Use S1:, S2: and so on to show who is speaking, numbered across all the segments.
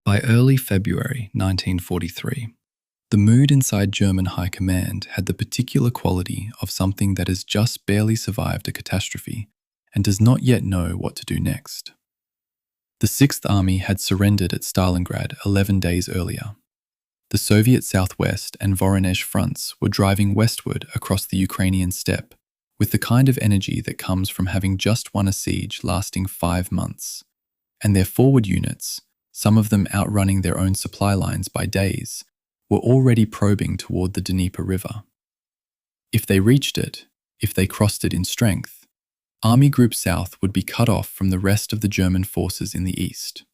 S1: By early February 1943, the mood inside German High Command had the particular quality of something that has just barely survived a catastrophe and does not yet know what to do next. The Sixth Army had surrendered at Stalingrad 11 days earlier. The Soviet Southwest and Voronezh fronts were driving westward across the Ukrainian steppe with the kind of energy that comes from having just won a siege lasting 5 months, and their forward units, some of them outrunning their own supply lines by days, were already probing toward the Dnieper River. If they reached it, if they crossed it in strength, Army Group South would be cut off from the rest of the German forces in the east.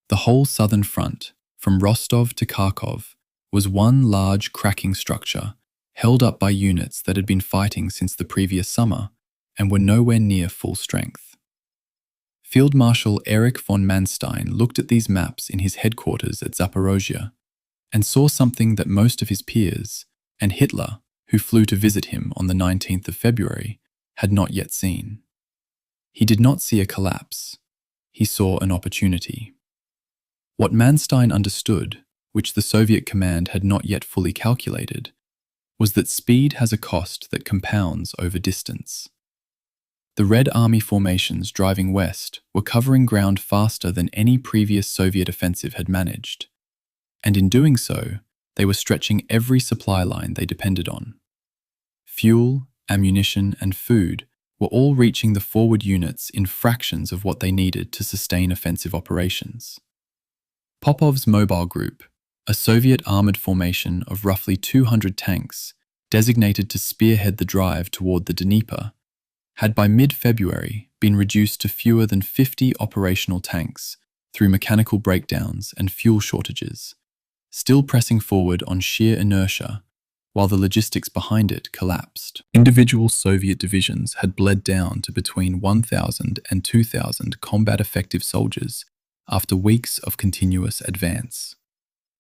S1: The whole southern front, from Rostov to Kharkov, was one large cracking structure held up by units that had been fighting since the previous summer and were nowhere near full strength. Field Marshal Erich von Manstein looked at these maps in his headquarters at Zaporozhye and saw something that most of his peers, and Hitler, who flew to visit him on the 19th of February, had not yet seen. He did not see a collapse. He saw an opportunity. What Manstein understood, which the Soviet command had not yet fully calculated, was that speed has a cost that compounds over distance. The Red Army formations driving west were covering ground faster than any previous Soviet offensive had managed, and in doing so, they were stretching every supply line they depended on. Fuel, ammunition, and food were all reaching the forward units in fractions of what they needed to sustain offensive operations. Popov's Mobile Group, a Soviet armored formation of roughly 200 tanks designated to spearhead the drive toward the Dnieper, had by mid-February been reduced to fewer than 50 operational tanks through mechanical breakdowns and fuel shortages, still pressing forward on sheer inertia while the logistics behind it collapsed. Individual Soviet divisions had bled down to between 1,000 and 2,000 combat-effective soldiers after weeks of continuous advance.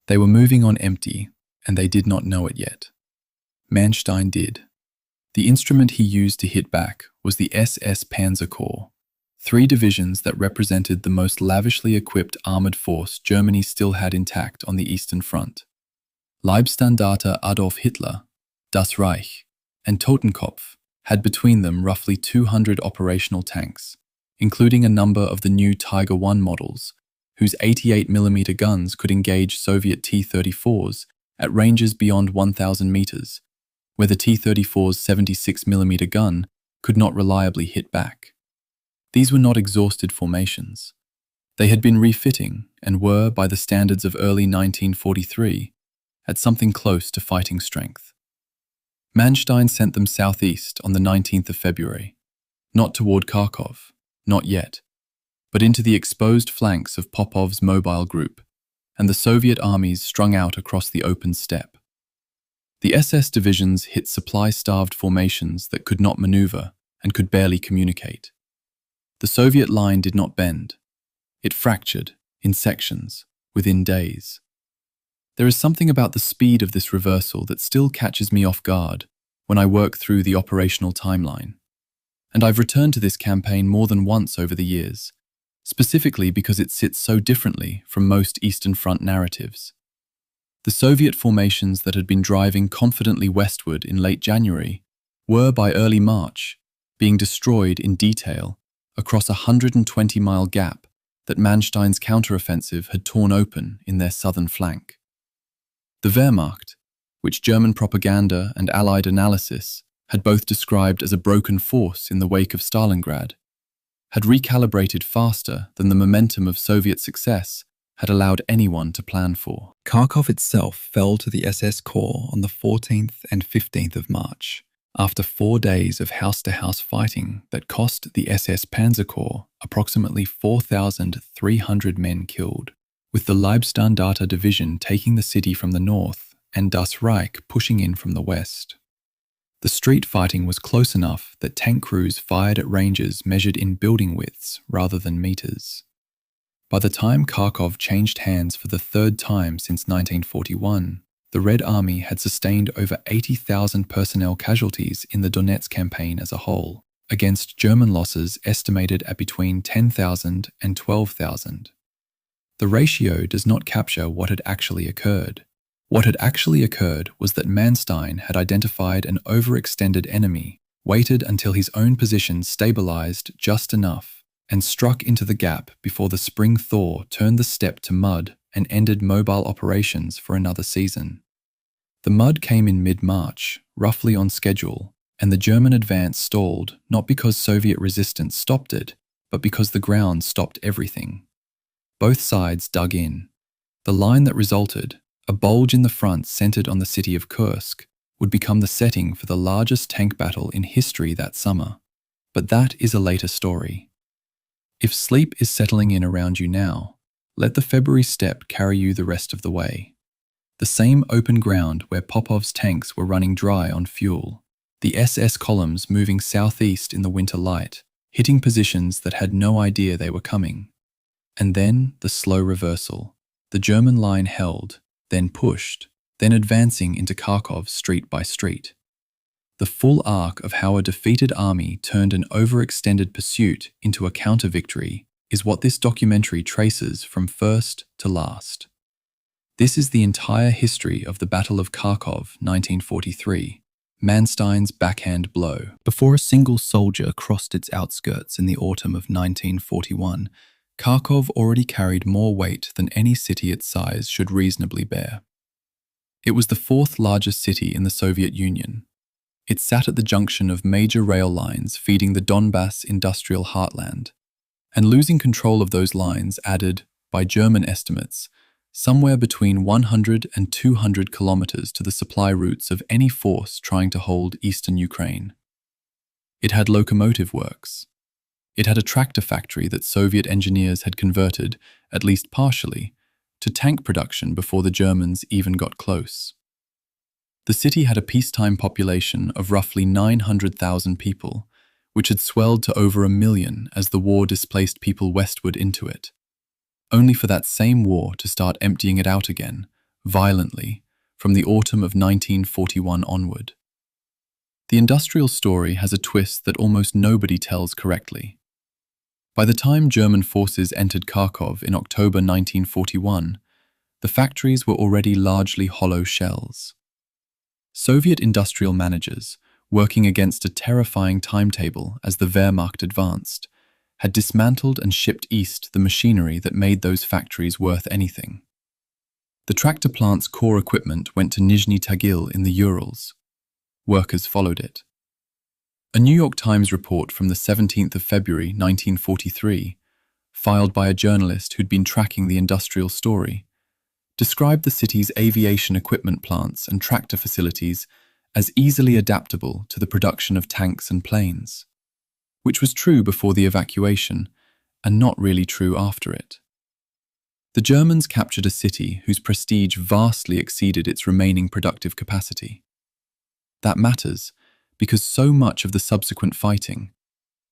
S1: They were moving on empty, and they did not know it yet. Manstein did. The instrument he used to hit back was the SS Panzer Corps, 3 divisions that represented the most lavishly equipped armored force Germany still had intact on the Eastern Front. Leibstandarte Adolf Hitler, Das Reich, and Totenkopf had between them roughly 200 operational tanks, including a number of the new Tiger I models, whose 88mm guns could engage Soviet T-34s at ranges beyond 1,000 meters, where the T-34's 76mm gun could not reliably hit back. These were not exhausted formations. They had been refitting and were, by the standards of early 1943, at something close to fighting strength. Manstein sent them southeast on the 19th of February, not toward Kharkov, not yet, but into the exposed flanks of Popov's Mobile Group and the Soviet armies strung out across the open steppe. The SS divisions hit supply-starved formations that could not maneuver and could barely communicate. The Soviet line did not bend. It fractured, in sections, within days. There is something about the speed of this reversal that still catches me off guard when I work through the operational timeline. And I've returned to this campaign more than once over the years, specifically because it sits so differently from most Eastern Front narratives. The Soviet formations that had been driving confidently westward in late January were, by early March, being destroyed in detail across a 120-mile gap that Manstein's counteroffensive had torn open in their southern flank. The Wehrmacht, which German propaganda and Allied analysis had both described as a broken force in the wake of Stalingrad, had recalibrated faster than the momentum of Soviet success had allowed anyone to plan for. Kharkov itself fell to the SS Corps on the 14th and 15th of March, after 4 days of house-to-house fighting that cost the SS Panzer Corps approximately 4,300 men killed, with the Leibstandarte Division taking the city from the north and Das Reich pushing in from the west. The street fighting was close enough that tank crews fired at ranges measured in building widths rather than meters. By the time Kharkov changed hands for the 3rd time since 1941, the Red Army had sustained over 80,000 personnel casualties in the Donetsk campaign as a whole, against German losses estimated at between 10,000 and 12,000. The ratio does not capture what had actually occurred. What had actually occurred was that Manstein had identified an overextended enemy, waited until his own position stabilized just enough, and struck into the gap before the spring thaw turned the steppe to mud and ended mobile operations for another season. The mud came in mid-March, roughly on schedule, and the German advance stalled not because Soviet resistance stopped it, but because the ground stopped everything. Both sides dug in. The line that resulted, a bulge in the front centered on the city of Kursk, would become the setting for the largest tank battle in history that summer. But that is a later story. If sleep is settling in around you now, let the February steppe carry you the rest of the way. The same open ground where Popov's tanks were running dry on fuel, the SS columns moving southeast in the winter light, hitting positions that had no idea they were coming. And then the slow reversal. The German line held, then pushed, then advancing into Kharkov street by street. The full arc of how a defeated army turned an overextended pursuit into a counter-victory is what this documentary traces from first to last. This is the entire history of the Battle of Kharkov, 1943, Manstein's backhand blow. Before a single soldier crossed its outskirts in the autumn of 1941, Kharkov already carried more weight than any city its size should reasonably bear. It was the fourth largest city in the Soviet Union. It sat at the junction of major rail lines feeding the Donbass industrial heartland, and losing control of those lines added, by German estimates, somewhere between 100 and 200 kilometers to the supply routes of any force trying to hold eastern Ukraine. It had locomotive works. It had a tractor factory that Soviet engineers had converted, at least partially, to tank production before the Germans even got close. The city had a peacetime population of roughly 900,000 people, which had swelled to over 1 million as the war displaced people westward into it, only for that same war to start emptying it out again, violently, from the autumn of 1941 onward. The industrial story has a twist that almost nobody tells correctly. By the time German forces entered Kharkov in October 1941, the factories were already largely hollow shells. Soviet industrial managers, working against a terrifying timetable as the Wehrmacht advanced, had dismantled and shipped east the machinery that made those factories worth anything. The tractor plant's core equipment went to Nizhny Tagil in the Urals. Workers followed it. A New York Times report from the 17th of February 1943, filed by a journalist who'd been tracking the industrial story, described the city's aviation equipment plants and tractor facilities as easily adaptable to the production of tanks and planes, which was true before the evacuation and not really true after it. The Germans captured a city whose prestige vastly exceeded its remaining productive capacity. That matters because so much of the subsequent fighting,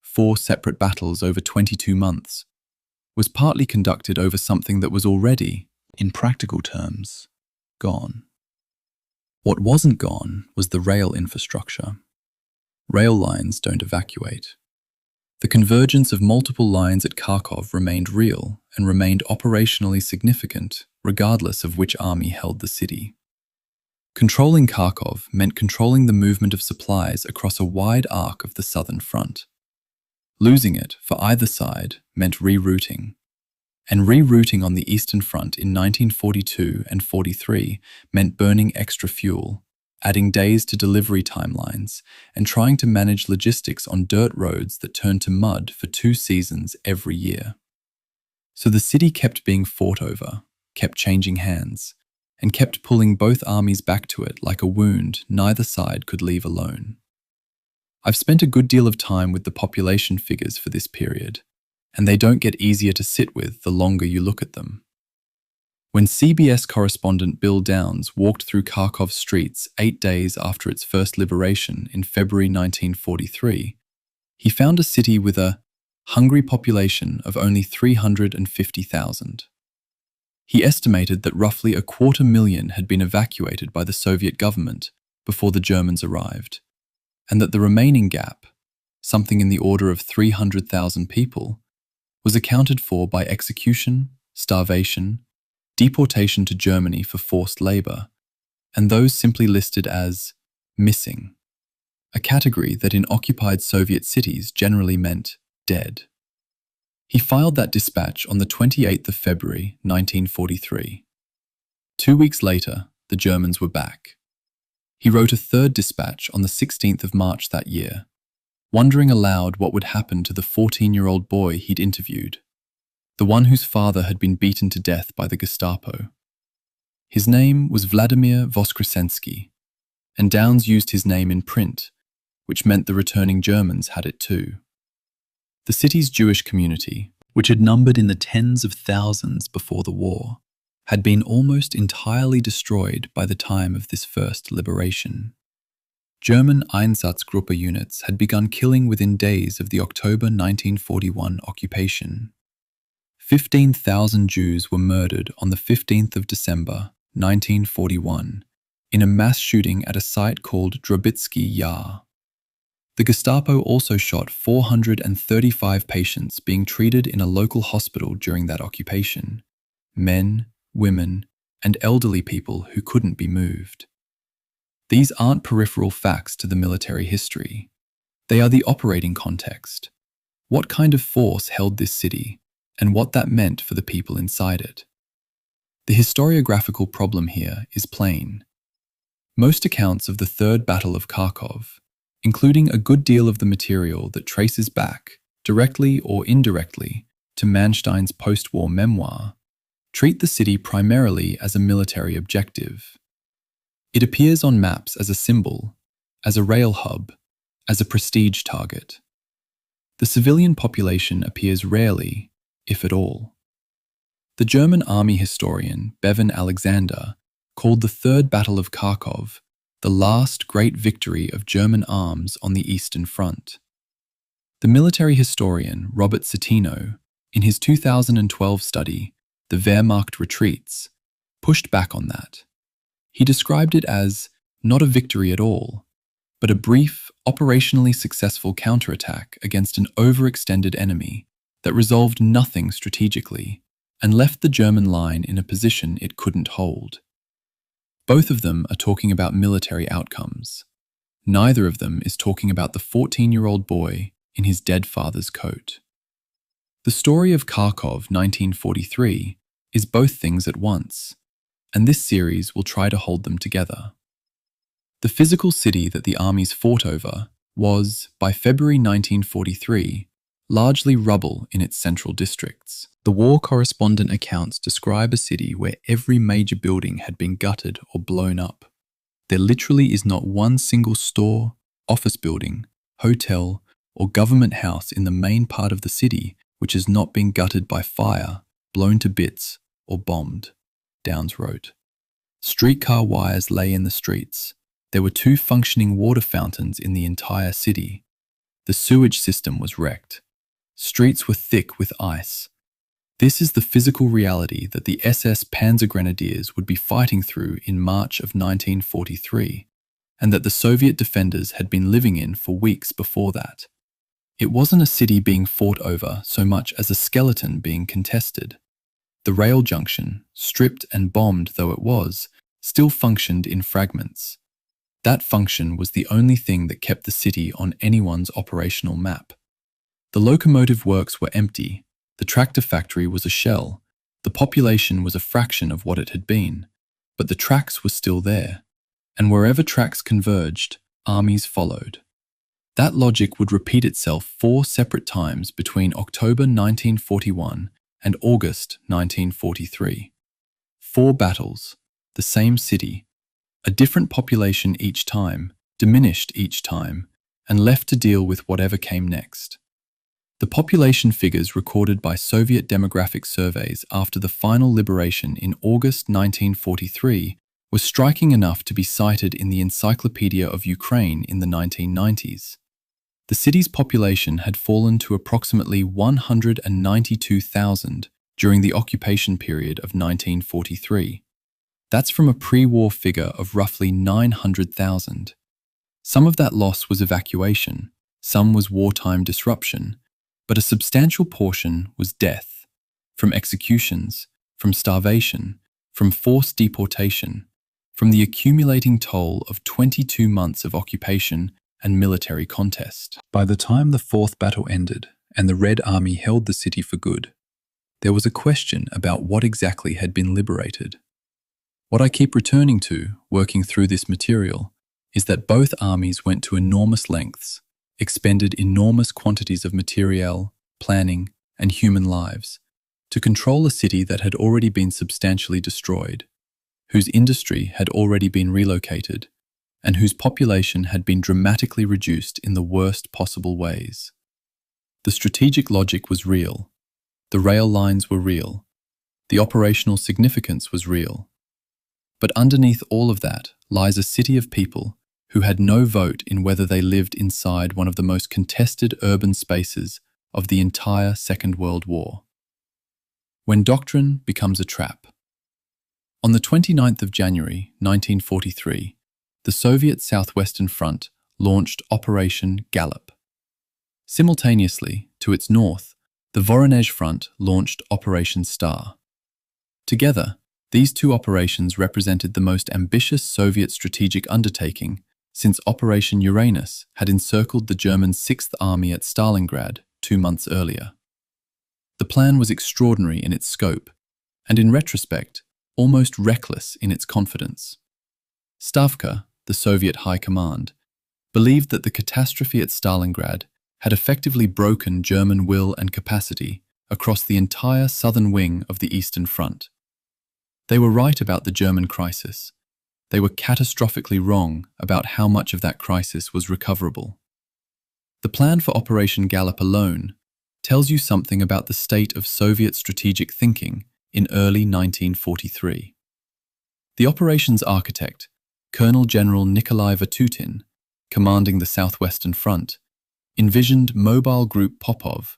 S1: 4 separate battles over 22 months, was partly conducted over something that was already, in practical terms, gone. What wasn't gone was the rail infrastructure. Rail lines don't evacuate. The convergence of multiple lines at Kharkov remained real and remained operationally significant regardless of which army held the city. Controlling Kharkov meant controlling the movement of supplies across a wide arc of the southern front. Losing it for either side meant rerouting. And rerouting on the Eastern Front in 1942 and 43 meant burning extra fuel, adding days to delivery timelines, and trying to manage logistics on dirt roads that turned to mud for 2 seasons every year. So the city kept being fought over, kept changing hands, and kept pulling both armies back to it like a wound neither side could leave alone. I've spent a good deal of time with the population figures for this period, and they don't get easier to sit with the longer you look at them. When CBS correspondent Bill Downs walked through Kharkov streets 8 days after its first liberation in February 1943, he found a city with a hungry population of only 350,000. He estimated that roughly 250,000 had been evacuated by the Soviet government before the Germans arrived, and that the remaining gap, something in the order of 300,000 people, was accounted for by execution, starvation, deportation to Germany for forced labor, and those simply listed as missing, a category that in occupied Soviet cities generally meant dead. He filed that dispatch on the 28th of February, 1943. 2 weeks later, the Germans were back. He wrote a third dispatch on the 16th of March that year, wondering aloud what would happen to the 14-year-old boy he'd interviewed, the one whose father had been beaten to death by the Gestapo. His name was Vladimir Voskresensky, and Downes used his name in print, which meant the returning Germans had it too. The city's Jewish community, which had numbered in the tens of thousands before the war, had been almost entirely destroyed by the time of this first liberation. German Einsatzgruppe units had begun killing within days of the October 1941 occupation. 15,000 Jews were murdered on the 15th of December, 1941, in a mass shooting at a site called Drobitsky Yar. The Gestapo also shot 435 patients being treated in a local hospital during that occupation: men, women, and elderly people who couldn't be moved. These aren't peripheral facts to the military history. They are the operating context. What kind of force held this city, and what that meant for the people inside it? The historiographical problem here is plain. Most accounts of the Third Battle of Kharkov, including a good deal of the material that traces back, directly or indirectly, to Manstein's post-war memoir, treat the city primarily as a military objective. It appears on maps as a symbol, as a rail hub, as a prestige target. The civilian population appears rarely, if at all. The German army historian Bevan Alexander called the Third Battle of Kharkov the last great victory of German arms on the Eastern Front. The military historian Robert Citino, in his 2012 study, The Wehrmacht Retreats, pushed back on that. He described it as not a victory at all, but a brief, operationally successful counterattack against an overextended enemy that resolved nothing strategically and left the German line in a position it couldn't hold. Both of them are talking about military outcomes. Neither of them is talking about the 14-year-old boy in his dead father's coat. The story of Kharkov 1943 is both things at once, and this series will try to hold them together. The physical city that the armies fought over was, by February 1943, largely rubble in its central districts. The war correspondent accounts describe a city where every major building had been gutted or blown up. There literally is not one single store, office building, hotel, or government house in the main part of the city which has not been gutted by fire, blown to bits, or bombed, Downes wrote. Streetcar wires lay in the streets. There were 2 functioning water fountains in the entire city. The sewage system was wrecked. Streets were thick with ice. This is the physical reality that the SS Panzer Grenadiers would be fighting through in March of 1943, and that the Soviet defenders had been living in for weeks before that. It wasn't a city being fought over so much as a skeleton being contested. The rail junction, stripped and bombed though it was, still functioned in fragments. That function was the only thing that kept the city on anyone's operational map. The locomotive works were empty. The tractor factory was a shell. The population was a fraction of what it had been. But the tracks were still there. And wherever tracks converged, armies followed. That logic would repeat itself 4 separate times between October 1941 and August 1943. 4 battles, the same city, a different population each time, diminished each time, and left to deal with whatever came next. The population figures recorded by Soviet demographic surveys after the final liberation in August 1943 were striking enough to be cited in the Encyclopedia of Ukraine in the 1990s. The city's population had fallen to approximately 192,000 during the occupation period of 1943. That's from a pre-war figure of roughly 900,000. Some of that loss was evacuation, some was wartime disruption, but a substantial portion was death, from executions, from starvation, from forced deportation, from the accumulating toll of 22 months of occupation and military contest. By the time the Fourth Battle ended and the Red Army held the city for good, there was a question about what exactly had been liberated. What I keep returning to, working through this material, is that both armies went to enormous lengths, expended enormous quantities of materiel, planning, and human lives to control a city that had already been substantially destroyed, whose industry had already been relocated, and whose population had been dramatically reduced in the worst possible ways. The strategic logic was real. The rail lines were real. The operational significance was real. But underneath all of that lies a city of people who had no vote in whether they lived inside one of the most contested urban spaces of the entire Second World War. When doctrine becomes a trap. On the 29th of January 1943, the Soviet Southwestern Front launched Operation Gallop. Simultaneously, to its north, the Voronezh Front launched Operation Star. Together, these two operations represented the most ambitious Soviet strategic undertaking since Operation Uranus had encircled the German Sixth Army at Stalingrad 2 months earlier. The plan was extraordinary in its scope, and in retrospect, almost reckless in its confidence. Stavka, the Soviet High Command, believed that the catastrophe at Stalingrad had effectively broken German will and capacity across the entire southern wing of the Eastern Front. They were right about the German crisis. They were catastrophically wrong about how much of that crisis was recoverable. The plan for Operation Gallop alone tells you something about the state of Soviet strategic thinking in early 1943. The operation's architect, Colonel General Nikolai Vatutin, commanding the Southwestern Front, envisioned Mobile Group Popov,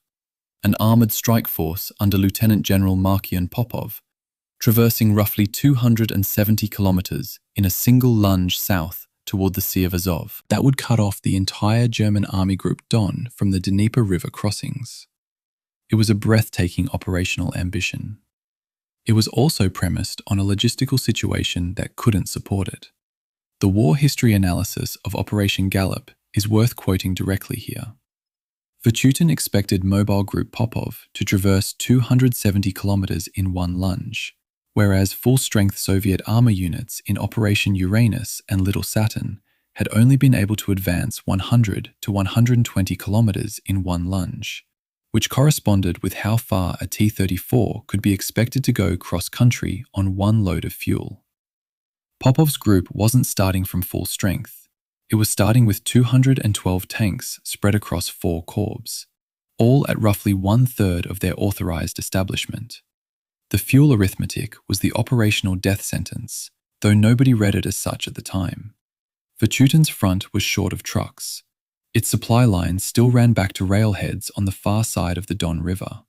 S1: an armored strike force under Lieutenant General Markian Popov, traversing roughly 270 kilometers in a single lunge south toward the Sea of Azov. That would cut off the entire German Army Group Don from the Dnieper River crossings. It was a breathtaking operational ambition. It was also premised on a logistical situation that couldn't support it. The war history analysis of Operation Gallop is worth quoting directly here. Vatutin expected Mobile Group Popov to traverse 270 kilometers in one lunge, whereas full-strength Soviet armor units in Operation Uranus and Little Saturn had only been able to advance 100 to 120 kilometers in one lunge, which corresponded with how far a T-34 could be expected to go cross-country on one load of fuel. Popov's group wasn't starting from full strength. It was starting with 212 tanks spread across 4 corps, all at roughly 1/3 of their authorized establishment. The fuel arithmetic was the operational death sentence, though nobody read it as such at the time. Vatutin's front was short of trucks. Its supply lines still ran back to railheads on the far side of the Don River.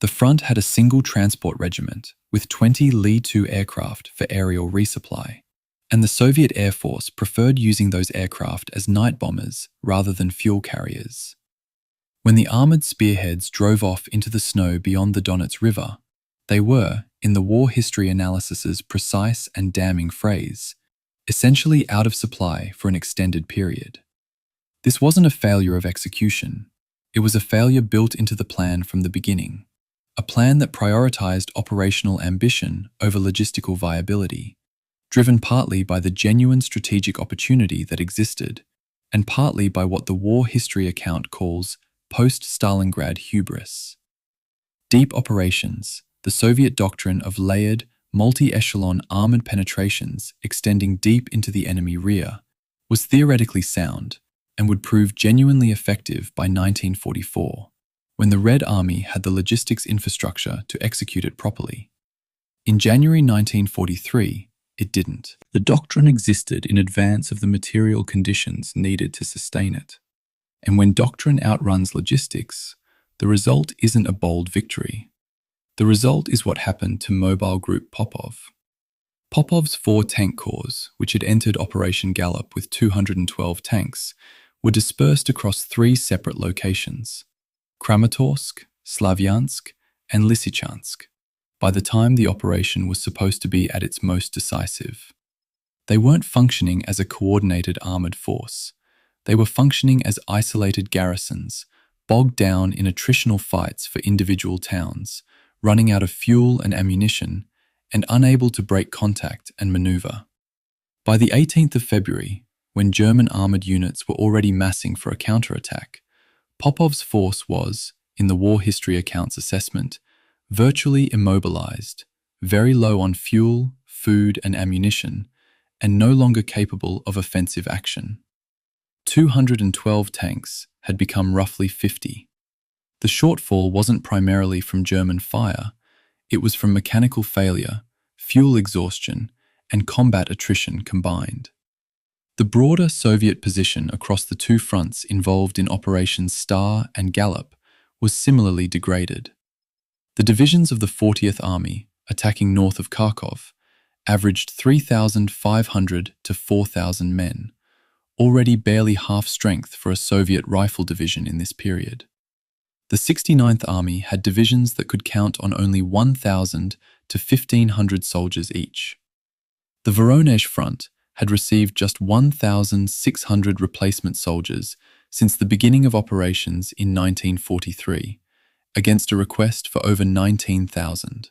S1: The front had a single transport regiment with 20 Li-2 aircraft for aerial resupply, and the Soviet Air Force preferred using those aircraft as night bombers rather than fuel carriers. When the armored spearheads drove off into the snow beyond the Donets River, they were, in the war history analysis's precise and damning phrase, essentially out of supply for an extended period. This wasn't a failure of execution. It was a failure built into the plan from the beginning, a plan that prioritized operational ambition over logistical viability, driven partly by the genuine strategic opportunity that existed, and partly by what the war history account calls post-Stalingrad hubris. Deep operations, the Soviet doctrine of layered, multi-echelon armored penetrations extending deep into the enemy rear, was theoretically sound and would prove genuinely effective by 1944, when the Red Army had the logistics infrastructure to execute it properly. In January 1943, it didn't. The doctrine existed in advance of the material conditions needed to sustain it. And when doctrine outruns logistics, the result isn't a bold victory. The result is what happened to Mobile Group Popov. Popov's 4 tank corps, which had entered Operation Gallop with 212 tanks, were dispersed across 3 separate locations: Kramatorsk, Slavyansk, and Lysychansk. by the time the operation was supposed to be at its most decisive. They weren't functioning as a coordinated armoured force. They were functioning as isolated garrisons, bogged down in attritional fights for individual towns, running out of fuel and ammunition, and unable to break contact and manoeuvre. By the 18th of February, when German armoured units were already massing for a counterattack, Popov's force was, in the war history accounts assessment, virtually immobilized, very low on fuel, food, and ammunition, and no longer capable of offensive action. 212 tanks had become roughly 50. The shortfall wasn't primarily from German fire, it was from mechanical failure, fuel exhaustion, and combat attrition combined. The broader Soviet position across the two fronts involved in Operations Star and Gallop was similarly degraded. The divisions of the 40th Army, attacking north of Kharkov, averaged 3,500 to 4,000 men, already barely half strength for a Soviet rifle division in this period. The 69th Army had divisions that could count on only 1,000 to 1,500 soldiers each. The Voronezh front had received just 1,600 replacement soldiers since the beginning of operations in 1943, against a request for over 19,000.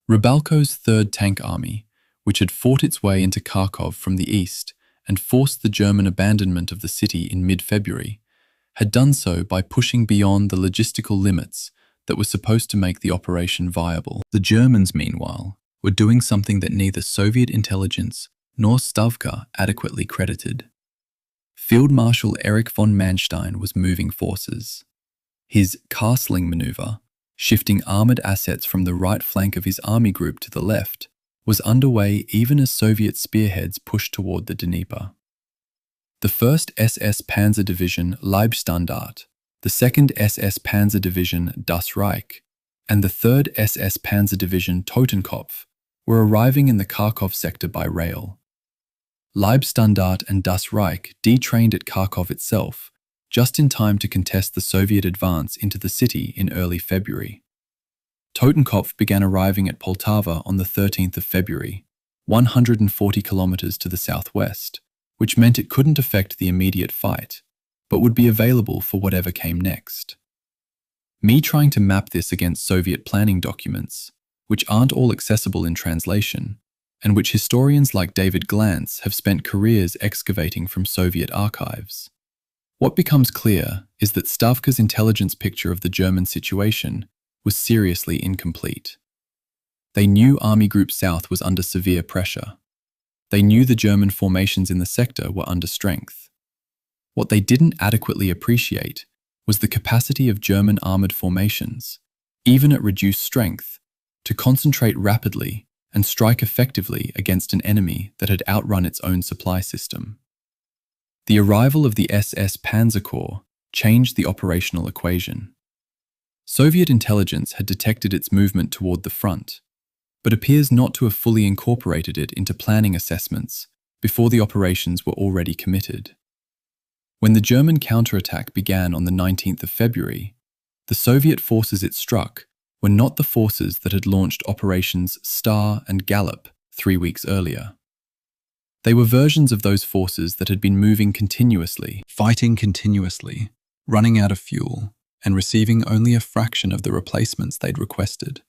S1: Rybalko's 3rd Tank Army, which had fought its way into Kharkov from the east and forced the German abandonment of the city in mid-February, had done so by pushing beyond the logistical limits that were supposed to make the operation viable. The Germans, meanwhile, were doing something that neither Soviet intelligence nor Stavka adequately credited. Field Marshal Erich von Manstein was moving forces. His castling maneuver, shifting armoured assets from the right flank of his army group to the left, was underway even as Soviet spearheads pushed toward the Dnieper. The 1st SS Panzer Division Leibstandart, the 2nd SS Panzer Division Das Reich, and the 3rd SS Panzer Division Totenkopf were arriving in the Kharkov sector by rail. Leibstandart and Das Reich detrained at Kharkov itself, just in time to contest the Soviet advance into the city in early February. Totenkopf began arriving at Poltava on the 13th of February, 140 kilometers to the southwest, which meant it couldn't affect the immediate fight, but would be available for whatever came next. Me trying to map this against Soviet planning documents, which aren't all accessible in translation, and which historians like David Glantz have spent careers excavating from Soviet archives. What becomes clear is that Stavka's intelligence picture of the German situation was seriously incomplete. They knew Army Group South was under severe pressure. They knew the German formations in the sector were under strength. What they didn't adequately appreciate was the capacity of German armoured formations, even at reduced strength, to concentrate rapidly and strike effectively against an enemy that had outrun its own supply system. The arrival of the SS Panzer Corps changed the operational equation. Soviet intelligence had detected its movement toward the front, but appears not to have fully incorporated it into planning assessments before the operations were already committed. When the German counterattack began on the 19th of February, the Soviet forces it struck were not the forces that had launched Operations Star and Gallop 3 weeks earlier. They were versions of those forces that had been moving continuously, fighting continuously, running out of fuel, and receiving only a fraction of the replacements they'd requested.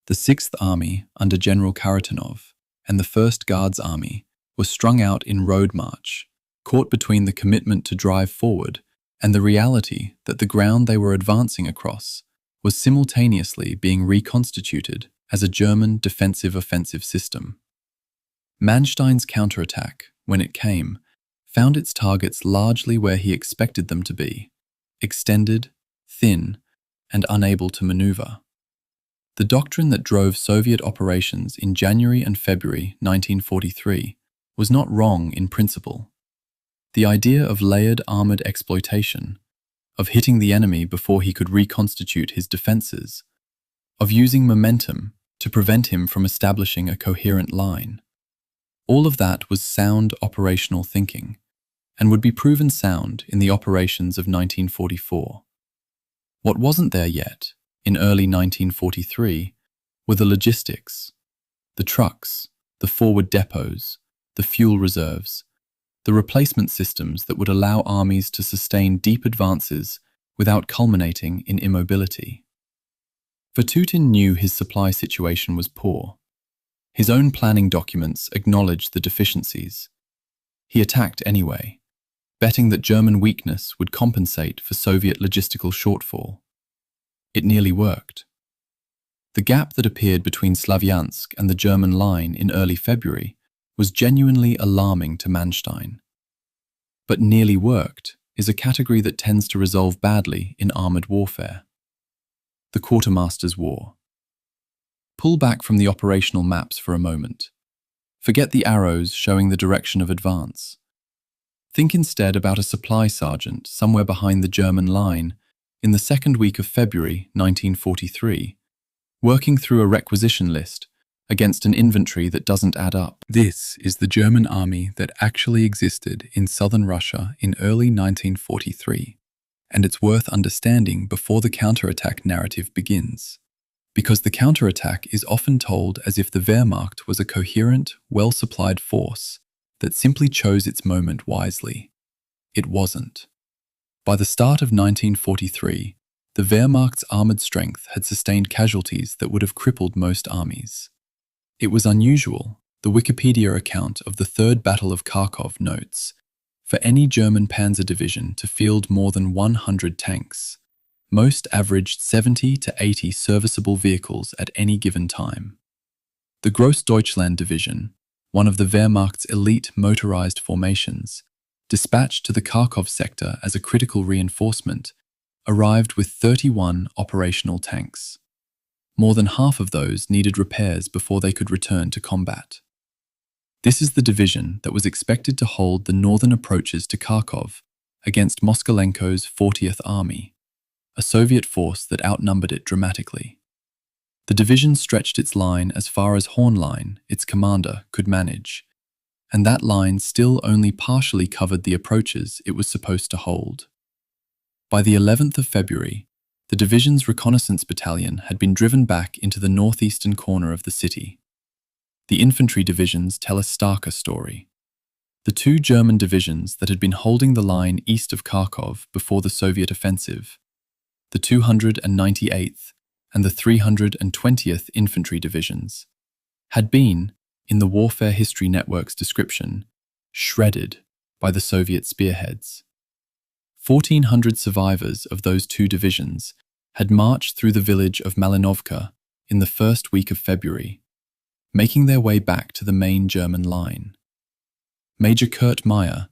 S1: The 6th Army under General Kharitonov and the 1st Guards Army were strung out in road march, caught between the commitment to drive forward and the reality that the ground they were advancing across was simultaneously being reconstituted as a German defensive-offensive system. Manstein's counterattack, when it came, found its targets largely where he expected them to be: extended, thin, and unable to maneuver. The doctrine that drove Soviet operations in January and February 1943 was not wrong in principle. The idea of layered armoured exploitation, of hitting the enemy before he could reconstitute his defences, of using momentum to prevent him from establishing a coherent line. All of that was sound operational thinking, and would be proven sound in the operations of 1944. What wasn't there yet, in early 1943, were the logistics, the trucks, the forward depots, the fuel reserves, the replacement systems that would allow armies to sustain deep advances without culminating in immobility. Vatutin knew his supply situation was poor. His own planning documents acknowledged the deficiencies. He attacked anyway, betting that German weakness would compensate for Soviet logistical shortfall. It nearly worked. The gap that appeared between Slavyansk and the German line in early February was genuinely alarming to Manstein. But nearly worked is a category that tends to resolve badly in armoured warfare. The Quartermaster's War. Pull back from the operational maps for a moment. Forget the arrows showing the direction of advance. Think instead about a supply sergeant somewhere behind the German line in the second week of February 1943, working through a requisition list against an inventory that doesn't add up. This is the German army that actually existed in southern Russia in early 1943, and it's worth understanding before the counterattack narrative begins, because the counterattack is often told as if the Wehrmacht was a coherent, well-supplied force that simply chose its moment wisely. It wasn't. By the start of 1943, the Wehrmacht's armoured strength had sustained casualties that would have crippled most armies. It was unusual, the Wikipedia account of the Third Battle of Kharkov notes, for any German panzer division to field more than 100 tanks. Most averaged 70 to 80 serviceable vehicles at any given time. The Grossdeutschland Division, one of the Wehrmacht's elite motorized formations, dispatched to the Kharkov sector as a critical reinforcement, arrived with 31 operational tanks. More than half of those needed repairs before they could return to combat. This is the division that was expected to hold the northern approaches to Kharkov against Moskalenko's 40th Army, a Soviet force that outnumbered it dramatically. The division stretched its line as far as Hornline, its commander, could manage, and that line still only partially covered the approaches it was supposed to hold. By the 11th of February, the division's reconnaissance battalion had been driven back into the northeastern corner of the city. The infantry divisions tell a starker story. The two German divisions that had been holding the line east of Kharkov before the Soviet offensive, the 298th and the 320th Infantry Divisions, had been, in the Warfare History Network's description, shredded by the Soviet spearheads. 1,400 survivors of those two divisions had marched through the village of Malinovka in the first week of February, making their way back to the main German line. Major Kurt Meyer,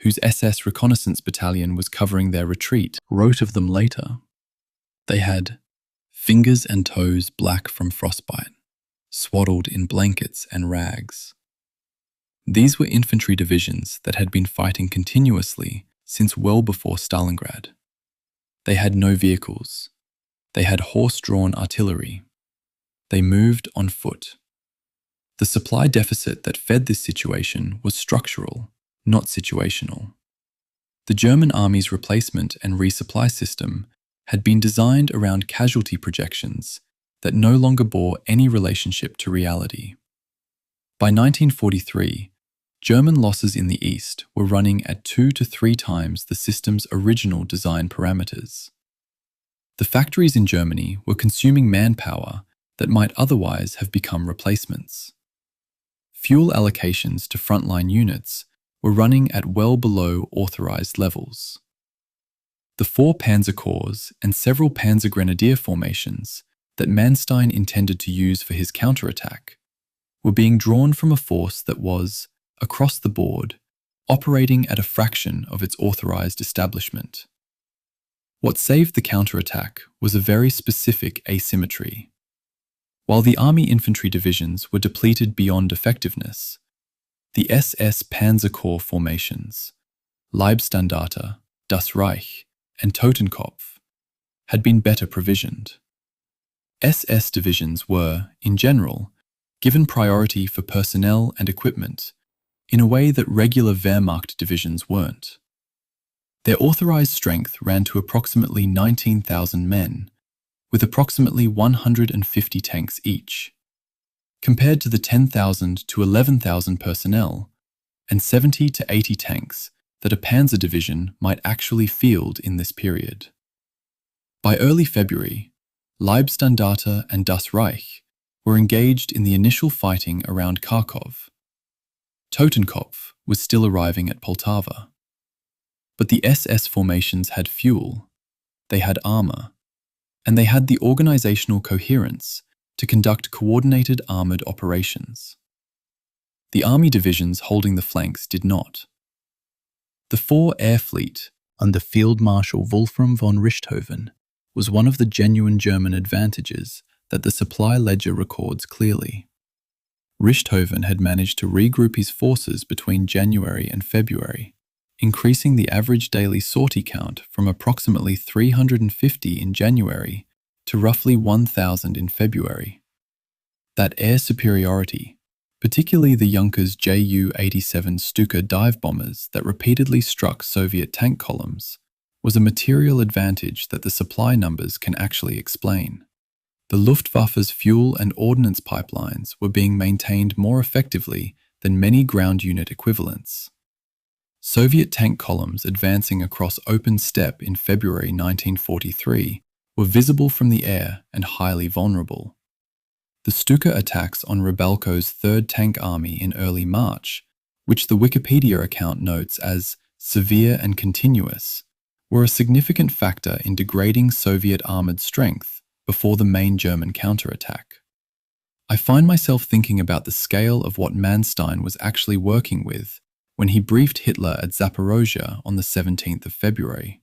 S1: whose SS reconnaissance battalion was covering their retreat, wrote of them later. They had fingers and toes black from frostbite, swaddled in blankets and rags. These were infantry divisions that had been fighting continuously since well before Stalingrad. They had no vehicles. They had horse-drawn artillery. They moved on foot. The supply deficit that fed this situation was structural, not situational. The German army's replacement and resupply system had been designed around casualty projections that no longer bore any relationship to reality. By 1943, German losses in the east were running at 2 to 3 times the system's original design parameters. The factories in Germany were consuming manpower that might otherwise have become replacements. Fuel allocations to frontline units were running at well below authorized levels. The 4 Panzer Corps and several Panzer Grenadier formations that Manstein intended to use for his counterattack were being drawn from a force that was, across the board, operating at a fraction of its authorized establishment. What saved the counterattack was a very specific asymmetry. While the Army infantry divisions were depleted beyond effectiveness, the SS Panzer Corps formations, Leibstandarte, Das Reich, and Totenkopf, had been better provisioned. SS divisions were, in general, given priority for personnel and equipment in a way that regular Wehrmacht divisions weren't. Their authorized strength ran to approximately 19,000 men, with approximately 150 tanks each, compared to the 10,000 to 11,000 personnel and 70 to 80 tanks that a panzer division might actually field in this period. By early February, Leibstandarte and Das Reich were engaged in the initial fighting around Kharkov. Totenkopf was still arriving at Poltava. But the SS formations had fuel, they had armor, and they had the organizational coherence to conduct coordinated armored operations. The army divisions holding the flanks did not. The 4 Air Fleet under Field Marshal Wolfram von Richthofen was one of the genuine German advantages that the supply ledger records clearly. Richthofen had managed to regroup his forces between January and February, increasing the average daily sortie count from approximately 350 in January to roughly 1,000 in February. That air superiority, particularly the Junkers Ju-87 Stuka dive bombers that repeatedly struck Soviet tank columns, was a material advantage that the supply numbers can actually explain. The Luftwaffe's fuel and ordnance pipelines were being maintained more effectively than many ground unit equivalents. Soviet tank columns advancing across open steppe in February 1943 were visible from the air and highly vulnerable. The Stuka attacks on Rebelko's 3rd Tank Army in early March, which the Wikipedia account notes as severe and continuous, were a significant factor in degrading Soviet armored strength before the main German counterattack. I find myself thinking about the scale of what Manstein was actually working with when he briefed Hitler at Zaporozhye on the 17th of February.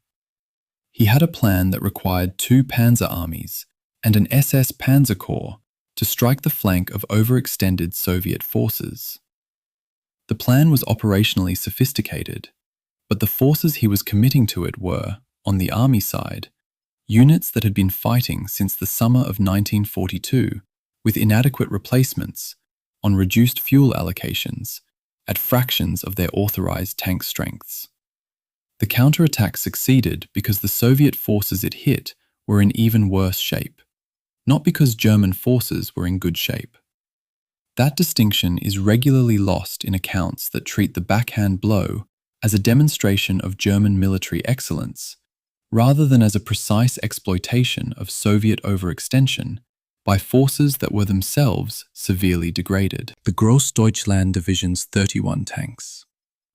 S1: He had a plan that required 2 panzer armies and an SS Panzer Corps to strike the flank of overextended Soviet forces. The plan was operationally sophisticated, but the forces he was committing to it were, on the army side, units that had been fighting since the summer of 1942 with inadequate replacements, on reduced fuel allocations, at fractions of their authorized tank strengths. The counterattack succeeded because the Soviet forces it hit were in even worse shape, not because German forces were in good shape. That distinction is regularly lost in accounts that treat the backhand blow as a demonstration of German military excellence, rather than as a precise exploitation of Soviet overextension by forces that were themselves severely degraded. The Grossdeutschland Division's 31 tanks,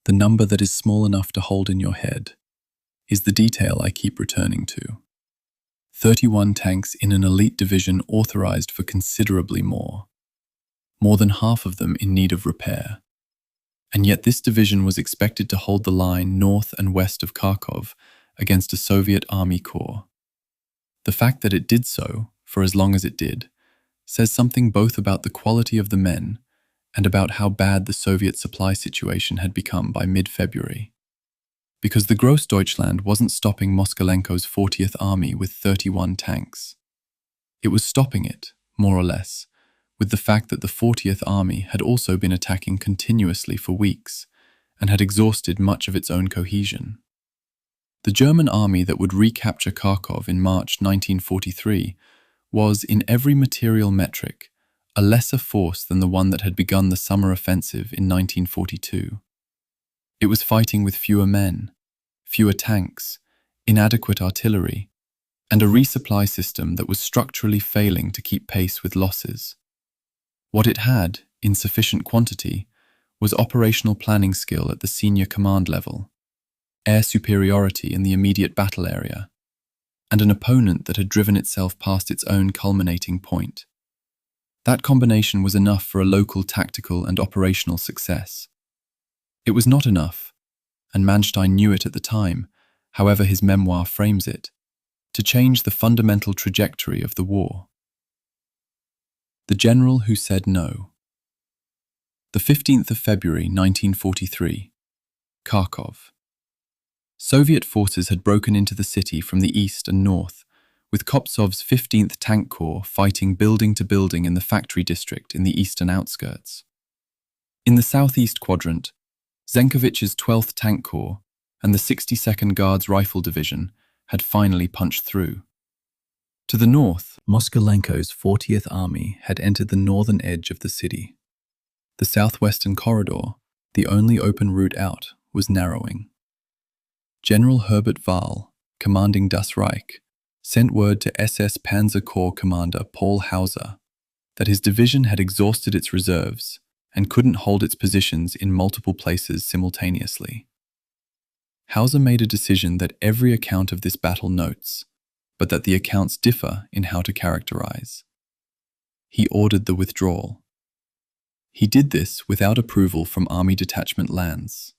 S1: the number that is small enough to hold in your head, is the detail I keep returning to. 31 tanks in an elite division authorized for considerably more than half of them in need of repair. And yet this division was expected to hold the line north and west of Kharkov against a Soviet army corps. The fact that it did so, for as long as it did, says something both about the quality of the men and about how bad the Soviet supply situation had become by mid-February. Because the Grossdeutschland wasn't stopping Moskalenko's 40th Army with 31 tanks. It was stopping it, more or less, with the fact that the 40th Army had also been attacking continuously for weeks and had exhausted much of its own cohesion. The German army that would recapture Kharkov in March 1943 was, in every material metric, a lesser force than the one that had begun the summer offensive in 1942. It was fighting with fewer men, fewer tanks, inadequate artillery, and a resupply system that was structurally failing to keep pace with losses. What it had, in sufficient quantity, was operational planning skill at the senior command level, air superiority in the immediate battle area, and an opponent that had driven itself past its own culminating point. That combination was enough for a local tactical and operational success. It was not enough, and Manstein knew it at the time, however his memoir frames it, to change the fundamental trajectory of the war. The General Who Said No. The 15th of February 1943, Kharkov. Soviet forces had broken into the city from the east and north, with Kopsov's 15th Tank Corps fighting building to building in the factory district in the eastern outskirts. In the southeast quadrant, Zenkovich's 12th Tank Corps and the 62nd Guards Rifle Division had finally punched through. To the north, Moskalenko's 40th Army had entered the northern edge of the city. The southwestern corridor, the only open route out, was narrowing. General Herbert Wahl, commanding Das Reich, sent word to SS Panzer Corps commander Paul Hauser that his division had exhausted its reserves and couldn't hold its positions in multiple places simultaneously. Hauser made a decision that every account of this battle notes, but that the accounts differ in how to characterize. He ordered the withdrawal. He did this without approval from Army Detachment Lands.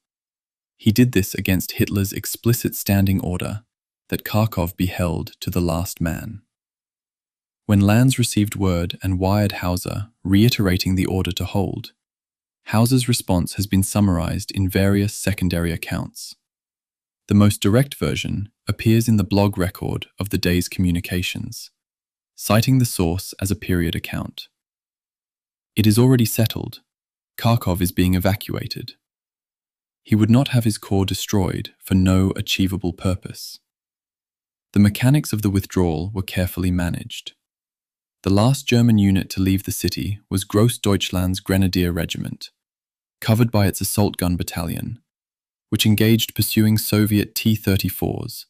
S1: He did this against Hitler's explicit standing order that Kharkov be held to the last man. When Lands received word and wired Hauser, reiterating the order to hold, Hauser's response has been summarized in various secondary accounts. The most direct version appears in the blog record of the day's communications, citing the source as a period account. It is already settled. Kharkov is being evacuated. He would not have his corps destroyed for no achievable purpose. The mechanics of the withdrawal were carefully managed. The last German unit to leave the city was Grossdeutschland's Grenadier Regiment, covered by its assault gun battalion, which engaged pursuing Soviet T-34s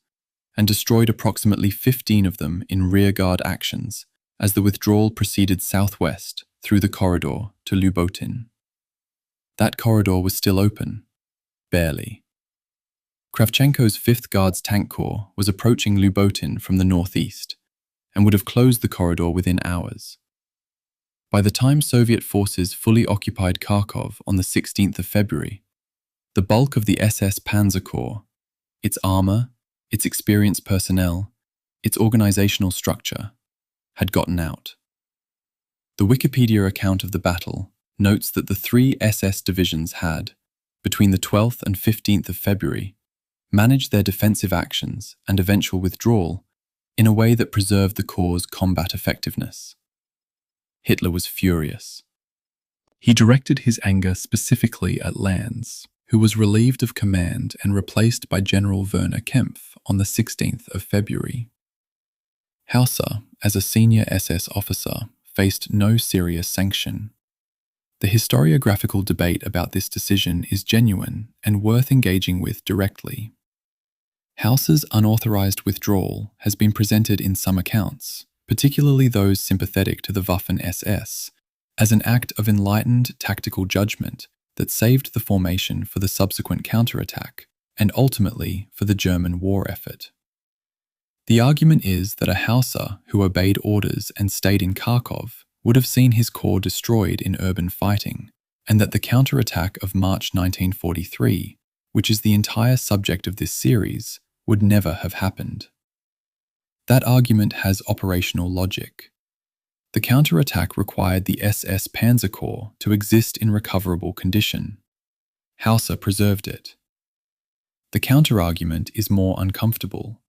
S1: and destroyed approximately 15 of them in rearguard actions as the withdrawal proceeded southwest through the corridor to Lubotin. That corridor was still open, barely. Kravchenko's 5th Guards Tank Corps was approaching Lubotin from the northeast and would have closed the corridor within hours. By the time Soviet forces fully occupied Kharkov on the 16th of February, the bulk of the SS Panzer Corps, its armor, its experienced personnel, its organizational structure, had gotten out. The Wikipedia account of the battle notes that the 3 SS divisions had, between the 12th and 15th of February, managed their defensive actions and eventual withdrawal in a way that preserved the Corps' combat effectiveness. Hitler was furious. He directed his anger specifically at Lands, who was relieved of command and replaced by General Werner Kempf on the 16th of February. Hauser, as a senior SS officer, faced no serious sanction. The historiographical debate about this decision is genuine and worth engaging with directly. Hauser's unauthorized withdrawal has been presented in some accounts, particularly those sympathetic to the Waffen-SS, as an act of enlightened tactical judgment that saved the formation for the subsequent counterattack and ultimately for the German war effort. The argument is that a Hauser who obeyed orders and stayed in Kharkov would have seen his corps destroyed in urban fighting, and that the counterattack of March 1943, which is the entire subject of this series, would never have happened. That argument has operational logic. The counterattack required the SS Panzer Corps to exist in recoverable condition. Hauser preserved it. The counterargument is more uncomfortable.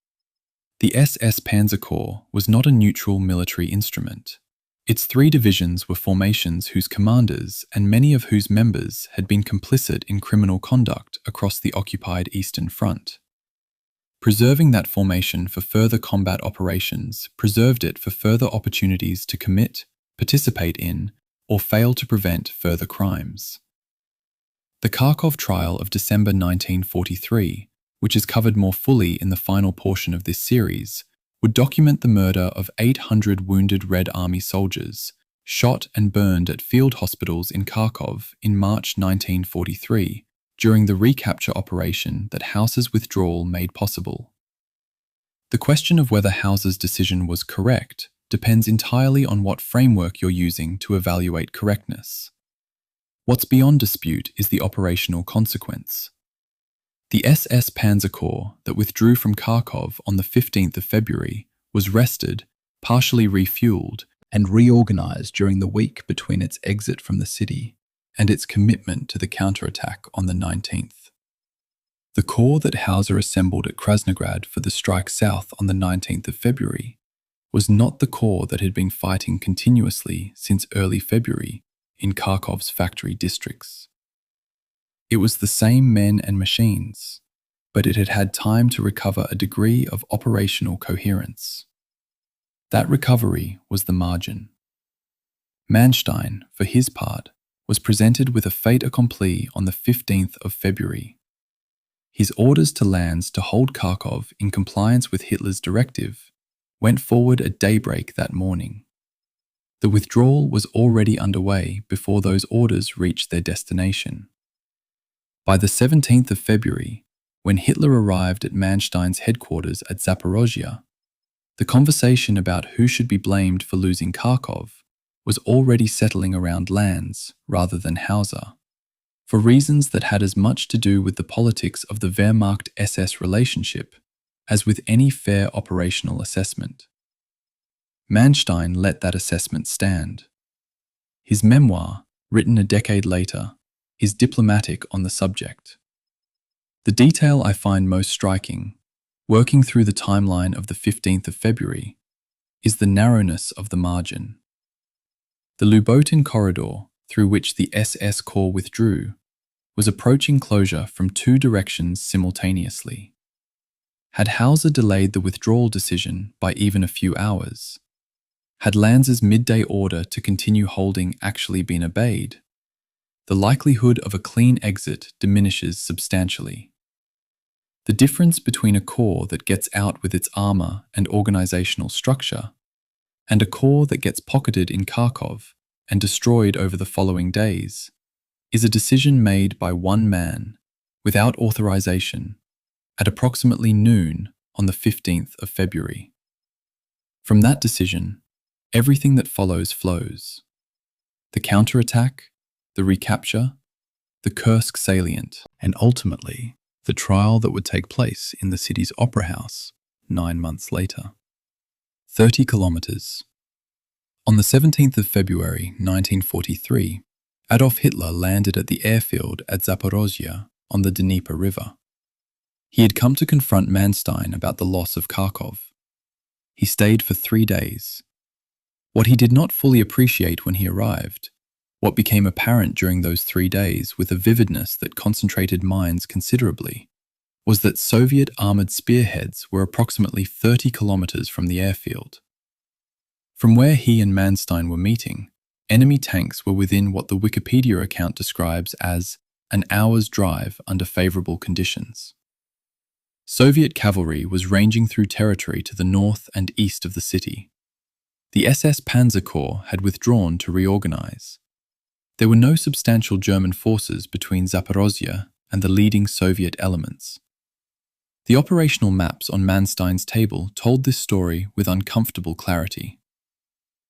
S1: The SS Panzer Corps was not a neutral military instrument. Its 3 divisions were formations whose commanders and many of whose members had been complicit in criminal conduct across the occupied Eastern Front. Preserving that formation for further combat operations preserved it for further opportunities to commit, participate in, or fail to prevent further crimes. The Kharkov trial of December 1943, which is covered more fully in the final portion of this series, would document the murder of 800 wounded Red Army soldiers, shot and burned at field hospitals in Kharkov in March 1943, during the recapture operation that Hauser's withdrawal made possible. The question of whether Hauser's decision was correct depends entirely on what framework you're using to evaluate correctness. What's beyond dispute is the operational consequence. The SS Panzer Corps that withdrew from Kharkov on the 15th of February was rested, partially refueled, and reorganized during the week between its exit from the city and its commitment to the counterattack on the 19th. The corps that Hauser assembled at Krasnograd for the strike south on the 19th of February was not the corps that had been fighting continuously since early February in Kharkov's factory districts. It was the same men and machines, but it had had time to recover a degree of operational coherence. That recovery was the margin. Manstein, for his part, was presented with a fait accompli on the 15th of February. His orders to Lanz to hold Kharkov in compliance with Hitler's directive went forward at daybreak that morning. The withdrawal was already underway before those orders reached their destination. By the 17th of February, when Hitler arrived at Manstein's headquarters at Zaporozhye, the conversation about who should be blamed for losing Kharkov was already settling around Lanz rather than Hauser, for reasons that had as much to do with the politics of the Wehrmacht-SS relationship as with any fair operational assessment. Manstein let that assessment stand. His memoir, written a decade later, is diplomatic on the subject. The detail I find most striking, working through the timeline of the 15th of February, is the narrowness of the margin. The Lubotin corridor, through which the SS Corps withdrew, was approaching closure from two directions simultaneously. Had Hauser delayed the withdrawal decision by even a few hours, had Lanz's midday order to continue holding actually been obeyed, the likelihood of a clean exit diminishes substantially. The difference between a corps that gets out with its armor and organizational structure and a corps that gets pocketed in Kharkov and destroyed over the following days is a decision made by one man, without authorization, at approximately noon on the 15th of February. From that decision, everything that follows flows. The counterattack, the recapture, the Kursk salient, and ultimately, the trial that would take place in the city's opera house 9 months later. 30 kilometers. On the 17th of February 1943, Adolf Hitler landed at the airfield at Zaporozhye on the Dnieper River. He had come to confront Manstein about the loss of Kharkov. He stayed for 3 days. What he did not fully appreciate when he arrived, what became apparent during those 3 days with a vividness that concentrated minds considerably, was that Soviet armored spearheads were approximately 30 kilometers from the airfield. From where he and Manstein were meeting, enemy tanks were within what the Wikipedia account describes as an hour's drive under favorable conditions. Soviet cavalry was ranging through territory to the north and east of the city. The SS Panzer Corps had withdrawn to reorganize. There were no substantial German forces between Zaporozhye and the leading Soviet elements. The operational maps on Manstein's table told this story with uncomfortable clarity.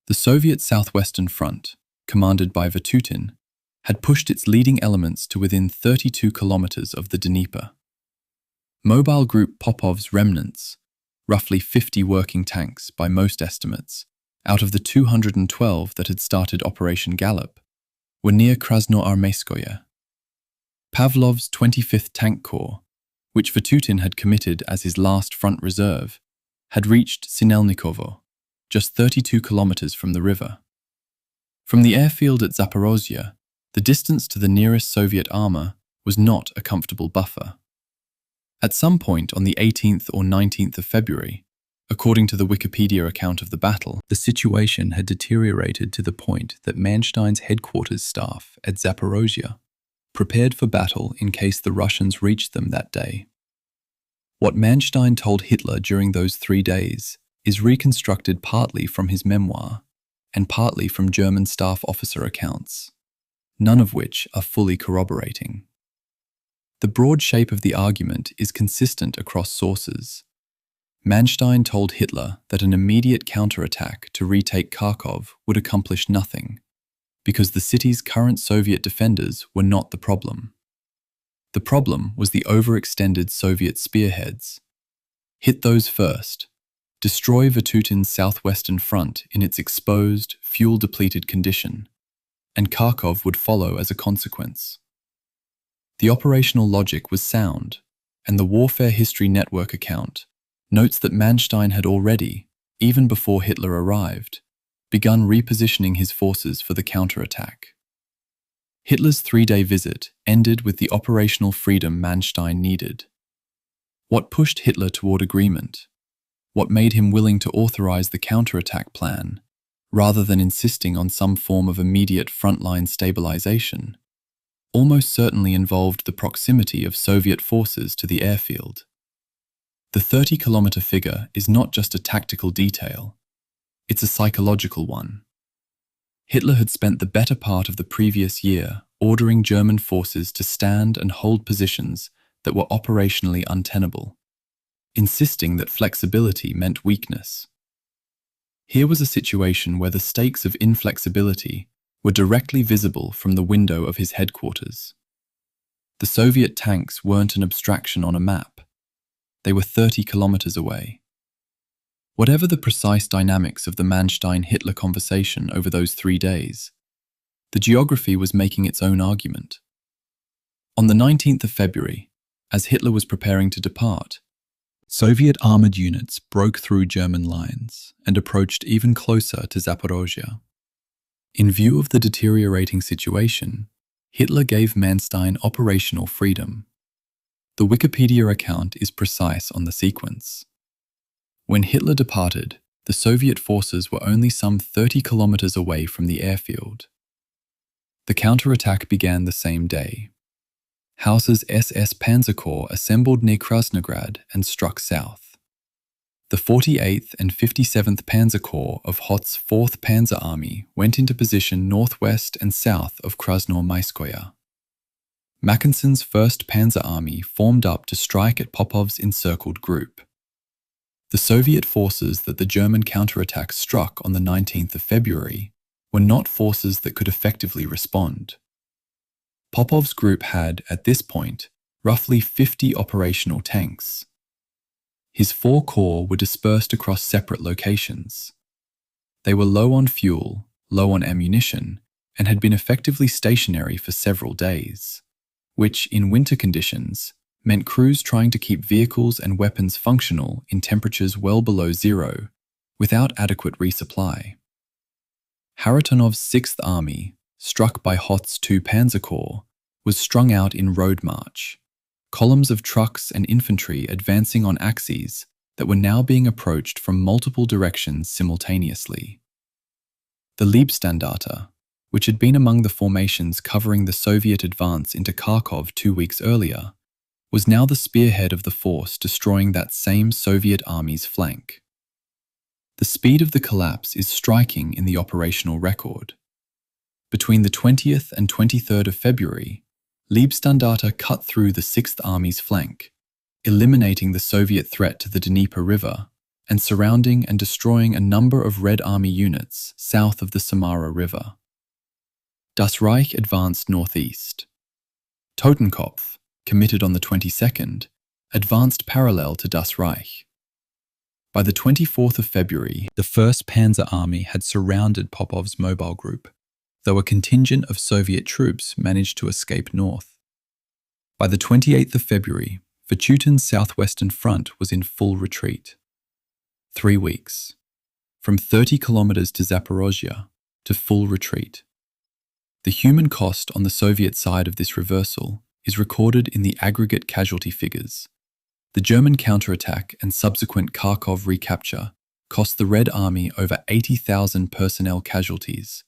S1: The Soviet Southwestern Front, commanded by Vatutin, had pushed its leading elements to within 32 kilometers of the Dnieper. Mobile Group Popov's remnants, roughly 50 working tanks by most estimates, out of the 212 that had started Operation Gallop, were near Krasnoarmeyskoye. Pavlov's 25th Tank Corps, which Vatutin had committed as his last front reserve, had reached Sinelnikovo, just 32 kilometers from the river. From the airfield at Zaporozhye, the distance to the nearest Soviet armor was not a comfortable buffer. At some point on the 18th or 19th of February, according to the Wikipedia account of the battle, the situation had deteriorated to the point that Manstein's headquarters staff at Zaporozhye prepared for battle in case the Russians reached them that day. What Manstein told Hitler during those 3 days is reconstructed partly from his memoir and partly from German staff officer accounts, none of which are fully corroborating. The broad shape of the argument is consistent across sources. Manstein told Hitler that an immediate counterattack to retake Kharkov would accomplish nothing, because the city's current Soviet defenders were not the problem. The problem was the overextended Soviet spearheads. Hit those first, destroy Vatutin's southwestern front in its exposed, fuel-depleted condition, and Kharkov would follow as a consequence. The operational logic was sound, and the Warfare History Network account notes that Manstein had already, even before Hitler arrived, begun repositioning his forces for the counterattack. Hitler's 3-day visit ended with the operational freedom Manstein needed. What pushed Hitler toward agreement? what made him willing to authorize the counterattack plan, rather than insisting on some form of immediate frontline stabilization, almost certainly involved the proximity of Soviet forces to the airfield. The 30-kilometer figure is not just a tactical detail, it's a psychological one. Hitler had spent the better part of the previous year ordering German forces to stand and hold positions that were operationally untenable, insisting that flexibility meant weakness. Here was a situation where the stakes of inflexibility were directly visible from the window of his headquarters. The Soviet tanks weren't an abstraction on a map. They were 30 kilometers away. Whatever the precise dynamics of the Manstein-Hitler conversation over those 3 days, the geography was making its own argument. On the 19th of February, as Hitler was preparing to depart, Soviet armored units broke through German lines and approached even closer to Zaporozhye. In view of the deteriorating situation, Hitler gave Manstein operational freedom. The Wikipedia account is precise on the sequence. When Hitler departed, the Soviet forces were only some 30 kilometers away from the airfield. The counterattack began the same day. Hauser's SS Panzer Corps assembled near Krasnograd and struck south. The 48th and 57th Panzer Corps of Hoth's 4th Panzer Army went into position northwest and south of Krasnoyarskoye. Mackinson's 1st Panzer Army formed up to strike at Popov's encircled group. The Soviet forces that the German counterattack struck on the 19th of February were not forces that could effectively respond. Popov's group had, at this point, roughly 50 operational tanks. His 4 corps were dispersed across separate locations. They were low on fuel, low on ammunition, and had been effectively stationary for several days, which, in winter conditions, meant crews trying to keep vehicles and weapons functional in temperatures well below zero, without adequate resupply. Haritonov's 6th Army, struck by Hoth's 2 Panzer Corps, was strung out in road march, columns of trucks and infantry advancing on axes that were now being approached from multiple directions simultaneously. The Leibstandarte, which had been among the formations covering the Soviet advance into Kharkov 2 weeks earlier, was now the spearhead of the force destroying that same Soviet army's flank. The speed of the collapse is striking in the operational record. Between the 20th and 23rd of February, Leibstandarte cut through the 6th Army's flank, eliminating the Soviet threat to the Dnieper River and surrounding and destroying a number of Red Army units south of the Samara River. Das Reich advanced northeast. Totenkopf, committed on the 22nd, advanced parallel to Das Reich. By the 24th of February, the 1st Panzer Army had surrounded Popov's mobile group, though a contingent of Soviet troops managed to escape north. By the 28th of February, Vatutin's southwestern front was in full retreat. 3 weeks. From 30 kilometers to Zaporozhye to full retreat. The human cost on the Soviet side of this reversal is recorded in the aggregate casualty figures. The German counterattack and subsequent Kharkov recapture cost the Red Army over 80,000 personnel casualties,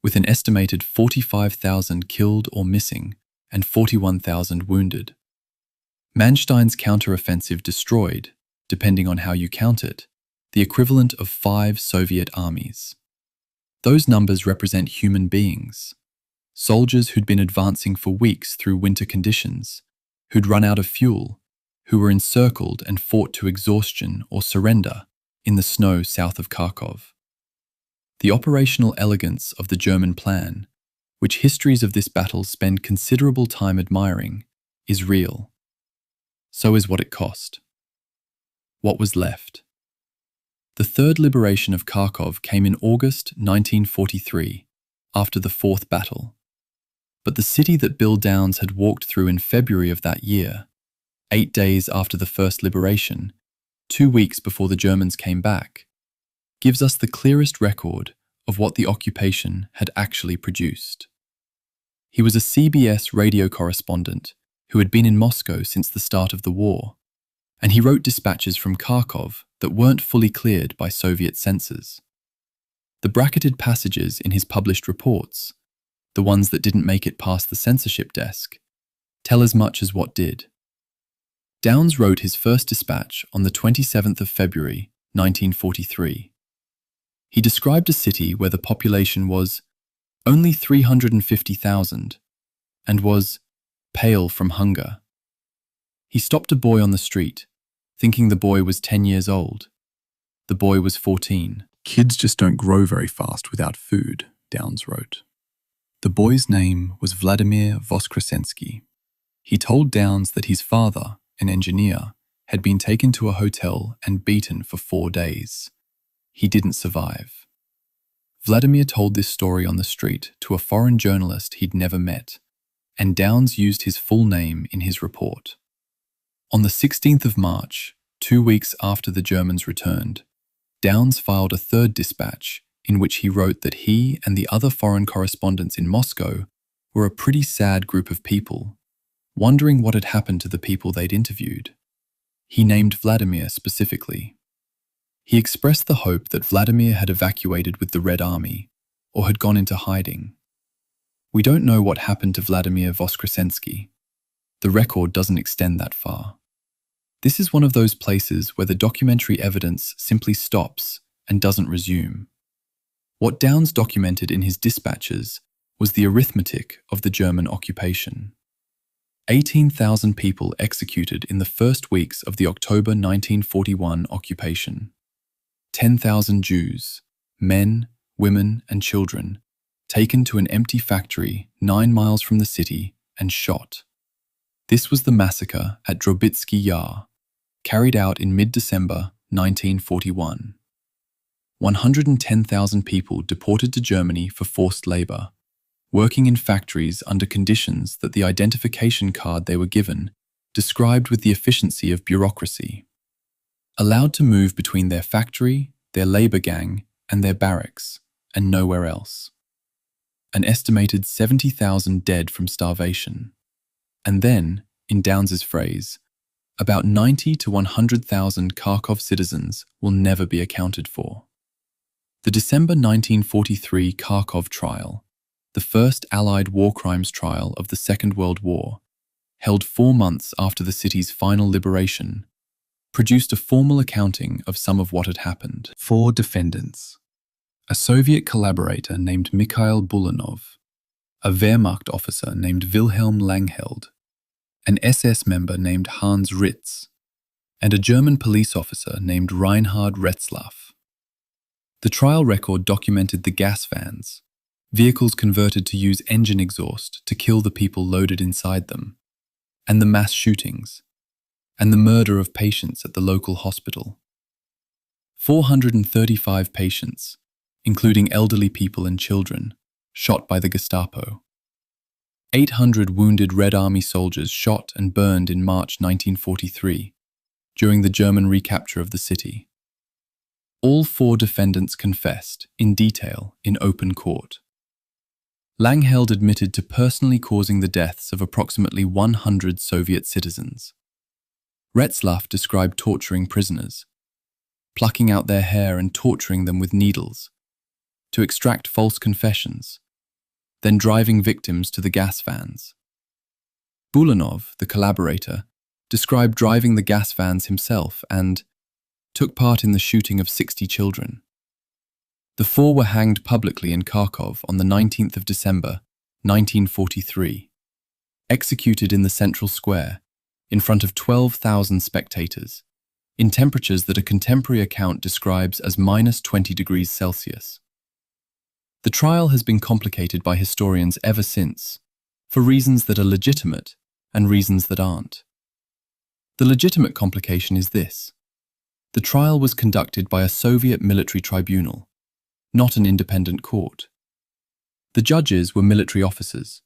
S1: with an estimated 45,000 killed or missing and 41,000 wounded. Manstein's counteroffensive destroyed, depending on how you count it, the equivalent of 5 Soviet armies. Those numbers represent human beings, soldiers who'd been advancing for weeks through winter conditions, who'd run out of fuel, who were encircled and fought to exhaustion or surrender in the snow south of Kharkov. The operational elegance of the German plan, which histories of this battle spend considerable time admiring, is real. So is what it cost. What was left? The third liberation of Kharkov came in August 1943, after the fourth battle. But the city that Bill Downes had walked through in February of that year, 8 days after the first liberation, 2 weeks before the Germans came back, gives us the clearest record of what the occupation had actually produced. He was a CBS radio correspondent who had been in Moscow since the start of the war, and he wrote dispatches from Kharkov that weren't fully cleared by Soviet censors. The bracketed passages in his published reports, the ones that didn't make it past the censorship desk, tell as much as what did. Downes wrote his first dispatch on the 27th of February, 1943. He described a city where the population was only 350,000 and was pale from hunger. He stopped a boy on the street, thinking the boy was 10 years old. The boy was 14.
S2: Kids just don't grow very fast without food, Downes wrote.
S1: The boy's name was Vladimir Voskresensky. He told Downes that his father, an engineer, had been taken to a hotel and beaten for 4 days. He didn't survive. Vladimir told this story on the street to a foreign journalist he'd never met, and Downes used his full name in his report. On the 16th of March, 2 weeks after the Germans returned, Downes filed a third dispatch in which he wrote that he and the other foreign correspondents in Moscow were a pretty sad group of people, wondering what had happened to the people they'd interviewed. He named Vladimir specifically. He expressed the hope that Vladimir had evacuated with the Red Army or had gone into hiding. We don't know what happened to Vladimir Voskresensky. The record doesn't extend that far. This is one of those places where the documentary evidence simply stops and doesn't resume. What Downes documented in his dispatches was the arithmetic of the German occupation. 18,000 people executed in the first weeks of the October 1941 occupation. 10,000 Jews, men, women, and children, taken to an empty factory 9 miles from the city and shot. This was the massacre at Drobitsky Yar, carried out in mid-December 1941. 110,000 people deported to Germany for forced labor, working in factories under conditions that the identification card they were given described with the efficiency of bureaucracy. Allowed to move between their factory, their labor gang, and their barracks, and nowhere else. An estimated 70,000 dead from starvation. And then, in Downes's phrase, about 90 to 100,000 Kharkov citizens will never be accounted for. The December 1943 Kharkov trial, the first Allied war crimes trial of the Second World War, held 4 months after the city's final liberation, produced a formal accounting of some of what had happened.
S2: 4 defendants.
S1: A Soviet collaborator named Mikhail Bulanov, a Wehrmacht officer named Wilhelm Langheld, an SS member named Hans Ritz, and a German police officer named Reinhard Retzlaff. The trial record documented the gas vans, vehicles converted to use engine exhaust to kill the people loaded inside them, and the mass shootings, and the murder of patients at the local hospital. 435 patients, including elderly people and children, shot by the Gestapo. 800 wounded Red Army soldiers shot and burned in March 1943, during the German recapture of the city. All 4 defendants confessed, in detail, in open court. Langheld admitted to personally causing the deaths of approximately 100 Soviet citizens. Retzlaff described torturing prisoners, plucking out their hair and torturing them with needles, to extract false confessions, then driving victims to the gas vans. Bulanov, the collaborator, described driving the gas vans himself and took part in the shooting of 60 children. The 4 were hanged publicly in Kharkov on the 19th of December, 1943, executed in the central square, in front of 12,000 spectators, in temperatures that a contemporary account describes as -20 degrees Celsius. The trial has been complicated by historians ever since, for reasons that are legitimate and reasons that aren't. The legitimate complication is this. The trial was conducted by a Soviet military tribunal, not an independent court. The judges were military officers.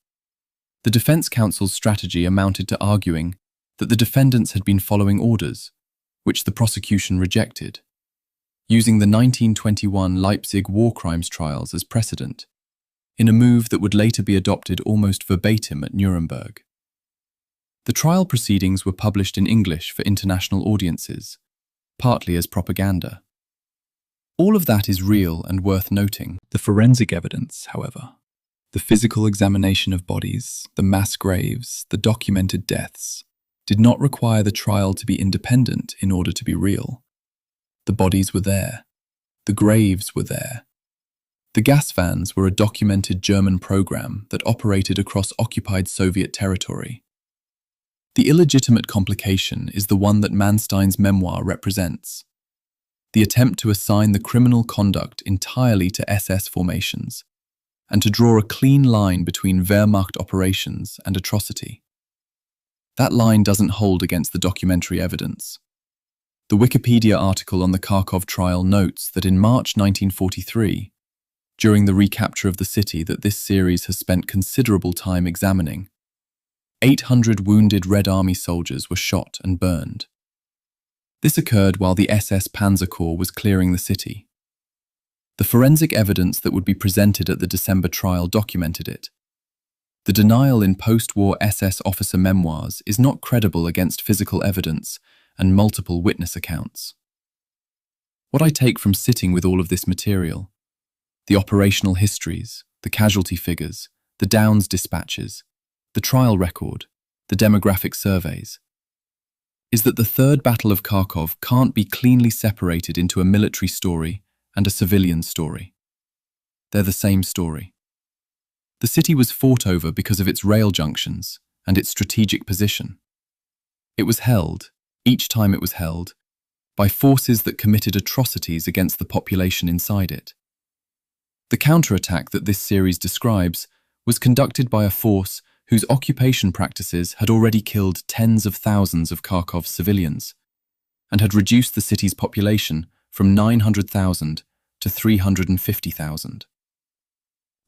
S1: The defense counsel's strategy amounted to arguing that the defendants had been following orders, which the prosecution rejected, using the 1921 Leipzig war crimes trials as precedent, in a move that would later be adopted almost verbatim at Nuremberg. The trial proceedings were published in English for international audiences, partly as propaganda. All of that is real and worth noting. The forensic evidence, however, the physical examination of bodies, the mass graves, the documented deaths, did not require the trial to be independent in order to be real. The bodies were there. The graves were there. The gas vans were a documented German program that operated across occupied Soviet territory. The illegitimate complication is the one that Manstein's memoir represents: the attempt to assign the criminal conduct entirely to SS formations, and to draw a clean line between Wehrmacht operations and atrocity. That line doesn't hold against the documentary evidence. The Wikipedia article on the Kharkov trial notes that in March 1943, during the recapture of the city that this series has spent considerable time examining, 800 wounded Red Army soldiers were shot and burned. This occurred while the SS Panzer Corps was clearing the city. The forensic evidence that would be presented at the December trial documented it. The denial in post-war SS officer memoirs is not credible against physical evidence and multiple witness accounts. What I take from sitting with all of this material, the operational histories, the casualty figures, the Downs dispatches, the trial record, the demographic surveys, is that the Third Battle of Kharkov can't be cleanly separated into a military story and a civilian story. They're the same story. The city was fought over because of its rail junctions and its strategic position. It was held, each time it was held, by forces that committed atrocities against the population inside it. The counterattack that this series describes was conducted by a force whose occupation practices had already killed tens of thousands of Kharkov's civilians and had reduced the city's population from 900,000 to 350,000.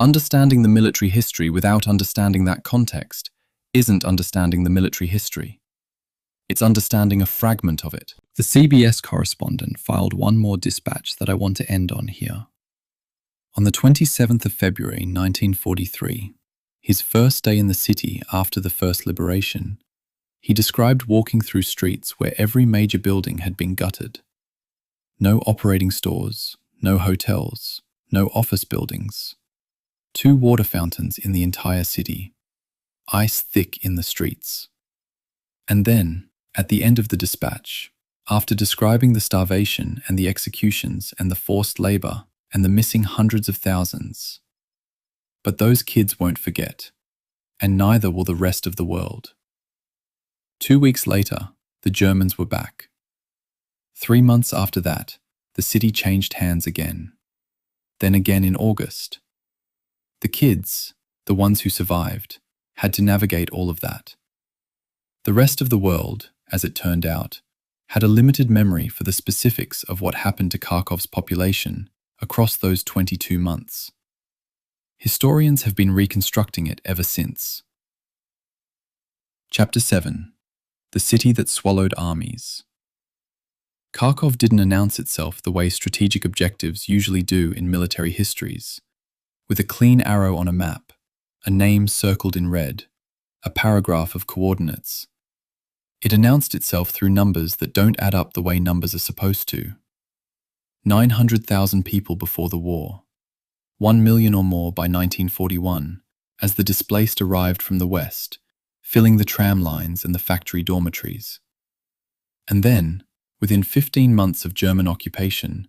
S1: Understanding the military history without understanding that context isn't understanding the military history. It's understanding a fragment of it. The CBS correspondent filed one more dispatch that I want to end on here. On the 27th of February 1943, his first day in the city after the first liberation, he described walking through streets where every major building had been gutted. No operating stores, no hotels, no office buildings. 2 water fountains in the entire city, ice thick in the streets. And then, at the end of the dispatch, after describing the starvation and the executions and the forced labor and the missing hundreds of thousands, but those kids won't forget, and neither will the rest of the world. 2 weeks later, the Germans were back. 3 months after that, the city changed hands again. Then again in August. The kids, the ones who survived, had to navigate all of that. The rest of the world, as it turned out, had a limited memory for the specifics of what happened to Kharkov's population across those 22 months. Historians have been reconstructing it ever since. Chapter 7. The City That Swallowed Armies. Kharkov didn't announce itself the way strategic objectives usually do in military histories, with a clean arrow on a map, a name circled in red, a paragraph of coordinates. It announced itself through numbers that don't add up the way numbers are supposed to. 900,000 people before the war, 1 million or more by 1941, as the displaced arrived from the west, filling the tram lines and the factory dormitories. And then, within 15 months of German occupation,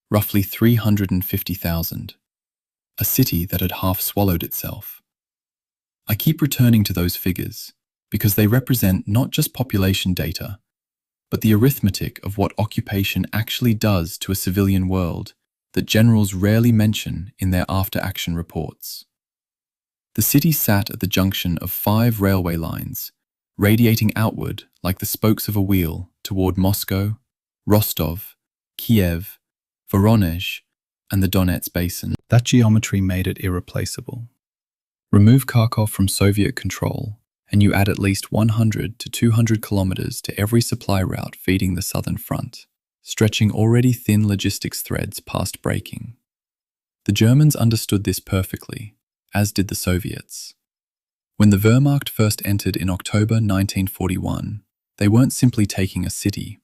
S1: roughly 350,000. A city that had half swallowed itself. I keep returning to those figures because they represent not just population data, but the arithmetic of what occupation actually does to a civilian world that generals rarely mention in their after-action reports. The city sat at the junction of 5 railway lines, radiating outward like the spokes of a wheel toward Moscow, Rostov, Kiev, Voronezh, and the Donets Basin. That geometry made it irreplaceable. Remove Kharkov from Soviet control, and you add at least 100 to 200 kilometers to every supply route feeding the southern front, stretching already thin logistics threads past breaking. The Germans understood this perfectly, as did the Soviets. When the Wehrmacht first entered in October 1941, they weren't simply taking a city,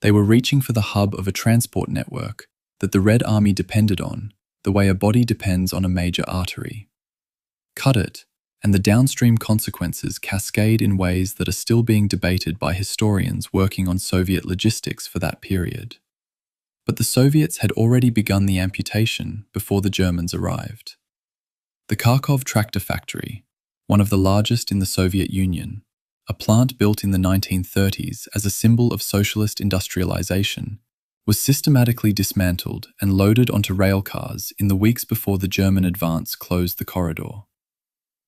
S1: They were reaching for the hub of a transport network that the Red Army depended on, the way a body depends on a major artery. Cut it, and the downstream consequences cascade in ways that are still being debated by historians working on Soviet logistics for that period. But the Soviets had already begun the amputation before the Germans arrived. The Kharkov tractor factory, one of the largest in the Soviet Union, a plant built in the 1930s as a symbol of socialist industrialization, was systematically dismantled and loaded onto rail cars in the weeks before the German advance closed the corridor.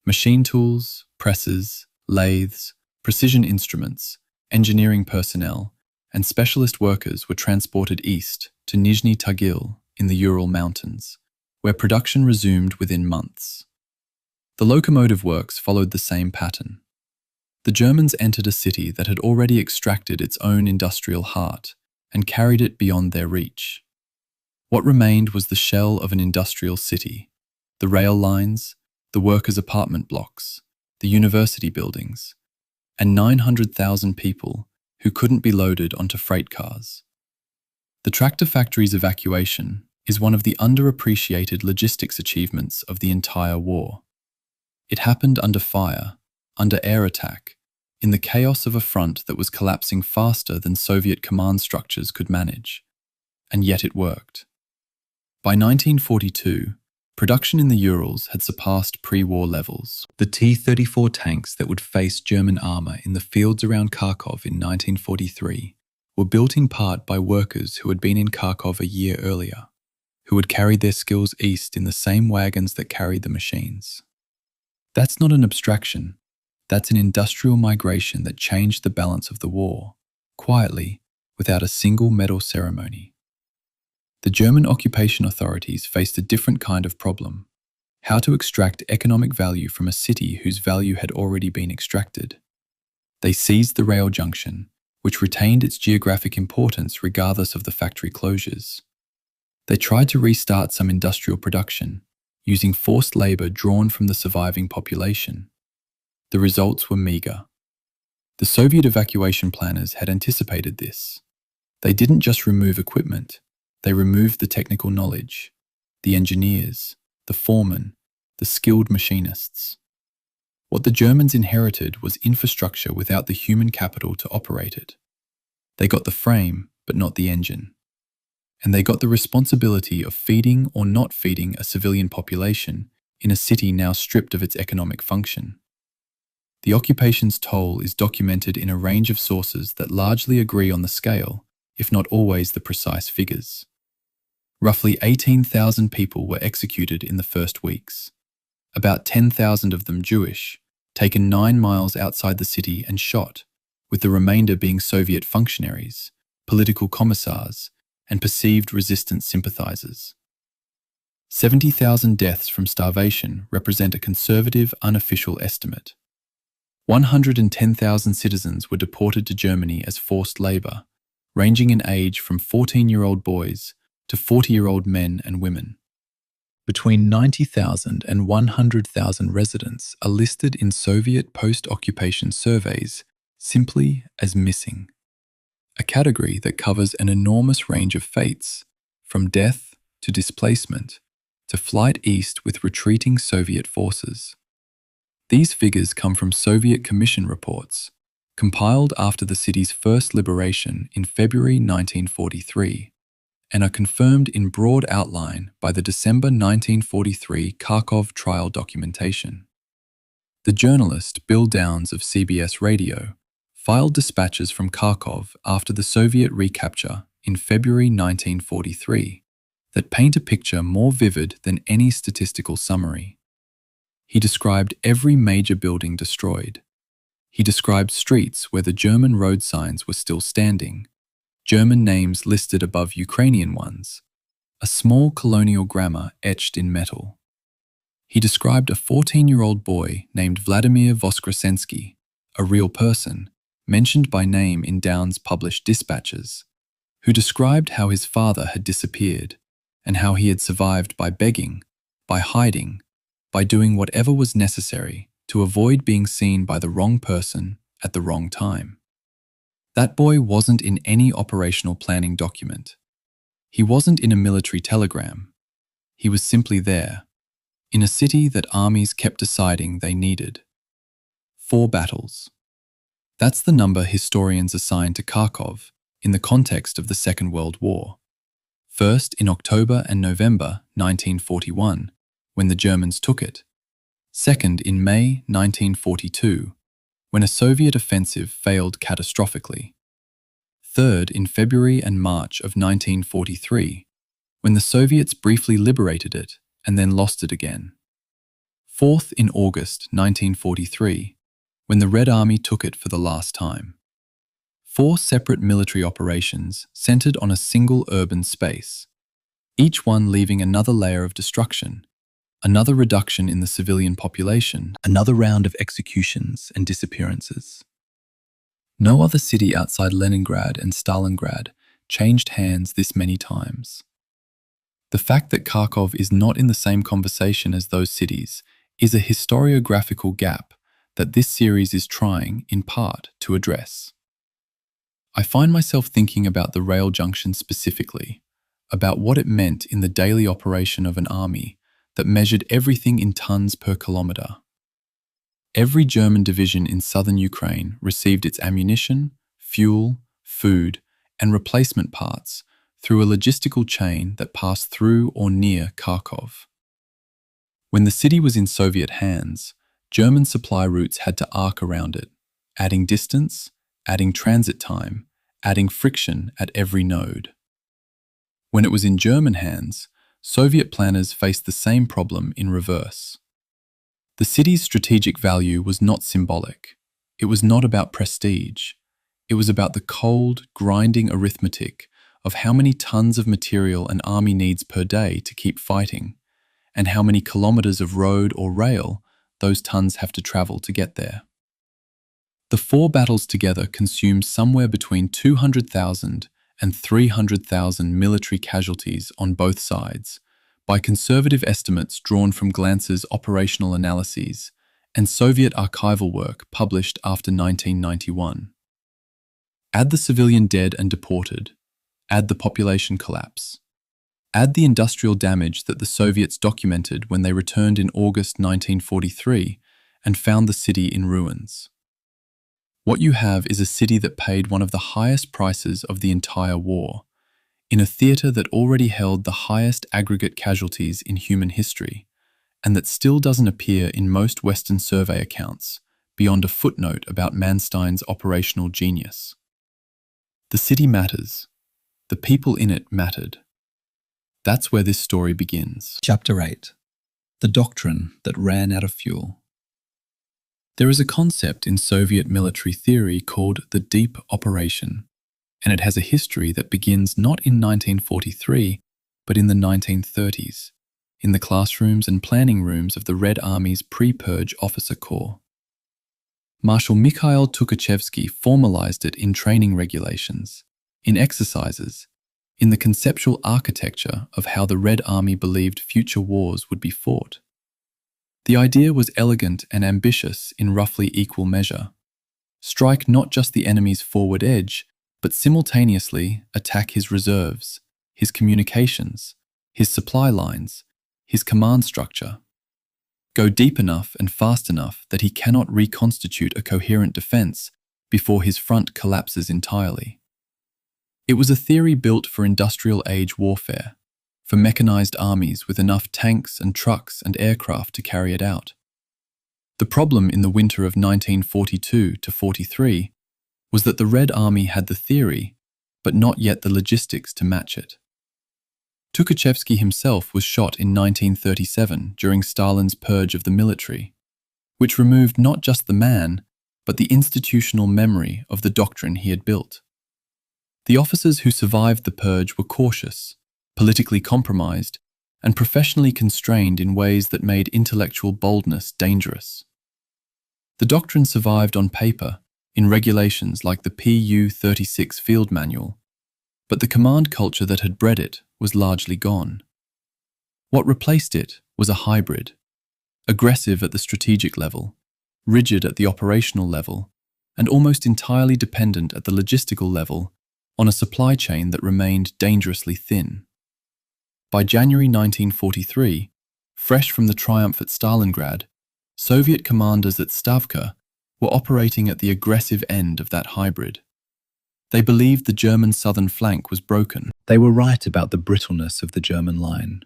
S1: Machine tools, presses, lathes, precision instruments, engineering personnel, and specialist workers were transported east to Nizhny Tagil in the Ural Mountains, where production resumed within months. The locomotive works followed the same pattern. The Germans entered a city that had already extracted its own industrial heart and carried it beyond their reach. What remained was the shell of an industrial city, the rail lines, the workers' apartment blocks, the university buildings, and 900,000 people who couldn't be loaded onto freight cars. The tractor factory's evacuation is one of the underappreciated logistics achievements of the entire war. It happened under fire, under air attack, in the chaos of a front that was collapsing faster than Soviet command structures could manage. And yet it worked. By 1942, production in the Urals had surpassed pre-war levels. The T-34 tanks that would face German armour in the fields around Kharkov in 1943 were built in part by workers who had been in Kharkov a year earlier, who had carried their skills east in the same wagons that carried the machines. That's not an abstraction. That's an industrial migration that changed the balance of the war, quietly, without a single medal ceremony. The German occupation authorities faced a different kind of problem: how to extract economic value from a city whose value had already been extracted. They seized the rail junction, which retained its geographic importance regardless of the factory closures. They tried to restart some industrial production, using forced labour drawn from the surviving population. The results were meagre. The Soviet evacuation planners had anticipated this. They didn't just remove equipment, they removed the technical knowledge, the engineers, the foremen, the skilled machinists. What the Germans inherited was infrastructure without the human capital to operate it. They got the frame, but not the engine. And they got the responsibility of feeding or not feeding a civilian population in a city now stripped of its economic function. The occupation's toll is documented in a range of sources that largely agree on the scale, if not always the precise figures. Roughly 18,000 people were executed in the first weeks, about 10,000 of them Jewish, taken 9 miles outside the city and shot, with the remainder being Soviet functionaries, political commissars, and perceived resistance sympathizers. 70,000 deaths from starvation represent a conservative, unofficial estimate. 110,000 citizens were deported to Germany as forced labor, ranging in age from 14-year-old boys to 40-year-old men and women. Between 90,000 and 100,000 residents are listed in Soviet post-occupation surveys simply as missing, a category that covers an enormous range of fates, from death to displacement to flight east with retreating Soviet forces. These figures come from Soviet Commission reports, compiled after the city's first liberation in February 1943, and are confirmed in broad outline by the December 1943 Kharkov trial documentation. The journalist Bill Downs of CBS Radio filed dispatches from Kharkov after the Soviet recapture in February 1943 that paint a picture more vivid than any statistical summary. He described every major building destroyed. He described streets where the German road signs were still standing, German names listed above Ukrainian ones, a small colonial grammar etched in metal. He described a 14-year-old boy named Vladimir Voskresensky, a real person, mentioned by name in Downs' published dispatches, who described how his father had disappeared and how he had survived by begging, by hiding, by doing whatever was necessary to avoid being seen by the wrong person at the wrong time. That boy wasn't in any operational planning document. He wasn't in a military telegram. He was simply there, in a city that armies kept deciding they needed. 4 battles. That's the number historians assign to Kharkov in the context of the Second World War. First in October and November 1941, when the Germans took it. Second in May 1942, when a Soviet offensive failed catastrophically. Third in February and March of 1943, when the Soviets briefly liberated it and then lost it again. Fourth in August 1943, when the Red Army took it for the last time. 4 separate military operations centered on a single urban space, each one leaving another layer of destruction, another reduction in the civilian population, another round of executions and disappearances. No other city outside Leningrad and Stalingrad changed hands this many times. The fact that Kharkov is not in the same conversation as those cities is a historiographical gap that this series is trying, in part, to address. I find myself thinking about the rail junction specifically, about what it meant in the daily operation of an army that measured everything in tons per kilometer. Every German division in southern Ukraine received its ammunition, fuel, food, and replacement parts through a logistical chain that passed through or near Kharkov. When the city was in Soviet hands, German supply routes had to arc around it, adding distance, adding transit time, adding friction at every node. When it was in German hands, Soviet planners faced the same problem in reverse. The city's strategic value was not symbolic. It was not about prestige. It was about the cold, grinding arithmetic of how many tons of material an army needs per day to keep fighting, and how many kilometers of road or rail those tons have to travel to get there. The 4 battles together consumed somewhere between 200,000 and 300,000 military casualties on both sides, by conservative estimates drawn from Glantz's operational analyses and Soviet archival work published after 1991. Add the civilian dead and deported, add the population collapse, add the industrial damage that the Soviets documented when they returned in August 1943 and found the city in ruins. What you have is a city that paid one of the highest prices of the entire war, in a theatre that already held the highest aggregate casualties in human history, and that still doesn't appear in most Western survey accounts, beyond a footnote about Manstein's operational genius. The city matters. The people in it mattered. That's where this story begins.
S3: Chapter 8. The Doctrine That Ran Out of Fuel.
S1: There is a concept in Soviet military theory called the deep operation, and it has a history that begins not in 1943, but in the 1930s, in the classrooms and planning rooms of the Red Army's pre-purge officer corps. Marshal Mikhail Tukhachevsky formalized it in training regulations, in exercises, in the conceptual architecture of how the Red Army believed future wars would be fought. The idea was elegant and ambitious in roughly equal measure. Strike not just the enemy's forward edge, but simultaneously attack his reserves, his communications, his supply lines, his command structure. Go deep enough and fast enough that he cannot reconstitute a coherent defense before his front collapses entirely. It was a theory built for industrial age warfare, for mechanized armies with enough tanks and trucks and aircraft to carry it out. The problem in the winter of 1942 to 43 was that the Red Army had the theory, but not yet the logistics to match it. Tukhachevsky himself was shot in 1937 during Stalin's purge of the military, which removed not just the man, but the institutional memory of the doctrine he had built. The officers who survived the purge were cautious, politically compromised, and professionally constrained in ways that made intellectual boldness dangerous. The doctrine survived on paper, in regulations like the PU-36 field manual, but the command culture that had bred it was largely gone. What replaced it was a hybrid, aggressive at the strategic level, rigid at the operational level, and almost entirely dependent at the logistical level on a supply chain that remained dangerously thin. By January 1943, fresh from the triumph at Stalingrad, Soviet commanders at Stavka were operating at the aggressive end of that hybrid. They believed the German southern flank was broken.
S3: They were right about the brittleness of the German line.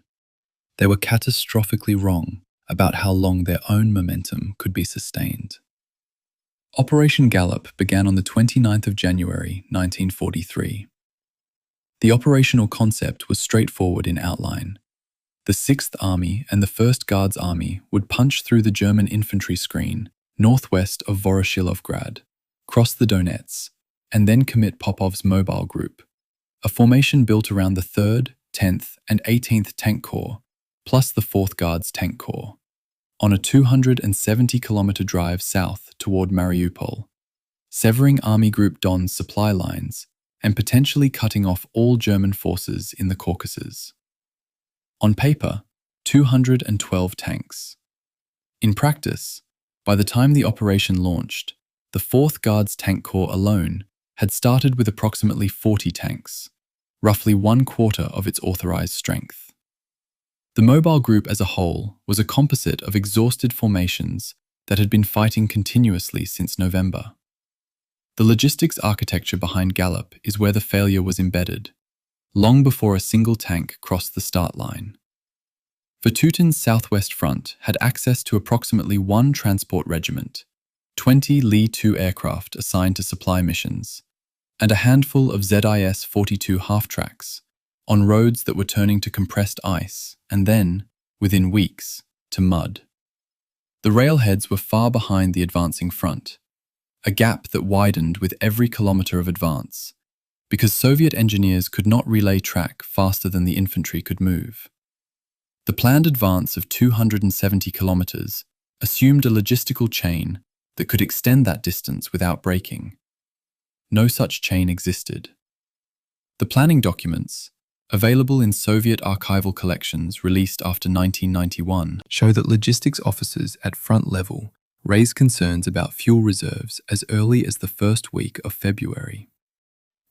S3: They were catastrophically wrong about how long their own momentum could be sustained.
S1: Operation Gallop began on the 29th of January 1943. The operational concept was straightforward in outline. The 6th Army and the 1st Guards Army would punch through the German infantry screen northwest of Voroshilovgrad, cross the Donets, and then commit Popov's Mobile Group, a formation built around the 3rd, 10th, and 18th Tank Corps, plus the 4th Guards Tank Corps, on a 270-kilometer drive south toward Mariupol, severing Army Group Don's supply lines and potentially cutting off all German forces in the Caucasus. On paper, 212 tanks. In practice, by the time the operation launched, the 4th Guards Tank Corps alone had started with approximately 40 tanks, roughly 1/4 of its authorized strength. The Mobile Group as a whole was a composite of exhausted formations that had been fighting continuously since November. The logistics architecture behind Gallop is where the failure was embedded, long before a single tank crossed the start line. Vatutin's southwest front had access to approximately 1 transport regiment, 20 Li-2 aircraft assigned to supply missions, and a handful of ZIS-42 half-tracks on roads that were turning to compressed ice and then, within weeks, to mud. The railheads were far behind the advancing front, a gap that widened with every kilometer of advance, because Soviet engineers could not relay track faster than the infantry could move. The planned advance of 270 kilometers assumed a logistical chain that could extend that distance without breaking. No such chain existed. The planning documents, available in Soviet archival collections released after 1991,
S2: show that logistics officers at front level raised concerns about fuel reserves as early as the first week of February.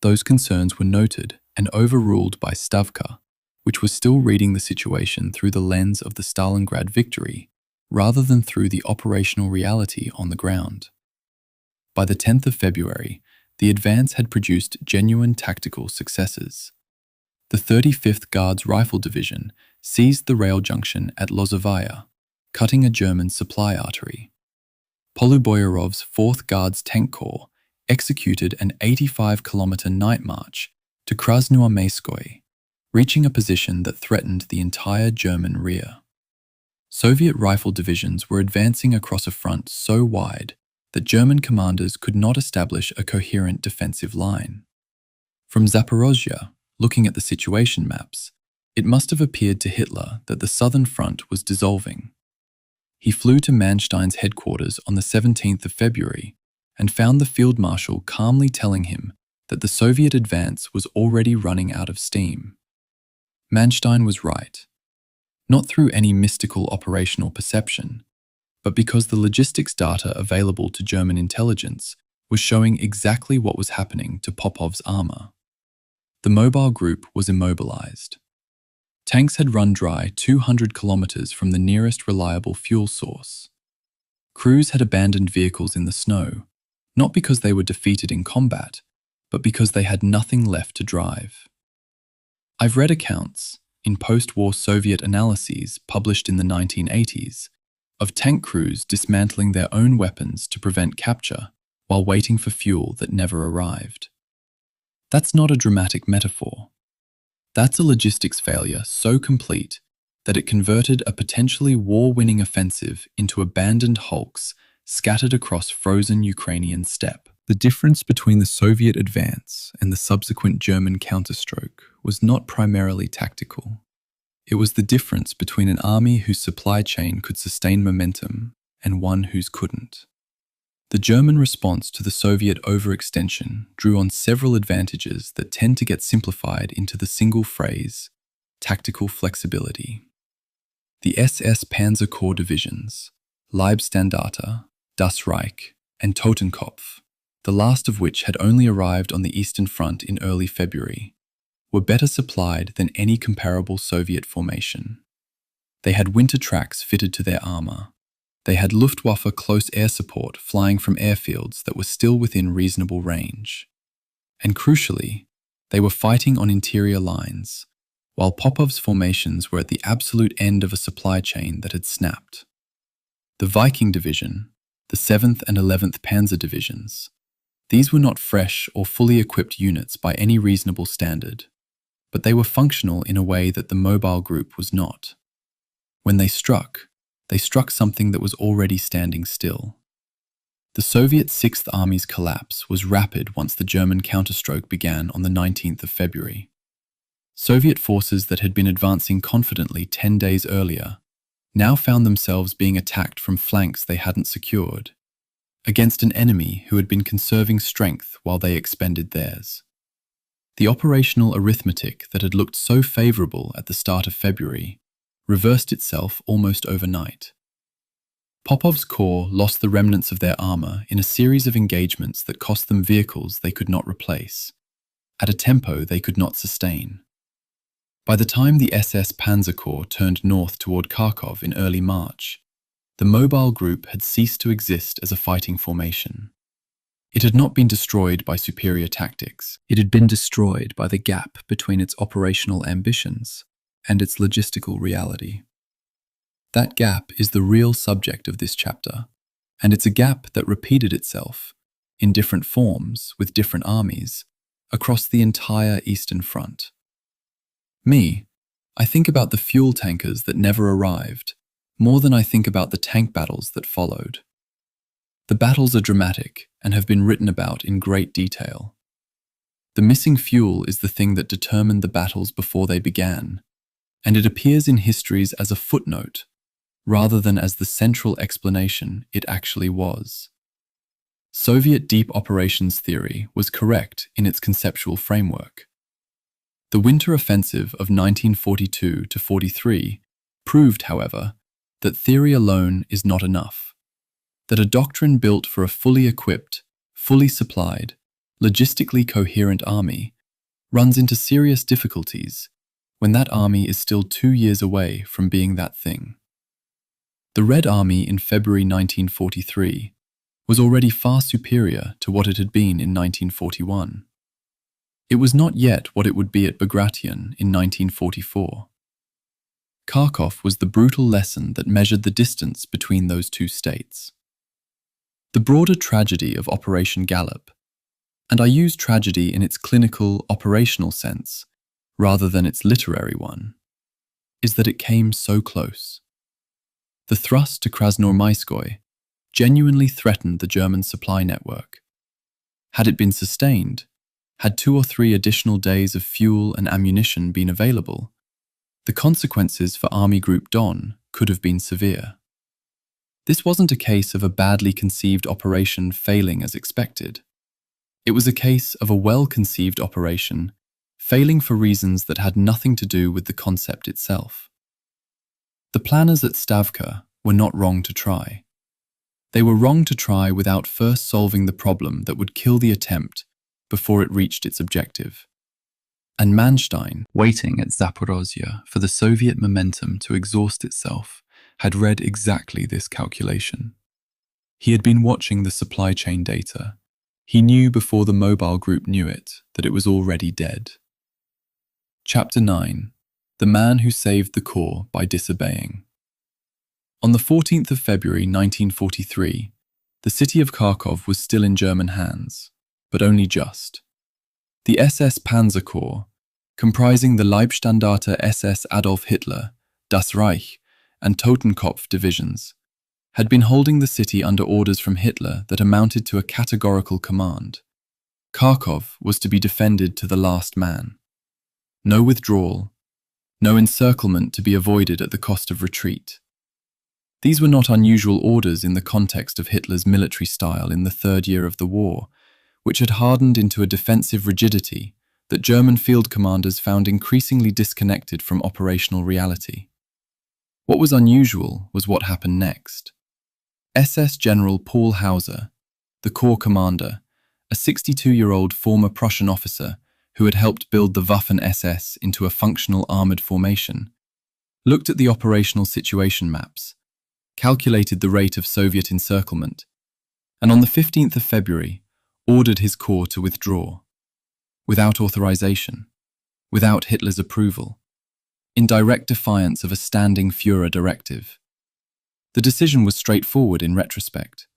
S2: Those concerns were noted and overruled by Stavka, which was still reading the situation through the lens of the Stalingrad victory rather than through the operational reality on the ground. By the 10th of February, the advance had produced genuine tactical successes. The 35th Guards Rifle Division seized the rail junction at Lozovaya, cutting a German supply artery. Poluboyarov's 4th Guards Tank Corps executed an 85-kilometer night march to Krasnoarmeyskoye, reaching a position that threatened the entire German rear. Soviet rifle divisions were advancing across a front so wide that German commanders could not establish a coherent defensive line. From Zaporozhye, looking at the situation maps, it must have appeared to Hitler that the southern front was dissolving. He flew to Manstein's headquarters on the 17th of February and found the field marshal calmly telling him that the Soviet advance was already running out of steam. Manstein was right, not through any mystical operational perception, but because the logistics data available to German intelligence was showing exactly what was happening to Popov's armor. The Mobile Group was immobilized. Tanks had run dry 200 kilometers from the nearest reliable fuel source. Crews had abandoned vehicles in the snow, not because they were defeated in combat, but because they had nothing left to drive. I've read accounts, in post-war Soviet analyses published in the 1980s, of tank crews dismantling their own weapons to prevent capture while waiting for fuel that never arrived. That's not a dramatic metaphor. That's a logistics failure so complete that it converted a potentially war-winning offensive into abandoned hulks scattered across frozen Ukrainian steppe. The difference between the Soviet advance and the subsequent German counterstroke was not primarily tactical. It was the difference between an army whose supply chain could sustain momentum and one whose couldn't. The German response to the Soviet overextension drew on several advantages that tend to get simplified into the single phrase, tactical flexibility. The SS Panzer Corps divisions, Leibstandarte, Das Reich, and Totenkopf
S1: the last of which had only arrived on the Eastern Front in early February, were better supplied than any comparable Soviet formation. They had winter tracks fitted to their armor. They had Luftwaffe close air support flying from airfields that were still within reasonable range. And crucially, they were fighting on interior lines, while Popov's formations were at the absolute end of a supply chain that had snapped. The Viking Division, the 7th and 11th Panzer Divisions, these were not fresh or fully equipped units by any reasonable standard, but they were functional in a way that the Mobile Group was not. When they struck something that was already standing still. The Soviet 6th Army's collapse was rapid once the German counterstroke began on the 19th of February. Soviet forces that had been advancing confidently 10 days earlier now found themselves being attacked from flanks they hadn't secured, against an enemy who had been conserving strength while they expended theirs. The operational arithmetic that had looked so favorable at the start of February reversed itself almost overnight. Popov's corps lost the remnants of their armor in a series of engagements that cost them vehicles they could not replace, at a tempo they could not sustain. By the time the SS Panzer Corps turned north toward Kharkov in early March, the Mobile Group had ceased to exist as a fighting formation. It had not been destroyed by superior tactics. It had been destroyed by the gap between its operational ambitions and its logistical reality. That gap is the real subject of this chapter, and it's a gap that repeated itself, in different forms with different armies, across the entire Eastern Front. I think about the fuel tankers that never arrived, more than I think about the tank battles that followed. The battles are dramatic and have been written about in great detail. The missing fuel is the thing that determined the battles before they began, and it appears in histories as a footnote, rather than as the central explanation it actually was. Soviet deep operations theory was correct in its conceptual framework. The winter offensive of 1942-43 proved, however, that theory alone is not enough, that a doctrine built for a fully equipped, fully supplied, logistically coherent army runs into serious difficulties when that army is still 2 years away from being that thing. The Red Army in February 1943 was already far superior to what it had been in 1941. It was not yet what it would be at Bagration in 1944. Kharkov was the brutal lesson that measured the distance between those two states. The broader tragedy of Operation Gallop, and I use tragedy in its clinical, operational sense, rather than its literary one, is that it came so close. The thrust to Krasnoarmeyskoye genuinely threatened the German supply network. Had it been sustained, had 2 or 3 additional days of fuel and ammunition been available, the consequences for Army Group Don could have been severe. This wasn't a case of a badly conceived operation failing as expected. It was a case of a well-conceived operation failing for reasons that had nothing to do with the concept itself. The planners at Stavka were not wrong to try. They were wrong to try without first solving the problem that would kill the attempt before it reached its objective. And Manstein, waiting at Zaporozhye for the Soviet momentum to exhaust itself, had read exactly this calculation. He had been watching the supply chain data. He knew before the Mobile Group knew it that it was already dead. Chapter 9. The Man Who Saved the Corps by Disobeying. On the 14th of February 1943, the city of Kharkov was still in German hands, but only just. The SS Panzer Corps, comprising the Leibstandarte SS Adolf Hitler, Das Reich, and Totenkopf divisions, had been holding the city under orders from Hitler that amounted to a categorical command. Kharkov was to be defended to the last man. No withdrawal, no encirclement to be avoided at the cost of retreat. These were not unusual orders in the context of Hitler's military style in the 3rd year of the war, which had hardened into a defensive rigidity that German field commanders found increasingly disconnected from operational reality. What was unusual was what happened next. SS General Paul Hauser, the corps commander,
S2: a 62-year-old former Prussian officer who had helped build the Waffen-SS into a functional armoured formation, looked at the operational situation maps, calculated the rate of Soviet encirclement, and on the 15th of February ordered his corps to withdraw, without authorization, without Hitler's approval, in direct defiance of a standing Führer directive. The decision was straightforward in retrospect.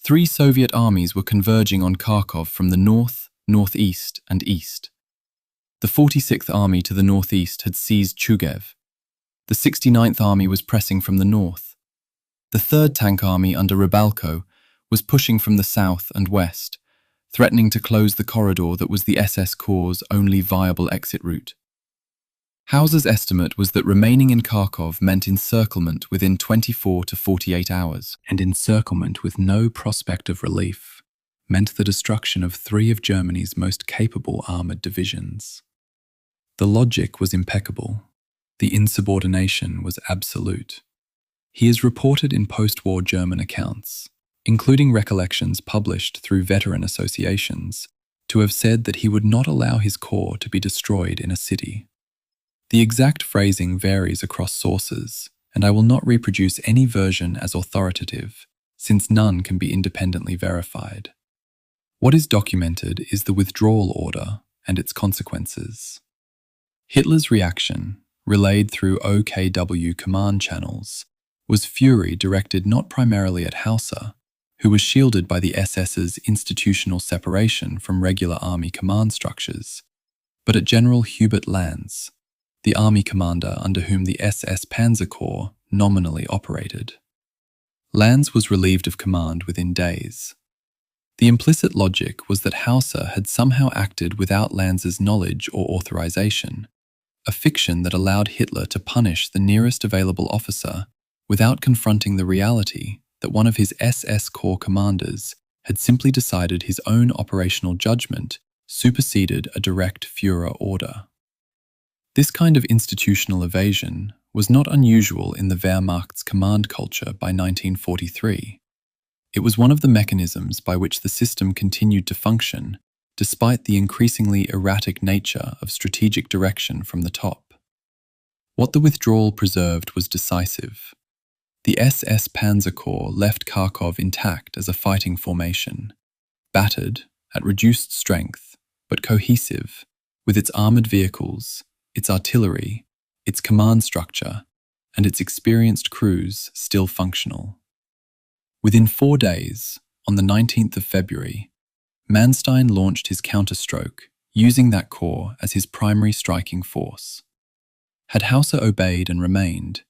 S2: 3 Soviet armies were converging on Kharkov from the north, northeast, and east. The 46th Army to the northeast had seized Chugev. The 69th Army was pressing from the north. The 3rd Tank Army under Rybalko was pushing from the south and west, threatening to close the corridor that was the SS Corps' only viable exit route. Hauser's estimate was that remaining in Kharkov meant encirclement within 24 to 48 hours, and encirclement with no prospect of relief meant the destruction of 3 of Germany's most capable armoured divisions. The logic was impeccable. The insubordination was absolute. He is reported in post-war German accounts, including recollections published through veteran associations, to have said that he would not allow his corps to be destroyed in a city. The exact phrasing varies across sources, and I will not reproduce any version as authoritative, since none can be independently verified. What is documented is the withdrawal order and its consequences. Hitler's reaction, relayed through OKW command channels, was fury directed not primarily at Hauser, who was shielded by the SS's institutional separation from regular army command structures, but at General Hubert Lanz, the army commander under whom the SS Panzer Corps nominally operated. Lanz was relieved of command within days. The implicit logic was that Hauser had somehow acted without Lanz's knowledge or authorization, a fiction that allowed Hitler to punish the nearest available officer without confronting the reality that one of his SS Corps commanders had simply decided his own operational judgment superseded a direct Führer order. This kind of institutional evasion was not unusual in the Wehrmacht's command culture by 1943. It was one of the mechanisms by which the system continued to function, despite the increasingly erratic nature of strategic direction from the top. What the withdrawal preserved was decisive. The SS Panzer Corps left Kharkov intact as a fighting formation, battered, at reduced strength, but cohesive, with its armoured vehicles, its artillery, its command structure, and its experienced crews still functional. Within 4 days, on the 19th of February, Manstein launched his counterstroke, using that corps as his primary striking force. Had Hauser obeyed and remained,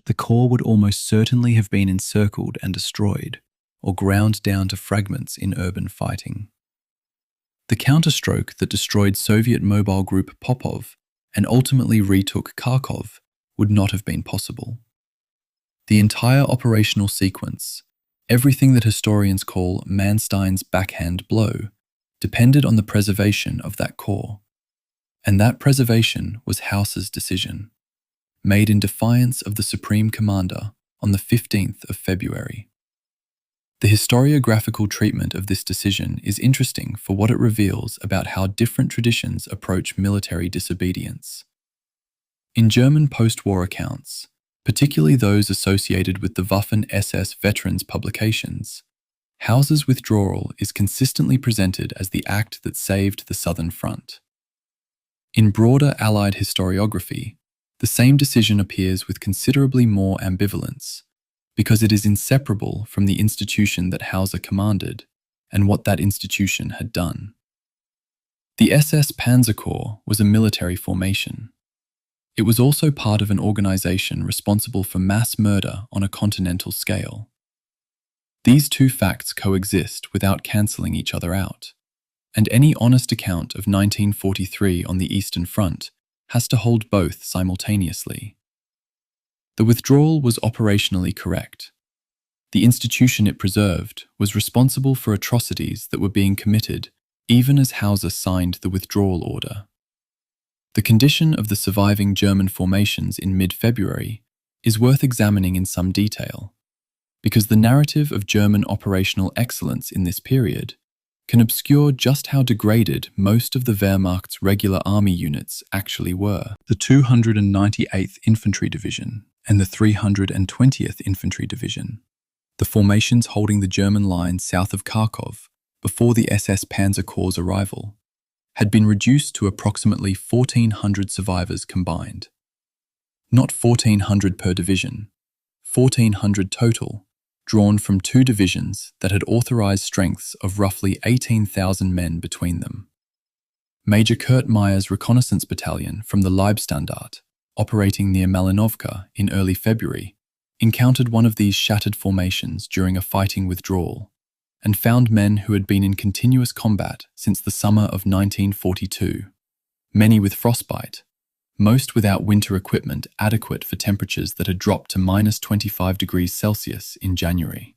S2: the corps would almost certainly have been encircled and destroyed, or ground down to fragments in urban fighting. The counterstroke that destroyed Soviet mobile group Popov and ultimately retook Kharkov would not have been possible. The entire operational sequence, everything that historians call Manstein's backhand blow, depended on the preservation of that corps. And that preservation was Hauser's decision, made in defiance of the Supreme Commander on the 15th of February. The historiographical treatment of this decision is interesting for what it reveals about how different traditions approach military disobedience. In German post-war accounts, particularly those associated with the Waffen-SS veterans publications, Hauser's withdrawal is consistently presented as the act that saved the Southern Front. In broader Allied historiography, the same decision appears with considerably more ambivalence, because it is inseparable from the institution that Hauser commanded and what that institution had done. The SS Panzer Corps was a military formation. It was also part of an organization responsible for mass murder on a continental scale. These two facts coexist without cancelling each other out, and any honest account of 1943 on the Eastern Front has to hold both simultaneously. The withdrawal was operationally correct. The institution it preserved was responsible for atrocities that were being committed even as Hauser signed the withdrawal order. The condition of the surviving German formations in mid-February is worth examining in some detail, because the narrative of German operational excellence in this period
S1: can obscure just how degraded most of the Wehrmacht's regular army units actually were.
S3: The 298th Infantry Division and the 320th Infantry Division,
S1: the formations holding the German line south of Kharkov before the SS Panzer Corps' arrival, had been reduced to approximately 1,400 survivors combined. Not 1,400 per division, 1,400 total, drawn from two divisions that had authorized strengths of roughly 18,000 men between them. Major Kurt Meyer's reconnaissance battalion from the Leibstandarte, operating near Malinovka in early February, encountered one of these shattered formations during a fighting withdrawal, and found men who had been in continuous combat since the summer of 1942, many with frostbite, most without winter equipment adequate for temperatures that had dropped to -25 degrees Celsius in January.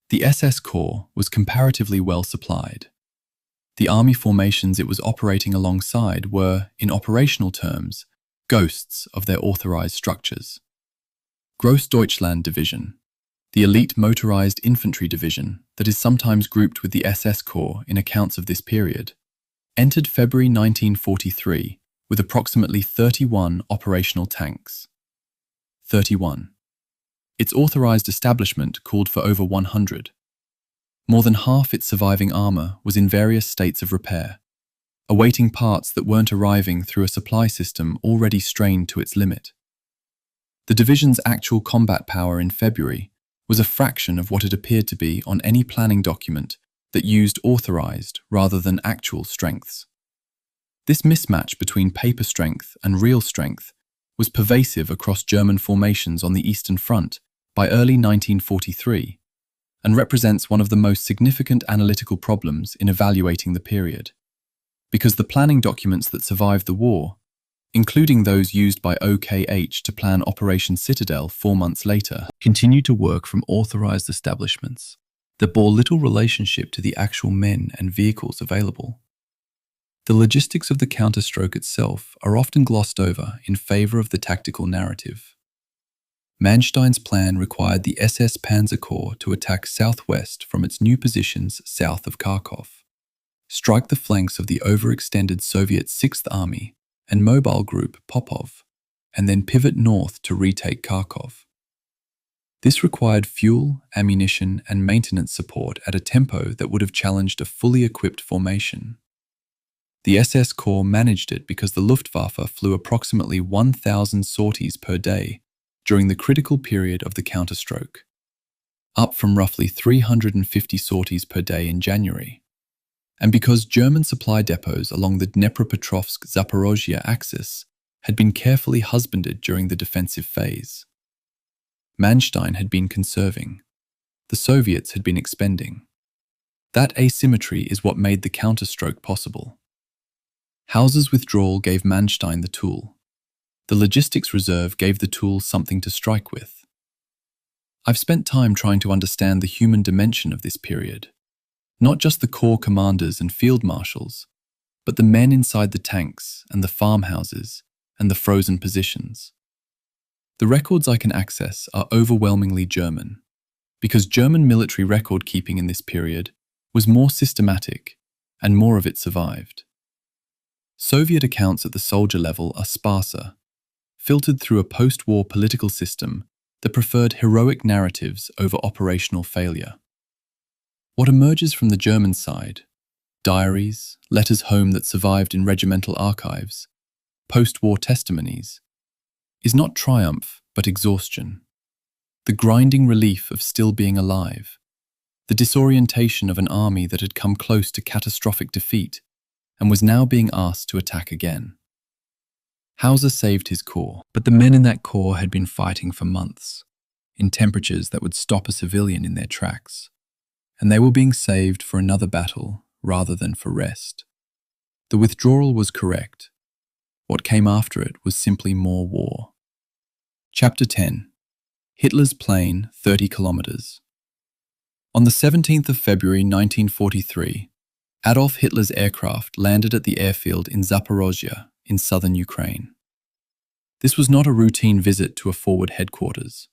S1: The SS Corps was comparatively well supplied. The army formations it was operating alongside were, in operational terms, ghosts of their authorized structures. Grossdeutschland Division, the elite motorized infantry division that is sometimes grouped with the SS Corps in accounts of this period, entered February 1943 with approximately 31 operational tanks. 31. Its authorized establishment called for over 100. More than half its surviving armor was in various states of repair, awaiting parts that weren't arriving through a supply system already strained to its limit. The division's actual combat power in February was a fraction of what it appeared to be on any planning document that used authorized rather than actual strengths. This mismatch between paper strength and real strength was pervasive across German formations on the Eastern Front by early 1943 and represents one of the most significant analytical problems in evaluating the period, because the planning documents that survived the war, including those used by OKH to plan Operation Citadel 4 months later, continued to work from authorized establishments that bore little relationship to the actual men and vehicles available. The logistics of the counterstroke itself are often glossed over in favor of the tactical narrative. Manstein's plan required the SS Panzer Corps to attack southwest from its new positions south of Kharkov, strike the flanks of the overextended Soviet 6th Army and mobile group Popov, and then pivot north to retake Kharkov. This required fuel, ammunition, and maintenance support at a tempo that would have challenged a fully equipped formation. The SS Corps managed it because the Luftwaffe flew approximately 1,000 sorties per day during the critical period of the counterstroke, up from roughly 350 sorties per day in January, and because German supply depots along the Dnepropetrovsk-Zaporozhye axis had been carefully husbanded during the defensive phase. Manstein had been conserving. The Soviets had been expending. That asymmetry is what made the counterstroke possible. Hauser's withdrawal gave Manstein the tool. The logistics reserve gave the tool something to strike with. I've spent time trying to understand the human dimension of this period, not just the corps commanders and field marshals, but the men inside the tanks and the farmhouses and the frozen positions. The records I can access are overwhelmingly German, because German military record keeping in this period was more systematic and more of it survived. Soviet accounts at the soldier level are sparser, filtered through a post-war political system that preferred heroic narratives over operational failure. What emerges from the German side, diaries, letters home that survived in regimental archives, post-war testimonies, is not triumph but exhaustion. The grinding relief of still being alive, the disorientation of an army that had come close to catastrophic defeat and was now being asked to attack again. Hauser saved his corps, but the men in that corps had been fighting for months, in temperatures that would stop a civilian in their tracks, and they were being saved for another battle rather than for rest. The withdrawal was correct. What came after it was simply more war. Chapter 10. Hitler's Plane 30 kilometers. On the 17th of February 1943, Adolf Hitler's aircraft landed at the airfield in Zaporozhye in southern Ukraine. This was not a routine visit to a forward headquarters.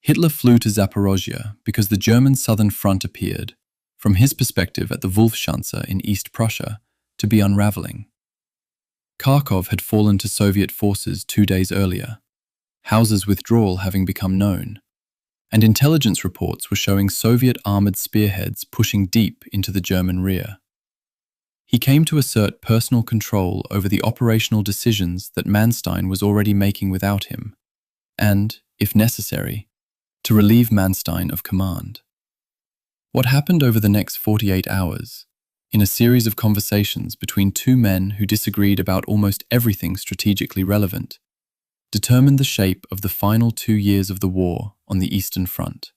S1: Hitler flew to Zaporozhye because the German southern front appeared, from his perspective at the Wolfschanze in East Prussia, to be unraveling. Kharkov had fallen to Soviet forces 2 days earlier, Hauser's withdrawal having become known, and intelligence reports were showing Soviet armoured spearheads pushing deep into the German rear. He came to assert personal control over the operational decisions that Manstein was already making without him, and, if necessary, to relieve Manstein of command. What happened over the next 48 hours, in a series of conversations between two men who disagreed about almost everything strategically relevant, determined the shape of the final 2 years of the war on the Eastern Front.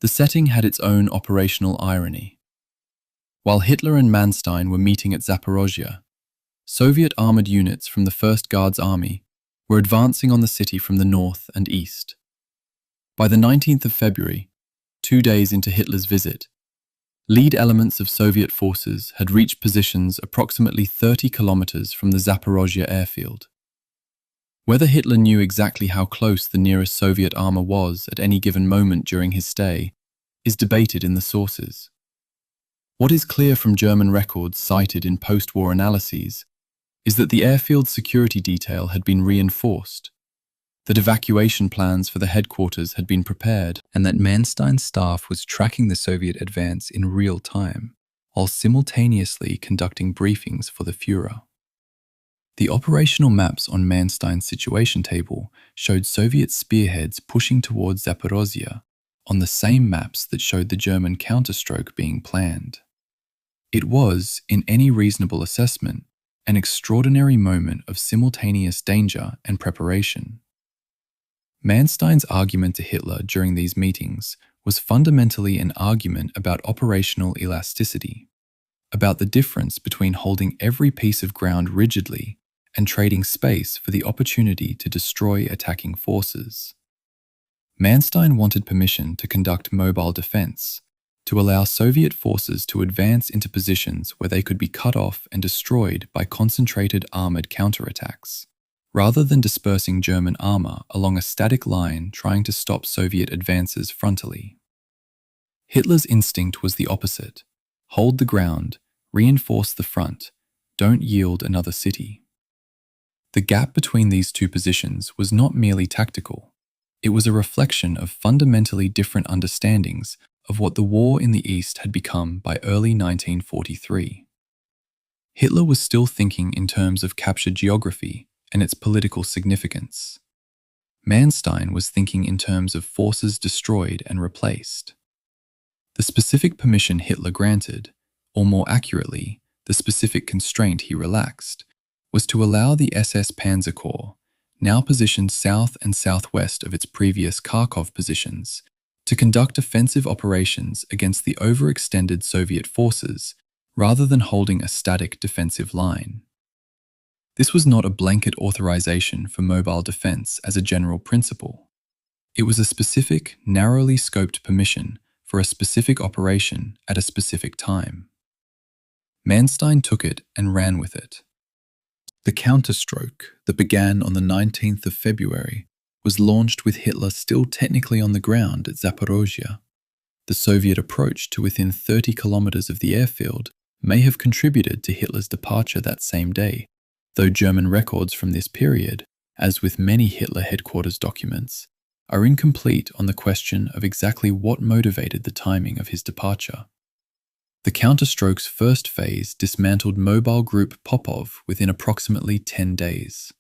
S1: The setting had its own operational irony. While Hitler and Manstein were meeting at Zaporozhye, Soviet armoured units from the 1st Guards Army were advancing on the city from the north and east. By the 19th of February, 2 days into Hitler's visit, lead elements of Soviet forces had reached positions approximately 30 kilometers from the Zaporozhye airfield. Whether Hitler knew exactly how close the nearest Soviet armor was at any given moment during his stay is debated in the sources. What is clear from German records cited in post-war analyses is that the airfield's security detail had been reinforced, that evacuation plans for the headquarters had been prepared, and that Manstein's staff was tracking the Soviet advance in real time, while simultaneously conducting briefings for the Führer. The operational maps on Manstein's situation table showed Soviet spearheads pushing towards Zaporozhye on the same maps that showed the German counterstroke being planned. It was, in any reasonable assessment, an extraordinary moment of simultaneous danger and preparation. Manstein's argument to Hitler during these meetings was fundamentally an argument about operational elasticity, about the difference between holding every piece of ground rigidly and trading space for the opportunity to destroy attacking forces. Manstein wanted permission to conduct mobile defense, to allow Soviet forces to advance into positions where they could be cut off and destroyed by concentrated armored counterattacks, rather than dispersing German armor along a static line trying to stop Soviet advances frontally. Hitler's instinct was the opposite: hold the ground, reinforce the front, don't yield another city. The gap between these two positions was not merely tactical. It was a reflection of fundamentally different understandings of what the war in the East had become by early 1943. Hitler was still thinking in terms of captured geography and its political significance. Manstein was thinking in terms of forces destroyed and replaced. The specific permission Hitler granted, or more accurately, the specific constraint he relaxed, was to allow the SS Panzer Corps, now positioned south and southwest of its previous Kharkov positions, to conduct offensive operations against the overextended Soviet forces rather than holding a static defensive line. This was not a blanket authorization for mobile defense as a general principle. It was a specific, narrowly scoped permission for a specific operation at a specific time. Manstein took it and ran with it. The counterstroke that began on the 19th of February was launched with Hitler still technically on the ground at Zaporozhye. The Soviet approach to within 30 kilometers of the airfield may have contributed to Hitler's departure that same day, though German records from this period, as with many Hitler headquarters documents, are incomplete on the question of exactly what motivated the timing of his departure. The counterstroke's first phase dismantled Mobile Group Popov within approximately 10 days.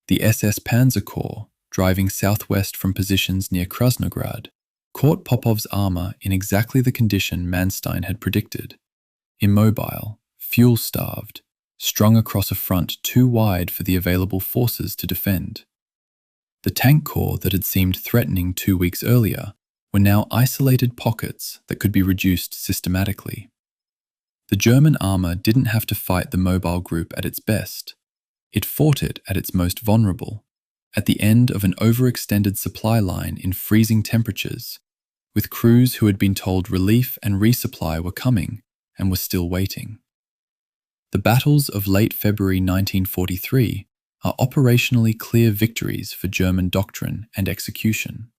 S1: The SS Panzer Corps, driving southwest from positions near Krasnograd, caught Popov's armor in exactly the condition Manstein had predicted: immobile, fuel-starved, strung across a front too wide for the available forces to defend. The tank corps that had seemed threatening 2 weeks earlier were now isolated pockets that could be reduced systematically. The German armor didn't have to fight the mobile group at its best. It fought it at its most vulnerable, at the end of an overextended supply line in freezing temperatures, with crews who had been told relief and resupply were coming and were still waiting. The battles of late February 1943 are operationally clear victories for German doctrine and execution.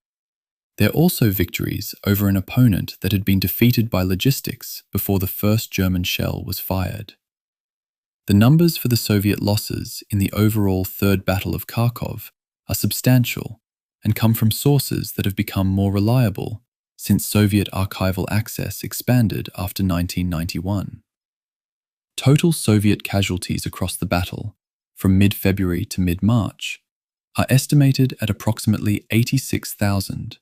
S1: They're also victories over an opponent that had been defeated by logistics before the first German shell was fired. The numbers for the Soviet losses in the overall Third Battle of Kharkov are substantial and come from sources that have become more reliable since Soviet archival access expanded after 1991. Total Soviet casualties across the battle, from mid-February to mid-March, are estimated at approximately 86,000,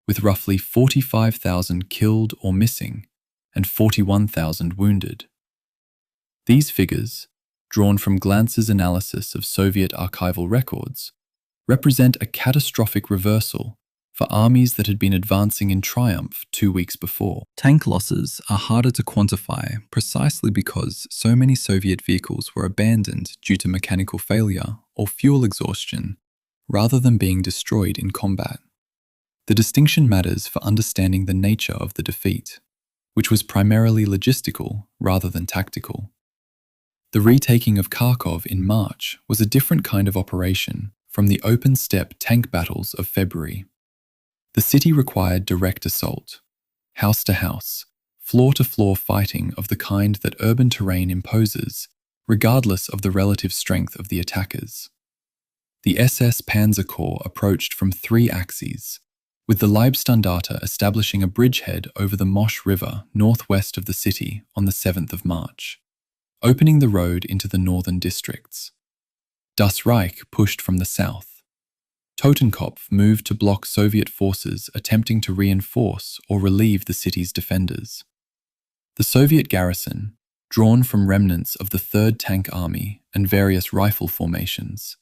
S1: with roughly 45,000 killed or missing and 41,000 wounded. These figures, drawn from Glantz's analysis of Soviet archival records, represent a catastrophic reversal for armies that had been advancing in triumph 2 weeks before.
S2: Tank losses are harder to quantify precisely because so many Soviet vehicles were abandoned due to mechanical failure or fuel exhaustion, rather than being destroyed in combat. The distinction matters for understanding the nature of the defeat, which was primarily logistical rather than tactical. The retaking of Kharkov in March was a different kind of operation from the open-steppe tank battles of February. The city required direct assault, house-to-house, floor-to-floor fighting of the kind that urban terrain imposes, regardless of the relative strength of the attackers. The SS Panzer Corps approached from 3 axes, with the Leibstandarte establishing a bridgehead over the Mosh River northwest of the city on the 7th of March, opening the road into the northern districts. Das Reich pushed from the south. Totenkopf moved to block Soviet forces attempting to reinforce or relieve the city's defenders. The Soviet garrison, drawn from remnants of the 3rd Tank Army and various rifle formations,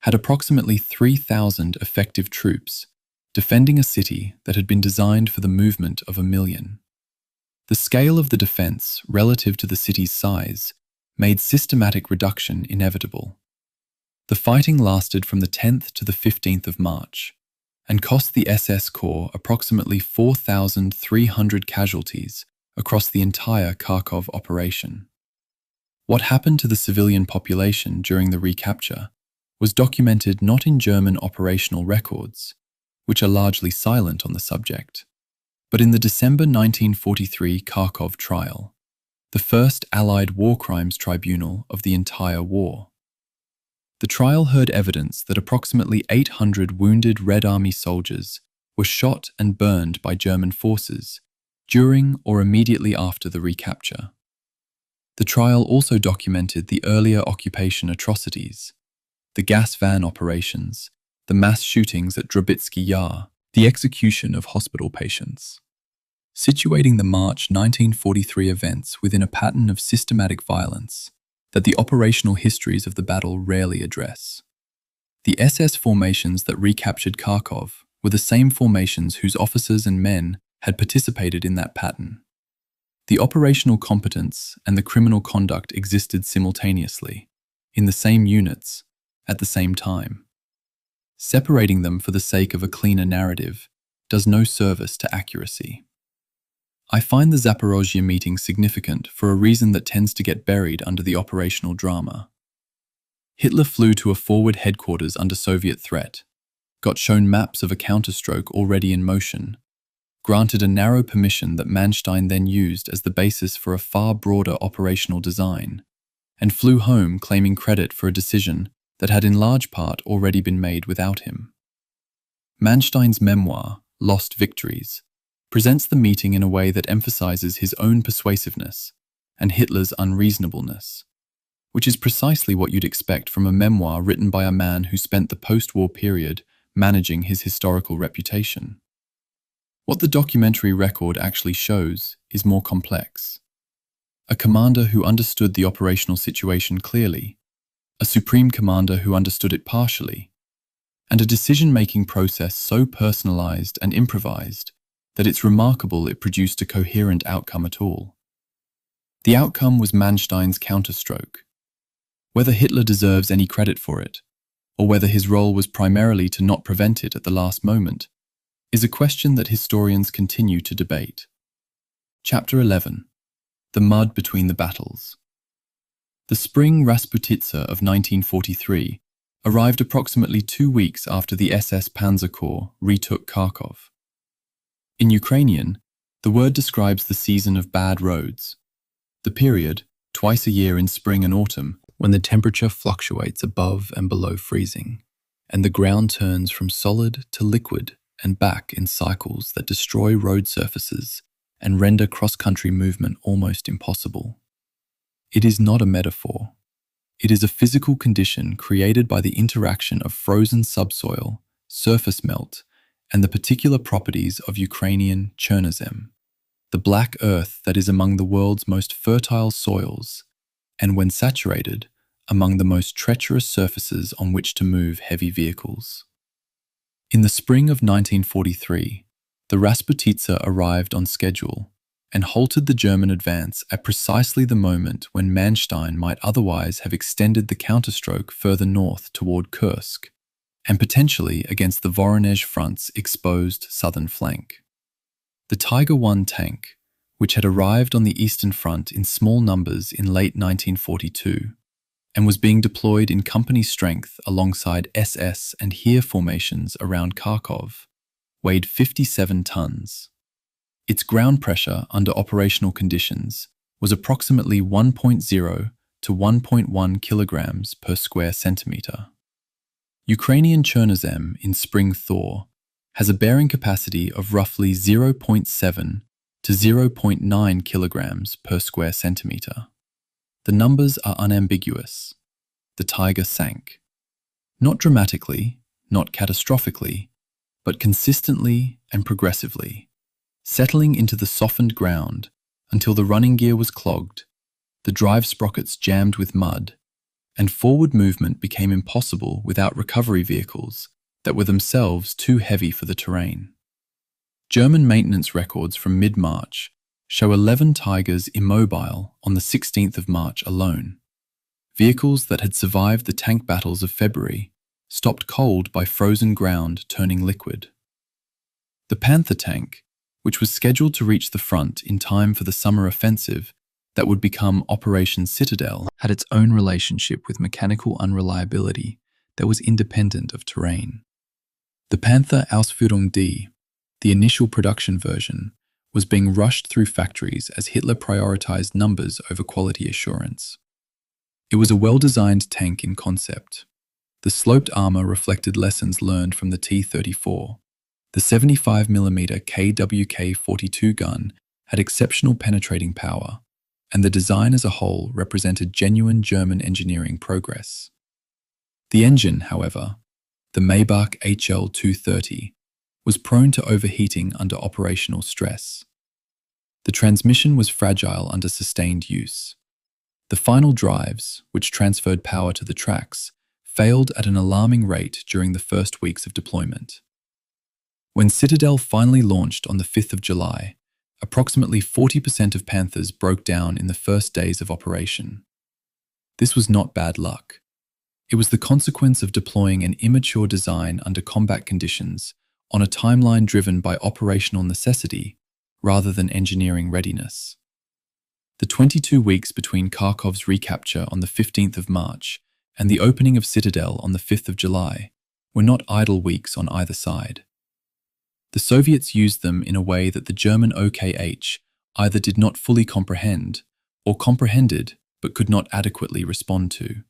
S2: had approximately 3,000 effective troops defending a city that had been designed for the movement of 1 million. The scale of the defense relative to the city's size made systematic reduction inevitable. The fighting lasted from the 10th to the 15th of March and cost the SS Corps approximately 4,300 casualties across the entire Kharkov operation. What happened to the civilian population during the recapture was documented not in German operational records, which are largely silent on the subject, but in the December 1943 Kharkov trial, the first Allied war crimes tribunal of the entire war. The trial heard evidence that approximately 800 wounded Red Army soldiers were shot and burned by German forces during or immediately after the recapture. The trial also documented the earlier occupation atrocities, the gas van operations, the mass shootings at Drobitsky Yar, the execution of hospital patients. Situating the March 1943 events within a pattern of systematic violence that the operational histories of the battle rarely address. The SS formations that recaptured Kharkov were the same formations whose officers and men had participated in that pattern. The operational competence and the criminal conduct existed simultaneously, in the same units, at the same time. Separating them for the sake of a cleaner narrative does no service to accuracy. I find the Zaporozhye meeting significant for a reason that tends to get buried under the operational drama. Hitler flew to a forward headquarters under Soviet threat, got shown maps of a counterstroke already in motion, granted a narrow permission that Manstein then used as the basis for a far broader operational design, and flew home claiming credit for a decision that had in large part already been made without him. Manstein's memoir, Lost Victories, presents the meeting in a way that emphasizes his own persuasiveness and Hitler's unreasonableness, which is precisely what you'd expect from a memoir written by a man who spent the post-war period managing his historical reputation. What the documentary record actually shows is more complex. A commander who understood the operational situation clearly, a supreme commander who understood it partially, and a decision-making process so personalized and improvised that it's remarkable it produced a coherent outcome at all. The outcome was Manstein's counterstroke. Whether Hitler deserves any credit for it, or whether his role was primarily to not prevent it at the last moment, is a question that historians continue to debate. Chapter 11. The Mud Between the Battles. The spring Rasputitsa of 1943 arrived approximately 2 weeks after the SS Panzer Corps retook Kharkov.
S1: In Ukrainian, the word describes the season of bad roads, the period, twice a year in spring and autumn,
S3: when the temperature fluctuates above and below freezing, and the ground turns from solid to liquid and back in cycles that destroy road surfaces and render cross-country movement almost impossible. It is not a metaphor. It is a physical condition created by the interaction of frozen subsoil, surface melt, and the particular properties of Ukrainian Chernozem, the black earth that is among the world's most fertile soils, and when saturated, among the most treacherous surfaces on which to move heavy vehicles. In the spring of 1943, the Rasputitsa arrived on schedule and halted the German advance at precisely the moment when Manstein might otherwise have extended the counterstroke further north toward Kursk, and potentially against the Voronezh front's exposed southern flank. The Tiger I tank, which had arrived on the Eastern Front in small numbers in late 1942, and was being deployed in company strength alongside SS and Heer formations around Kharkov, weighed 57 tons. Its ground pressure under operational conditions was approximately 1.0 to 1.1 kilograms per square centimeter. Ukrainian Chernozem in spring thaw has a bearing capacity of roughly 0.7 to 0.9 kilograms per square centimeter. The numbers are unambiguous. The Tiger sank. Not dramatically, not catastrophically, but consistently and progressively, settling into the softened ground until the running gear was clogged, the drive sprockets jammed with mud, and forward movement became impossible without recovery vehicles that were themselves too heavy for the terrain. German maintenance records from mid-March show 11 Tigers immobile on the 16th of March alone. Vehicles that had survived the tank battles of February stopped cold by frozen ground turning liquid. The Panther tank, which was scheduled to reach the front in time for the summer offensive that would become Operation Citadel, had its own relationship with mechanical unreliability that was independent of terrain. The Panther Ausführung D, the initial production version, was being rushed through factories as Hitler prioritized numbers over quality assurance. It was a well-designed tank in concept. The sloped armor reflected lessons learned from the T-34. The 75mm KWK-42 gun had exceptional penetrating power, and the design as a whole represented genuine German engineering progress. The engine, however, the Maybach HL-230, was prone to overheating under operational stress. The transmission was fragile under sustained use. The final drives, which transferred power to the tracks, failed at an alarming rate during the first weeks of deployment. When Citadel finally launched on the 5th of July, approximately 40% of Panthers broke down in the first days of operation. This was not bad luck. It was the consequence of deploying an immature design under combat conditions on a timeline driven by operational necessity rather than engineering readiness. The 22 weeks between Kharkov's recapture on the 15th of March and the opening of Citadel on the 5th of July were not idle weeks on either side. The Soviets used them in a way that the German OKH either did not fully comprehend or comprehended but could not adequately respond to.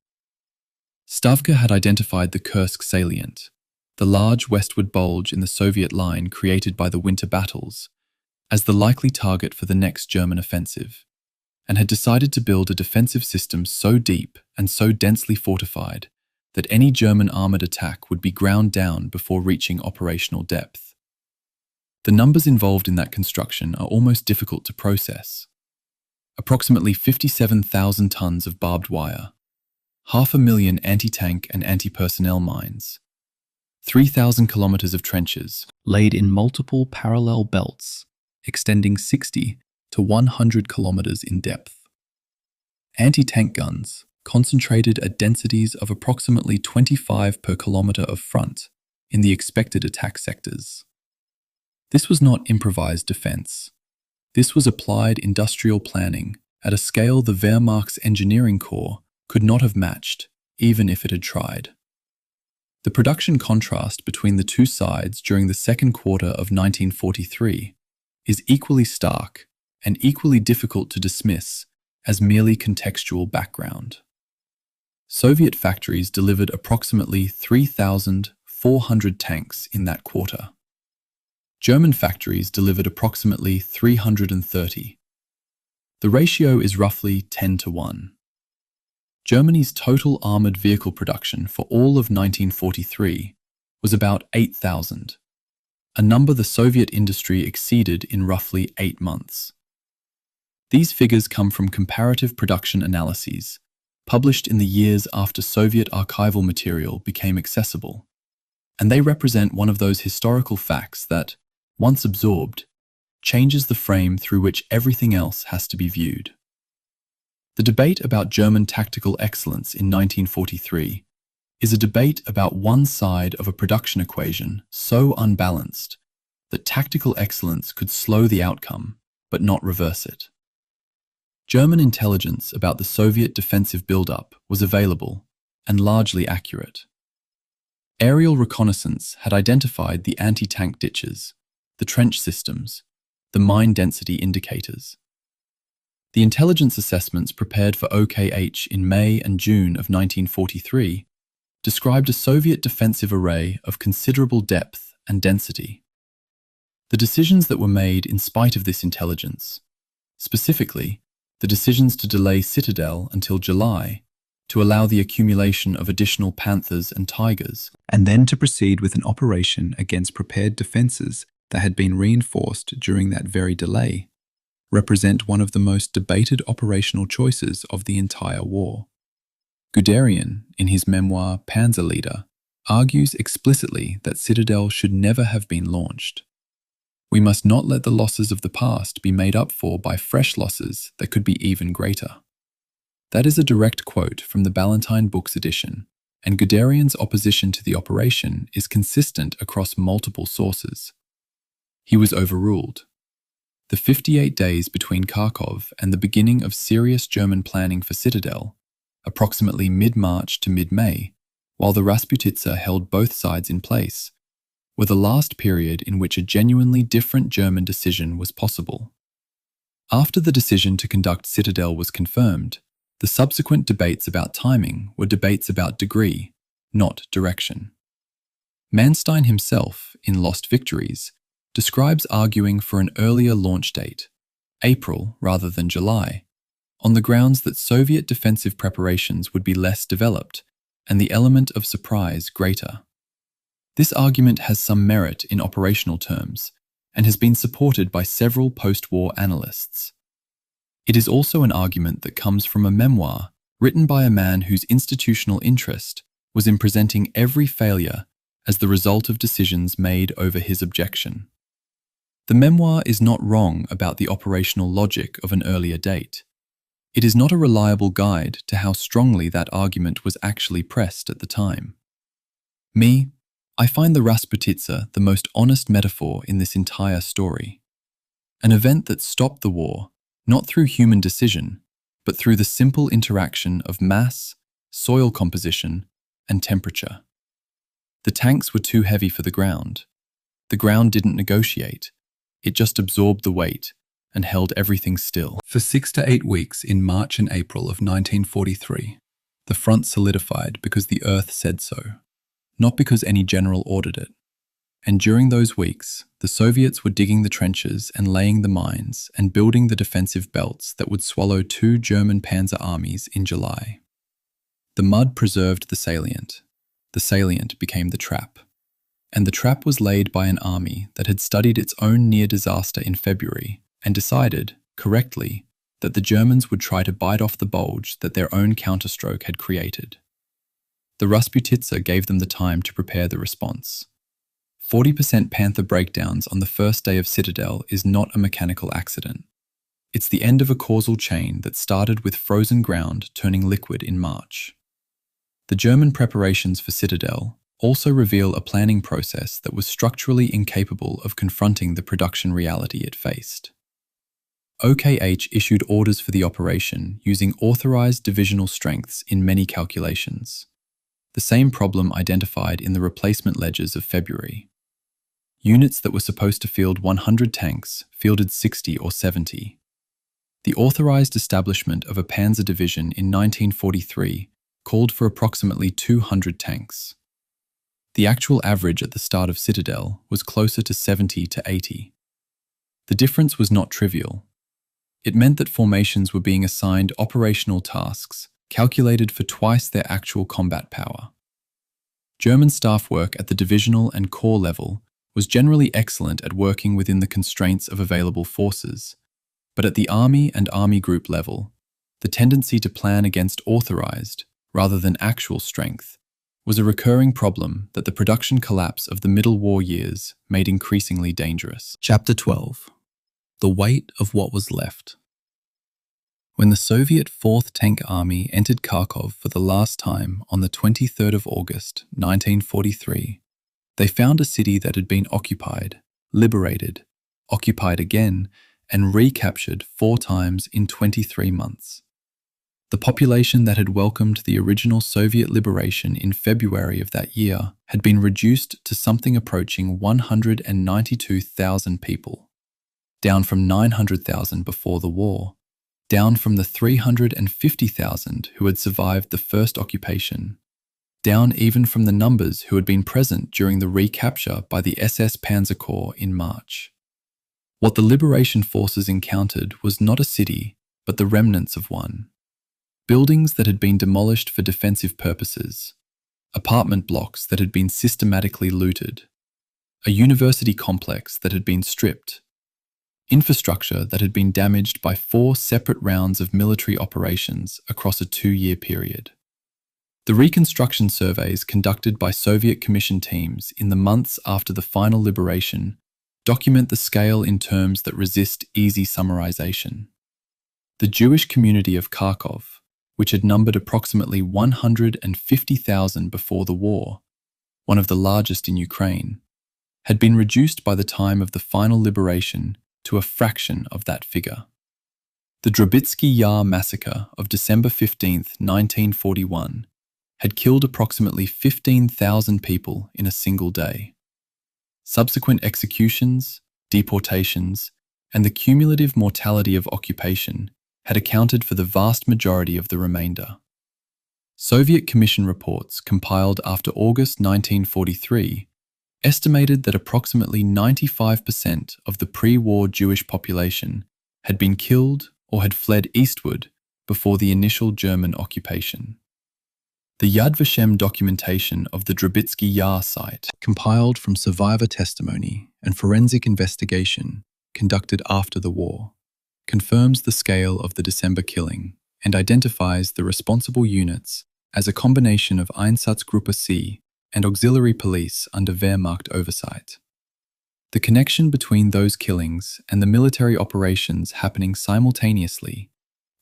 S3: Stavka had identified the Kursk salient, the large westward bulge in the Soviet line created by the winter battles, as the likely target for the next German offensive, and had decided to build a defensive system so deep and so densely fortified that any German armoured attack would be ground down before reaching operational depth. The numbers involved in that construction are almost difficult to process. Approximately 57,000 tons of barbed wire, 500,000 anti-tank and anti-personnel mines, 3,000 kilometers of trenches laid in multiple parallel belts extending 60 to 100 kilometers in depth. Anti-tank guns concentrated at densities of approximately 25 per kilometer of front in the expected attack sectors. This was not improvised defense. This was applied industrial planning at a scale the Wehrmacht's engineering corps could not have matched, even if it had tried.
S1: The production contrast between the two sides during the second quarter of 1943 is equally stark and equally difficult to dismiss as merely contextual background. Soviet factories delivered approximately 3,400 tanks in that quarter. German factories delivered approximately 330. The ratio is roughly 10-1. Germany's total armoured vehicle production for all of 1943 was about 8,000, a number the Soviet industry exceeded in roughly 8 months. These figures come from comparative production analyses, published in the years after Soviet archival material became accessible, and they represent one of those historical facts that, once absorbed, changes the frame through which everything else has to be viewed. The debate about German tactical excellence in 1943 is a debate about one side of a production equation so unbalanced that tactical excellence could slow the outcome but not reverse it. German intelligence about the Soviet defensive buildup was available and largely accurate. Aerial reconnaissance had identified the anti-tank ditches, the trench systems, the mine density indicators. The intelligence assessments prepared for OKH in May and June of 1943 described a Soviet defensive array of considerable depth and density. The decisions that were made in spite of this intelligence, specifically the decisions to delay Citadel until July, to allow the accumulation of additional Panthers and Tigers,
S2: and then to proceed with an operation against prepared defences that had been reinforced during that very delay, represent one of the most debated operational choices of the entire war. Guderian, in his memoir Panzer Leader, argues explicitly that Citadel should never have been launched. We must not let the losses of the past be made up for by fresh losses that could be even greater. That is a direct quote from the Ballantine Books edition, and Guderian's opposition to the operation is consistent across multiple sources. He was overruled. The 58 days between Kharkov and the beginning of serious German planning for Citadel, approximately mid-March to mid-May, while the Rasputitsa held both sides in place, were the last period in which a genuinely different German decision was possible. After the decision to conduct Citadel was confirmed, the subsequent debates about timing were debates about degree, not direction. Manstein himself, in Lost Victories, describes arguing for an earlier launch date, April rather than July, on the grounds that Soviet defensive preparations would be less developed and the element of surprise greater. This argument has some merit in operational terms and has been supported by several post-war analysts. It is also an argument that comes from a memoir written by a man whose institutional interest was in presenting every failure as the result of decisions made over his objection. The memoir is not wrong about the operational logic of an earlier date. It is not a reliable guide to how strongly that argument was actually pressed at the time. I find the Rasputitsa the most honest metaphor in this entire story. An event that stopped the war, not through human decision, but through the simple interaction of mass, soil composition, and temperature. The tanks were too heavy for the ground. The ground didn't negotiate. It just absorbed the weight and held everything still. For 6 to 8 weeks in March and April of 1943, the front solidified because the earth said so, not because any general ordered it. And during those weeks, the Soviets were digging the trenches and laying the mines and building the defensive belts that would swallow 2 German panzer armies in July. The mud preserved the salient. The salient became the trap. And the trap was laid by an army that had studied its own near disaster in February and decided, correctly, that the Germans would try to bite off the bulge that their own counterstroke had created. The Rasputitsa gave them the time to prepare the response. 40% Panther breakdowns on the first day of Citadel is not a mechanical accident. It's the end of a causal chain that started with frozen ground turning liquid in March. The German preparations for Citadel also reveal a planning process that was structurally incapable of confronting the production reality it faced. OKH issued orders for the operation using authorized divisional strengths in many calculations.
S3: the same problem identified in the replacement ledgers of February. Units that were supposed to field 100 tanks fielded 60 or 70. The authorized establishment of a panzer division in 1943 called for approximately 200 tanks. The actual average at the start of Citadel was closer to 70 to 80. The difference was not trivial. It meant that formations were being assigned operational tasks calculated for twice their actual combat power. German staff work at the divisional and corps level was generally excellent at working within the constraints of available forces, but at the Army and Army Group level, the tendency to plan against authorized, rather than actual strength, was a recurring problem that the production collapse of the Middle War years made increasingly dangerous.
S1: Chapter 12. The weight of what was left. When the Soviet 4th Tank Army entered Kharkov for the last time on the 23rd of August, 1943, they found a city that had been occupied, liberated, occupied again, and recaptured 4 times in 23 months. The population that had welcomed the original Soviet liberation in February of that year had been reduced to something approaching 192,000 people, down from 900,000 before the war, down from the 350,000 who had survived the first occupation, down even from the numbers who had been present during the recapture by the SS Panzer Corps in March. What the liberation forces encountered was not a city, but the remnants of one. Buildings that had been demolished for defensive purposes, apartment blocks that had been systematically looted, a university complex that had been stripped, infrastructure that had been damaged by 4 separate rounds of military operations across a 2-year period. The reconstruction surveys conducted by Soviet Commission teams in the months after the final liberation document the scale in terms that resist easy summarization. The Jewish community of Kharkov, which had numbered approximately 150,000 before the war, one of the largest in Ukraine, had been reduced by the time of the final liberation to a fraction of that figure. The Drobitsky Yar massacre of December 15, 1941, had killed approximately 15,000 people in a single day. Subsequent executions, deportations, and the cumulative mortality of occupation had accounted for the vast majority of the remainder. Soviet Commission reports compiled after August 1943 estimated that approximately 95% of the pre-war Jewish population had been killed or had fled eastward before the initial German occupation. The Yad Vashem documentation of the Drobitsky Yar site, compiled from survivor testimony and forensic investigation conducted after the war, confirms the scale of the December killing and identifies the responsible units as a combination of Einsatzgruppe C and auxiliary police under Wehrmacht oversight. The connection between those killings and the military operations happening simultaneously,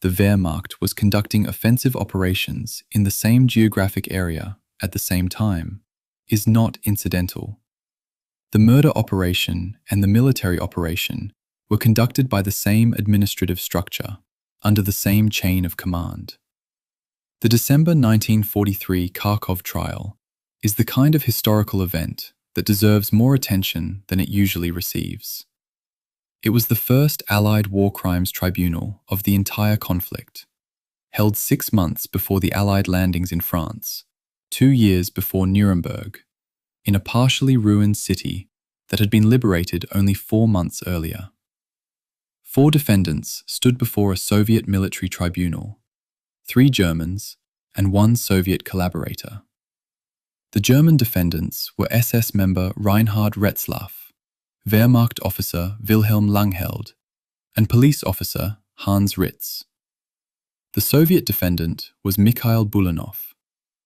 S1: the Wehrmacht was conducting offensive operations in the same geographic area at the same time, is not incidental. The murder operation and the military operation were conducted by the same administrative structure, under the same chain of command. The December 1943 Kharkov trial is the kind of historical event that deserves more attention than it usually receives. It was the first Allied war crimes tribunal of the entire conflict, held 6 months before the Allied landings in France, 2 years before Nuremberg, in a partially ruined city that had been liberated only 4 months earlier. 4 defendants stood before a Soviet military tribunal, 3 Germans and 1 Soviet collaborator. The German defendants were SS member Reinhard Retzlaff, Wehrmacht officer Wilhelm Langheld, and police officer Hans Ritz. The Soviet defendant was Mikhail Bulanov,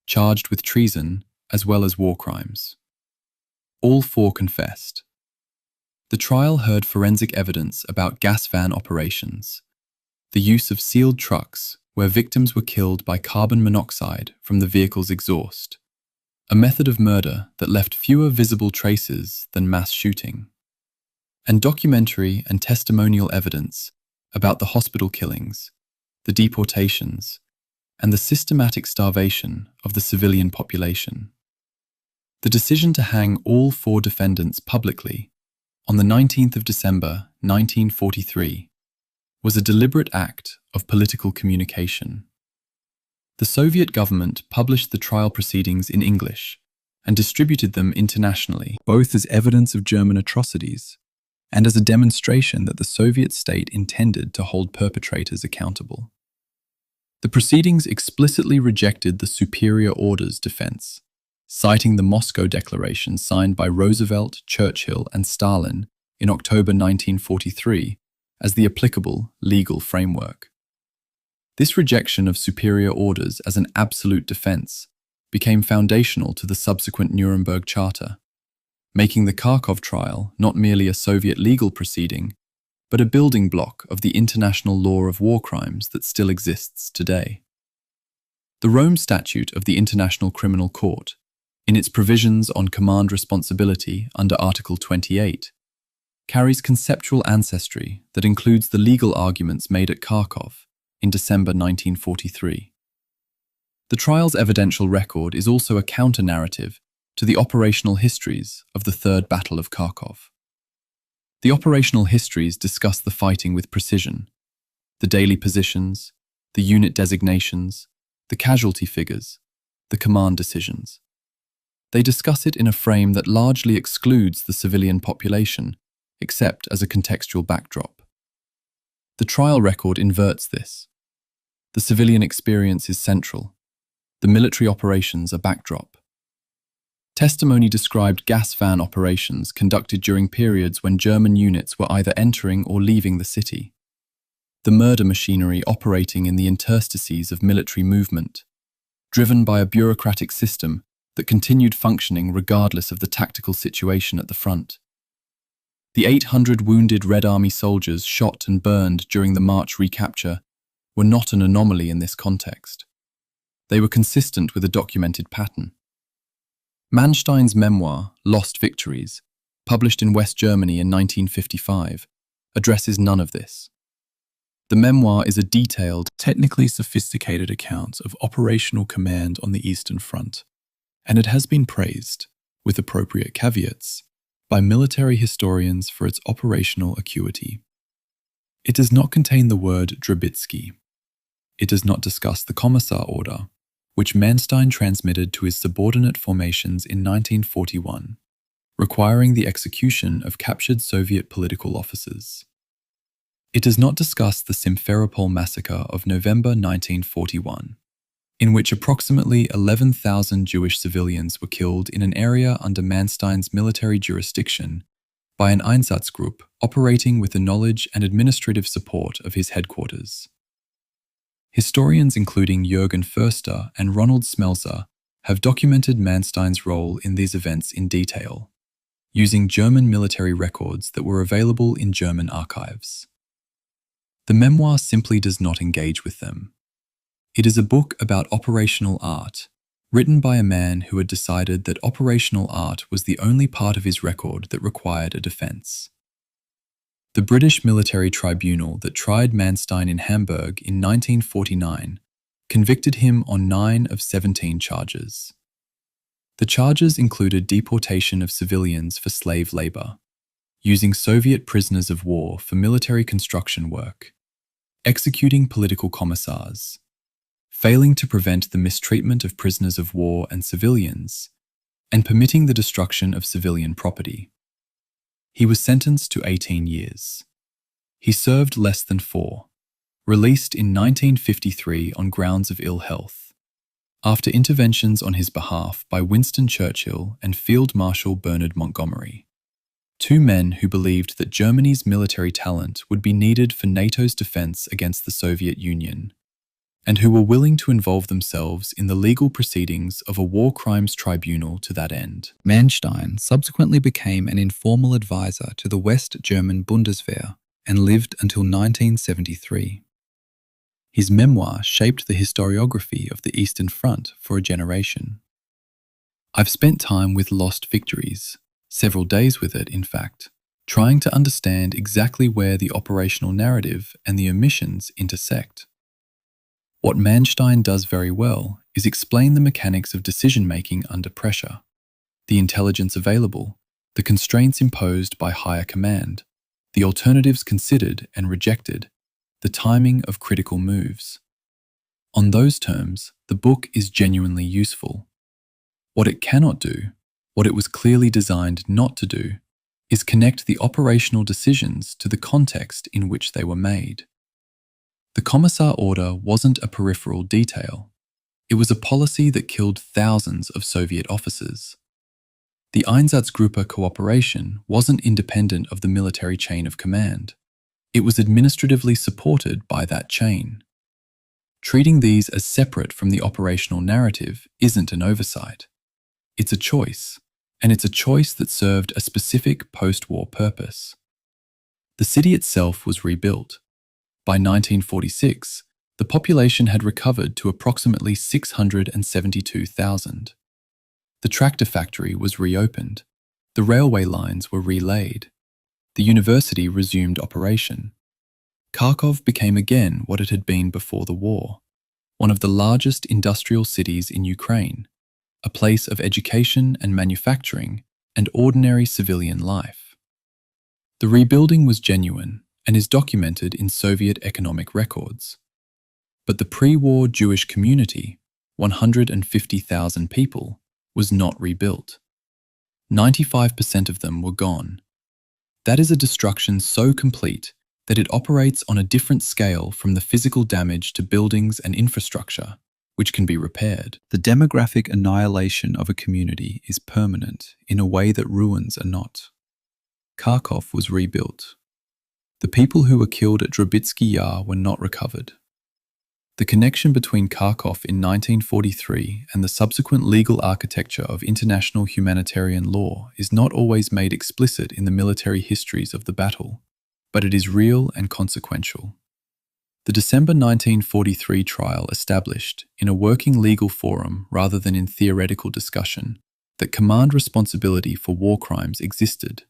S1: charged with treason as well as war crimes. All 4 confessed. The trial heard forensic evidence about gas van operations, the use of sealed trucks where victims were killed by carbon monoxide from the vehicle's exhaust, a method of murder that left fewer visible traces than mass shooting, and documentary and testimonial evidence about the hospital killings, the deportations,
S3: and the systematic starvation of the civilian population. The decision to hang all 4 defendants publicly on the 19th of December 1943 was a deliberate act of political communication. The Soviet government published the trial proceedings in English and distributed them internationally, both as evidence of German atrocities and as a demonstration that the Soviet state intended to hold perpetrators accountable. The proceedings explicitly rejected the superior orders defense, citing the Moscow Declaration signed by Roosevelt, Churchill, and Stalin in October 1943 as the applicable legal framework. This rejection of superior orders as an absolute defense became foundational to the subsequent Nuremberg Charter, making the Kharkov trial not merely a Soviet legal proceeding, but a building block of the international law of war crimes that still exists today. The Rome Statute of the International Criminal Court, in its provisions on command responsibility under Article 28, carries conceptual ancestry that includes the legal arguments made at Kharkov in December 1943. The trial's evidential record is also a counter-narrative to the operational histories of the Third Battle of Kharkov. The operational histories discuss the fighting with precision, the daily positions, the unit designations, the casualty figures, the command decisions. They discuss it in a frame that largely excludes the civilian population, except as a contextual backdrop. The trial record inverts this. The civilian experience is central. The military operations are backdrop. Testimony described gas van operations conducted during periods when German units were either entering or leaving the city. The murder machinery operating in the interstices of military movement, driven by a bureaucratic system that continued functioning regardless of the tactical situation at the front. The 800 wounded Red Army soldiers shot and burned during the March recapture were not an anomaly in this context. They were consistent with a documented pattern. Manstein's memoir, Lost Victories, published in West Germany in 1955, addresses none of this. The memoir is a detailed, technically sophisticated account of operational command on the Eastern Front, and it has been praised, with appropriate caveats, by military historians for its operational acuity. It does not contain the word Drabitsky. It does not discuss the Commissar Order, which Manstein transmitted to his subordinate formations in 1941, requiring the execution of captured Soviet political officers. It does not discuss the Simferopol massacre of November 1941, in which approximately 11,000 Jewish civilians were killed in an area under Manstein's military jurisdiction by an Einsatzgruppe operating with the knowledge and administrative support of his headquarters. Historians including Jürgen Förster and Ronald Smelser have documented Manstein's role in these events in detail, using German military records that were available in German archives. The memoir simply does not engage with them. It is a book about operational art, written by a man who had decided that operational art was the only part of his record that required a defense. The British military tribunal that tried Manstein in Hamburg in 1949 convicted him on 9 of 17 charges. The charges included deportation of civilians for slave labor, using Soviet prisoners of war for military construction work, executing political commissars, failing to prevent the mistreatment of prisoners of war and civilians, and permitting the destruction of civilian property. He was sentenced to 18 years. He served less than 4, released in 1953 on grounds of ill health, after interventions on his behalf by Winston Churchill and Field Marshal Bernard Montgomery, 2 men who believed that Germany's military talent would be needed for NATO's defense against the Soviet Union, and who were willing to involve themselves in the legal proceedings of a war crimes tribunal to that end.
S1: Manstein subsequently became an informal advisor to the West German Bundeswehr and lived until 1973. His memoir shaped the historiography of the Eastern Front for a generation. I've spent time with Lost Victories, several days with it in fact, trying to understand exactly where the operational narrative and the omissions intersect.
S3: What Manstein does very well is explain the mechanics of decision-making under pressure, the intelligence available, the constraints imposed by higher command, the alternatives considered and rejected, the timing of critical moves. On those terms, the book is genuinely useful. What it cannot do, what it was clearly designed not to do, is connect the operational decisions to the context in which they were made. The Commissar order wasn't a peripheral detail. It was a policy that killed thousands of Soviet officers. The Einsatzgruppe cooperation wasn't independent of the military chain of command. It was administratively supported by that chain. Treating these as separate from the operational narrative isn't an oversight. It's a choice, and it's a choice that served a specific post-war purpose. The city itself was rebuilt. By 1946, the population had recovered to approximately 672,000. The tractor factory was reopened. The railway lines were relaid. The university resumed operation. Kharkov became again what it had been before the war, one of the largest industrial cities in Ukraine, a place of education and manufacturing and ordinary civilian life. The rebuilding was genuine and is documented in Soviet economic records. But the pre-war Jewish community, 150,000 people, was not rebuilt. 95% of them were gone. That is a destruction so complete that it operates on a different scale from the physical damage to buildings and infrastructure, which can be repaired.
S2: The demographic annihilation of a community is permanent in a way that ruins are not. Kharkov was rebuilt. The people who were killed at Drobitsky Yar were not recovered. The connection between Kharkov in 1943 and the subsequent legal architecture of international humanitarian law is not always made explicit in the military histories of the battle, but it is real and consequential. The December 1943 trial established, in a working legal forum rather than in theoretical discussion, that command responsibility for war crimes existed,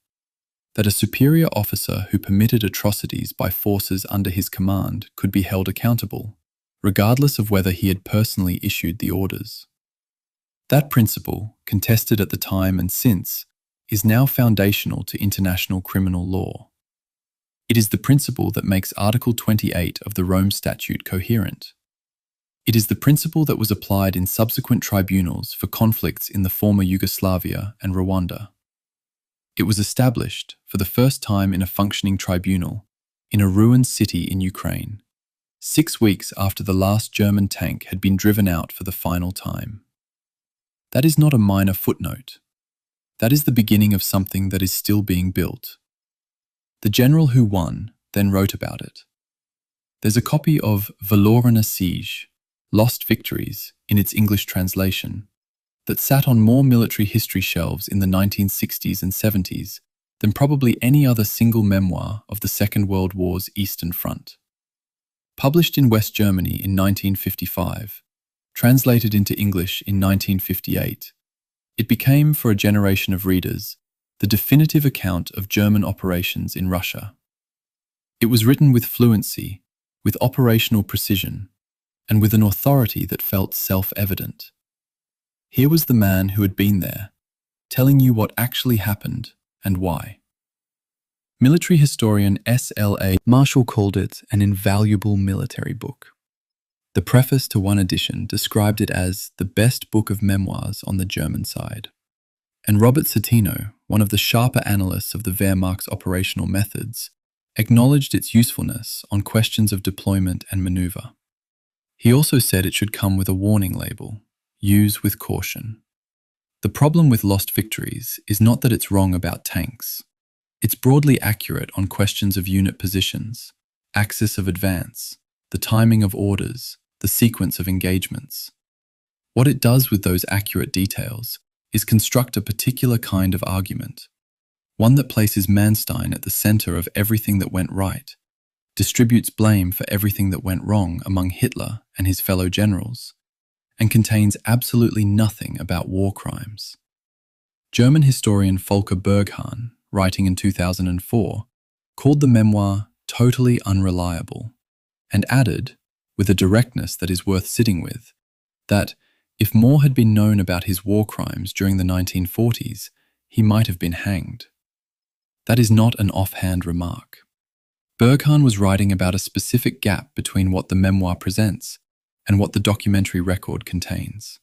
S2: that a superior officer who permitted atrocities by forces under his command could be held accountable, regardless of whether he had personally issued the orders. That principle, contested at the time and since, is now foundational to international criminal law. It is the principle that makes Article 28 of the Rome Statute coherent. It is the principle that was applied in subsequent tribunals for conflicts in the former Yugoslavia and Rwanda. It was established, for the first time in a functioning tribunal, in a ruined city in Ukraine, 6 weeks after the last German tank had been driven out for the final time. That is not a minor footnote. That is the beginning of something that is still being built. The general who won then wrote about it. There's a copy of Verlorene Siege, Lost Victories, in its English translation, that sat on more military history shelves in the 1960s and 70s than probably any other single memoir of the Second World War's Eastern Front. Published in West Germany in 1955, translated into English in 1958, it became, for a generation of readers, the definitive account of German operations in Russia. It was written with fluency, with operational precision, and with an authority that felt self-evident. Here was the man who had been there, telling you what actually happened and why. Military historian S.L.A. Marshall called it an invaluable military book. The preface to one edition described it as the best book of memoirs on the German side. And Robert Citino, one of the sharper analysts of the Wehrmacht's operational methods, acknowledged its usefulness on questions of deployment and maneuver. He also said it should come with a warning label, use with caution. The problem with Lost Victories is not that it's wrong about tanks. It's broadly accurate on questions of unit positions, axis of advance, the timing of orders, the sequence of engagements. What it does with those accurate details is construct a particular kind of argument, one that places Manstein at the center of everything that went right, distributes blame for everything that went wrong among Hitler and his fellow generals, and contains absolutely nothing about war crimes. German historian Volker Berghahn, writing in 2004, called the memoir totally unreliable, and added,
S1: with a directness that is worth sitting with, that, if more had been known about his war crimes during the 1940s, he might have been hanged. That is not an offhand remark. Berghan was writing about a specific gap between what the memoir presents and what the documentary record contains.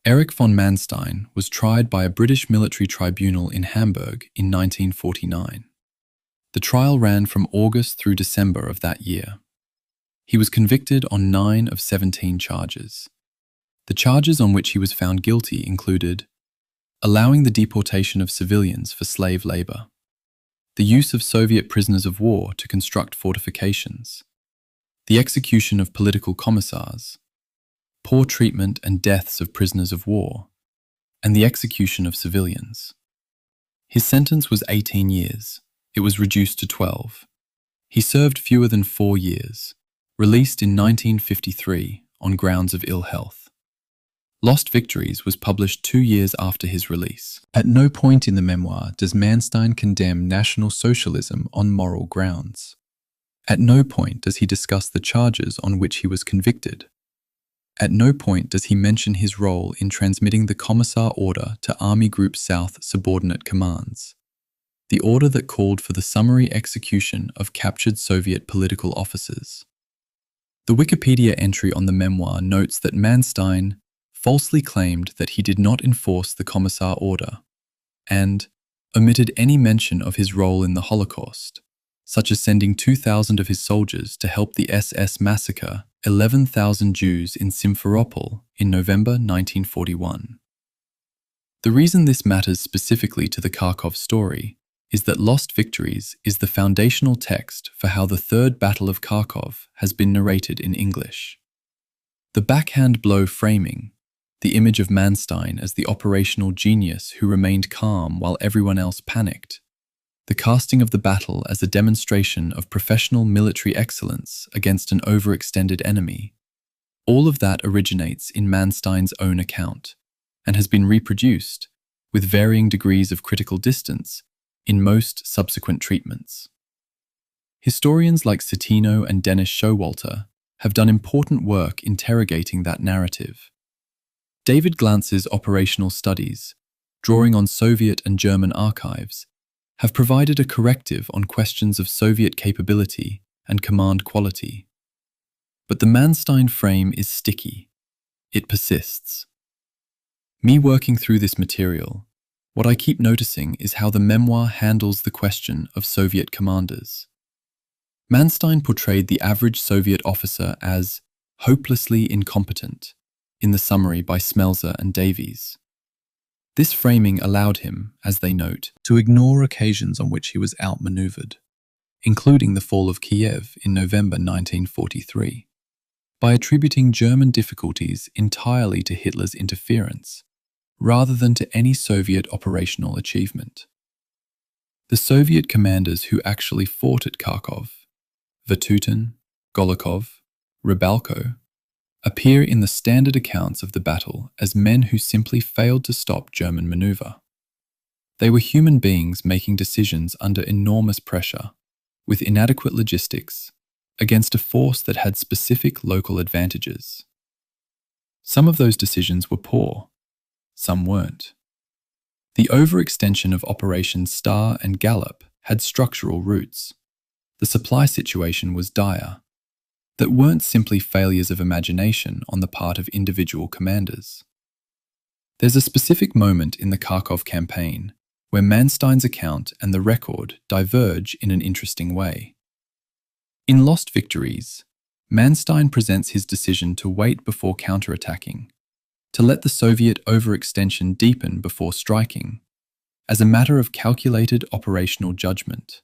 S1: Erich von Manstein was tried by a British military tribunal in Hamburg in 1949. The trial ran from August through December of that year. He was convicted on 9 of 17 charges. The charges on which he was found guilty included allowing the deportation of civilians for slave labor, the use of Soviet prisoners of war to construct fortifications, the execution of political commissars, poor treatment and deaths of prisoners of war, and the execution of civilians. His sentence was 18 years. It was reduced to 12. He served fewer than 4 years, released in 1953 on grounds of ill health. Lost Victories was published 2 years after his release. At no point in the memoir does Manstein condemn National Socialism on moral grounds. At no point does he discuss the charges on which he was convicted. At no point does he mention his role in transmitting the Commissar Order to Army Group South subordinate commands, the order that called for the summary execution of captured Soviet political officers. The Wikipedia entry on the memoir notes that Manstein falsely claimed that he did not enforce the Commissar Order and omitted any mention of his role in the Holocaust, such as sending 2,000 of his soldiers to help the SS massacre 11,000 Jews in Simferopol in November 1941. The reason this matters specifically to the Kharkov story is that Lost Victories is the foundational text for how the Third Battle of Kharkov has been narrated in English. The backhand blow framing, the image of Manstein as the operational genius who remained calm while everyone else panicked, the casting of the battle as a demonstration of professional military excellence against an overextended enemy, all of that originates in Manstein's own account and has been reproduced, with varying degrees of critical distance, in most subsequent treatments. Historians like Citino and Dennis Showalter have done important work interrogating that narrative. David Glantz's operational studies, drawing on Soviet and German archives, have provided a corrective on questions of Soviet capability and command quality. But the Manstein frame is sticky. It persists. Me working through this material, what I keep noticing is how the memoir handles the question of Soviet commanders. Manstein portrayed the average Soviet officer as hopelessly incompetent in the summary by Smelser and Davies. This framing allowed him, as they note, to ignore occasions on which he was outmaneuvered, including the fall of Kiev in November 1943, by attributing German difficulties entirely to Hitler's interference, rather than to any Soviet operational achievement. The Soviet commanders who actually fought at Kharkov, Vatutin, Golikov, Rybalko, appear in the standard accounts of the battle as men who simply failed to stop German maneuver. They were human beings making decisions under enormous pressure, with inadequate logistics, against a force that had specific local advantages. Some of those decisions were poor, some weren't. The overextension of Operations Star and Gallop had structural roots. The supply situation was dire, that weren't simply failures of imagination on the part of individual commanders. There's a specific moment in the Kharkov campaign where Manstein's account and the record diverge in an interesting way. In Lost Victories, Manstein presents his decision to wait before counterattacking, to let the Soviet overextension deepen before striking, as a matter of calculated operational judgment.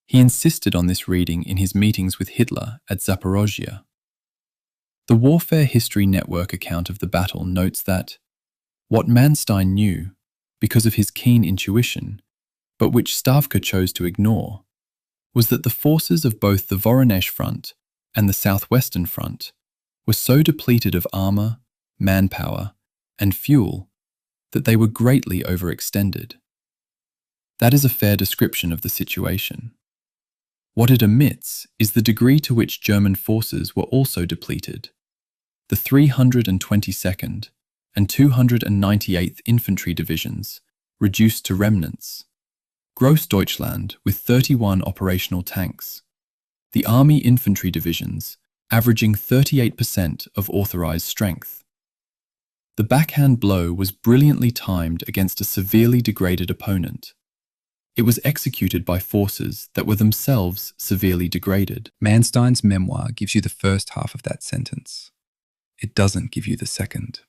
S1: He insisted on this reading in his meetings with Hitler at Zaporozhye. The Warfare History Network account of the battle notes that what Manstein knew, because of his keen intuition, but which Stavka chose to ignore, was that the forces of both the Voronezh front and the Southwestern front were so depleted of armor, manpower, and fuel that they were greatly overextended. That is a fair description of the situation.
S3: What it omits is the degree to which German forces were also depleted. The 322nd and 298th Infantry Divisions reduced to remnants. Grossdeutschland with 31 operational tanks. The Army Infantry Divisions averaging 38% of authorized strength. The backhand blow was brilliantly timed against a severely degraded opponent. It was executed by forces that were themselves severely degraded.
S1: Manstein's memoir gives you the first half of that sentence. It doesn't give you the second.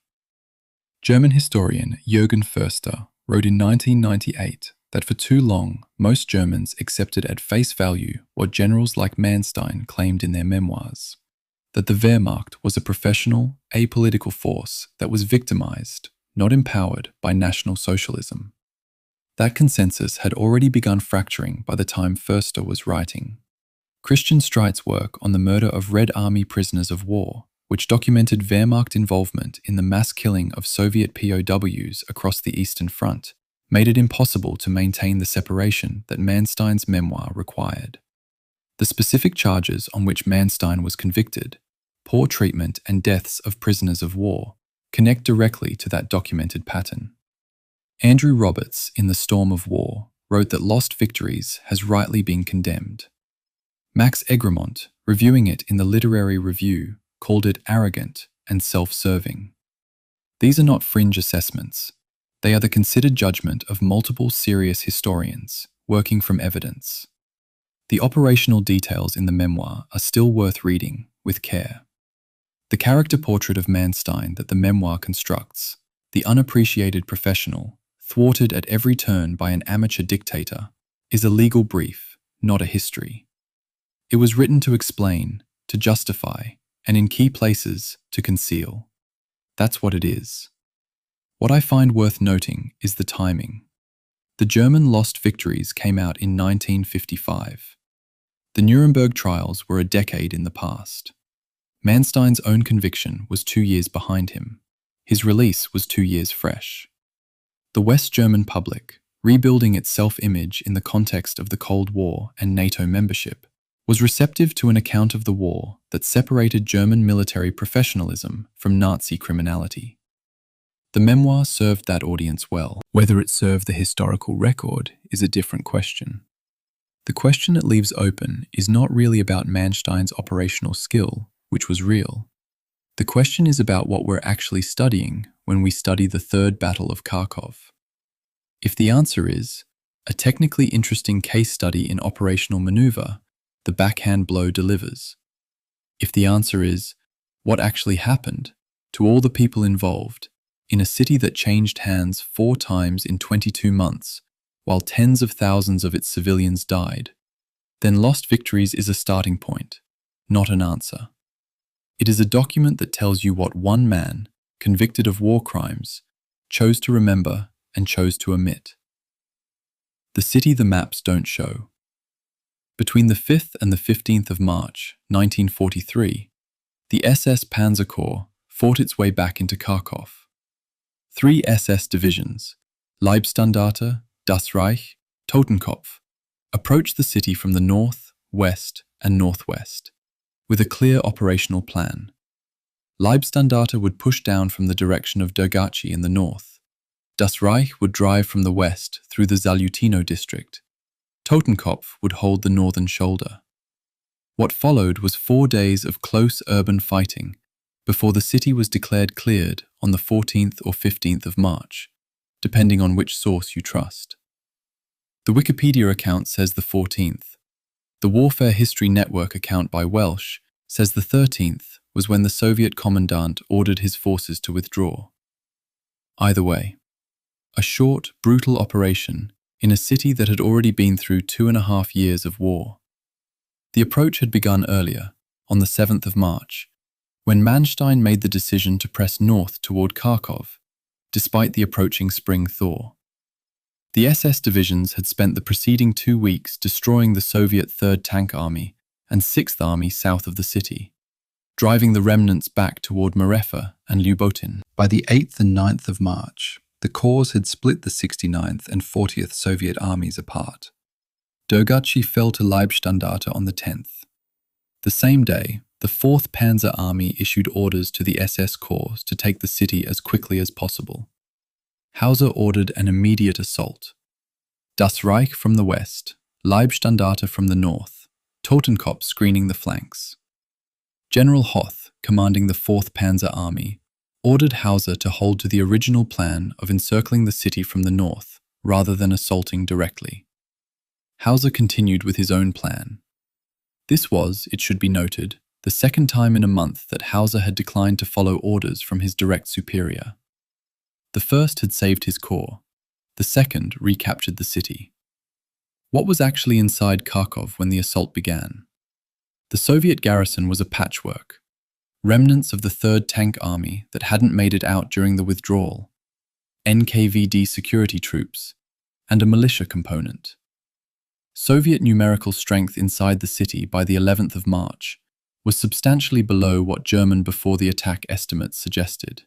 S1: German historian Jürgen Förster wrote in 1998 that for too long, most Germans accepted at face value what generals like Manstein claimed in their memoirs, that the Wehrmacht was a professional, apolitical force that was victimized, not empowered by National Socialism. That consensus had already begun fracturing by the time Förster was writing. Christian Streit's work on the murder of Red Army prisoners of war, which documented Wehrmacht involvement in the mass killing of Soviet POWs across the Eastern Front, made it impossible to maintain the separation that Manstein's memoir required. The specific charges on which Manstein was convicted, poor treatment and deaths of prisoners of war, connect directly to that documented pattern. Andrew Roberts, in The Storm of War, wrote that lost victories has rightly been condemned. Max Egremont, reviewing it in the Literary Review, called it arrogant and self-serving. These are not fringe assessments. They are the considered judgment of multiple serious historians, working from evidence. The operational details in the memoir are still worth reading with care. The character portrait of Manstein that the memoir constructs, the unappreciated professional, thwarted at every turn by an amateur dictator, is a legal brief, not a history. It was written to explain, to justify, and in key places, to conceal. That's what it is. What I find worth noting is the timing. The German lost victories came out in 1955. The Nuremberg trials were a decade in the past. Manstein's own conviction was 2 years behind him. His release was 2 years fresh. The West German public, rebuilding its self-image in the context of the Cold War and NATO membership, was receptive to an account of the war that separated German military professionalism from Nazi criminality. The memoir served that audience well. Whether it served the historical record is a different question. The question it leaves open is not really about Manstein's operational skill, which was real. The question is about what we're actually studying when we study the Third Battle of Kharkov. If the answer is a technically interesting case study in operational maneuver, the backhand blow delivers. If the answer is what actually happened to all the people involved in a city that changed hands 4 times in 22 months, while tens of thousands of its civilians died, then Lost Victories is a starting point, not an answer. It is a document that tells you what one man, convicted of war crimes, chose to remember and chose to omit. The city the maps don't show. Between the 5th and the 15th of March, 1943, the SS Panzer Corps fought its way back into Kharkov. 3 SS divisions, Leibstandarte, Das Reich, Totenkopf, approached the city from the north, west, and northwest, with a clear operational plan. Leibstandarte would push down from the direction of Dergachi in the north. Das Reich would drive from the west through the Zalutino district. Totenkopf would hold the northern shoulder. What followed was 4 days of close urban fighting before the city was declared cleared on the 14th or 15th of March, depending on which source you trust. The Wikipedia account says the 14th. The Warfare History Network account by Welsh says the 13th was when the Soviet commandant ordered his forces to withdraw. Either way, a short, brutal operation in a city that had already been through 2.5 years of war. The approach had begun earlier, on the 7th of March, when Manstein made the decision to press north toward Kharkov, despite the approaching spring thaw. The SS divisions had spent the preceding 2 weeks destroying the Soviet 3rd Tank Army and 6th Army south of the city, driving the remnants back toward Marefa and Lubotin. By the 8th and 9th of March, the corps had split the 69th and 40th Soviet armies apart.
S3: Dergachi fell to Leibstandarte on the 10th. The same day, the 4th Panzer Army issued orders to the SS Corps to take the city as quickly as possible. Hauser ordered an immediate assault. Das Reich from the west, Leibstandarte from the north, Totenkopf screening the flanks. General Hoth, commanding the 4th Panzer Army, ordered Hauser to hold to the original plan of encircling the city from the north rather than assaulting directly. Hauser continued with his own plan. This was, it should be noted, the second time in a month that Hauser had declined to follow orders from his direct superior. The first had saved his corps. The second recaptured the city. What was actually inside Kharkov when the assault began? The Soviet garrison was a patchwork. Remnants of the 3rd Tank Army that hadn't made it out during the withdrawal, NKVD security troops, and a militia component. Soviet numerical strength inside the city by the 11th of March was substantially below what German before the attack estimates suggested.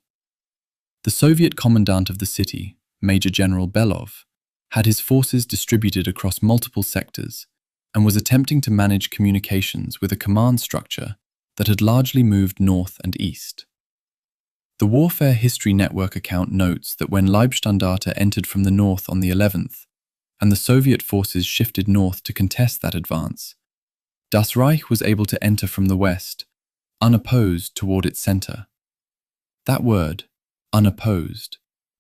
S3: The Soviet commandant of the city, Major General Belov, had his forces distributed across multiple sectors and was attempting to manage communications with a command structure that had largely moved north and east. The Warfare History Network account notes that when Leibstandarte entered from the north on the 11th, and the Soviet forces shifted north to contest that advance, Das Reich was able to enter from the west, unopposed toward its center. That word, unopposed,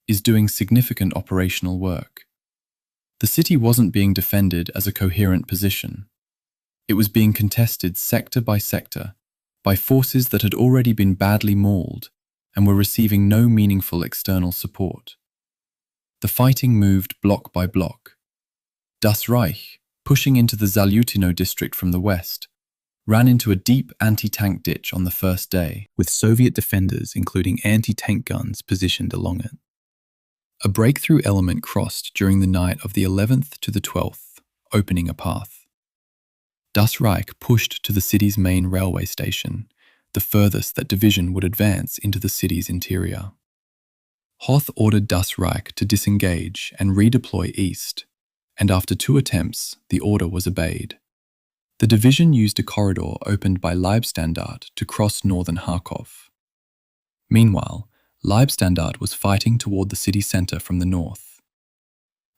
S3: is doing significant operational work. The city wasn't being defended as a coherent position. It was being contested sector by sector by forces that had already been badly mauled and were receiving no meaningful external support. The fighting moved block by block. Das Reich, pushing into the Zalutino district from the west, ran into a deep anti-tank ditch on the first day, with Soviet defenders including anti-tank guns positioned along it. A breakthrough element crossed during the night of the 11th to the 12th, opening a path. Das Reich pushed to the city's main railway station, the furthest that division would advance into the city's interior. Hoth ordered Das Reich to disengage and redeploy east, and after 2 attempts, the order was obeyed. The division used a corridor opened by Leibstandarte to cross northern Kharkov. Meanwhile, Leibstandarte was fighting toward the city center from the north.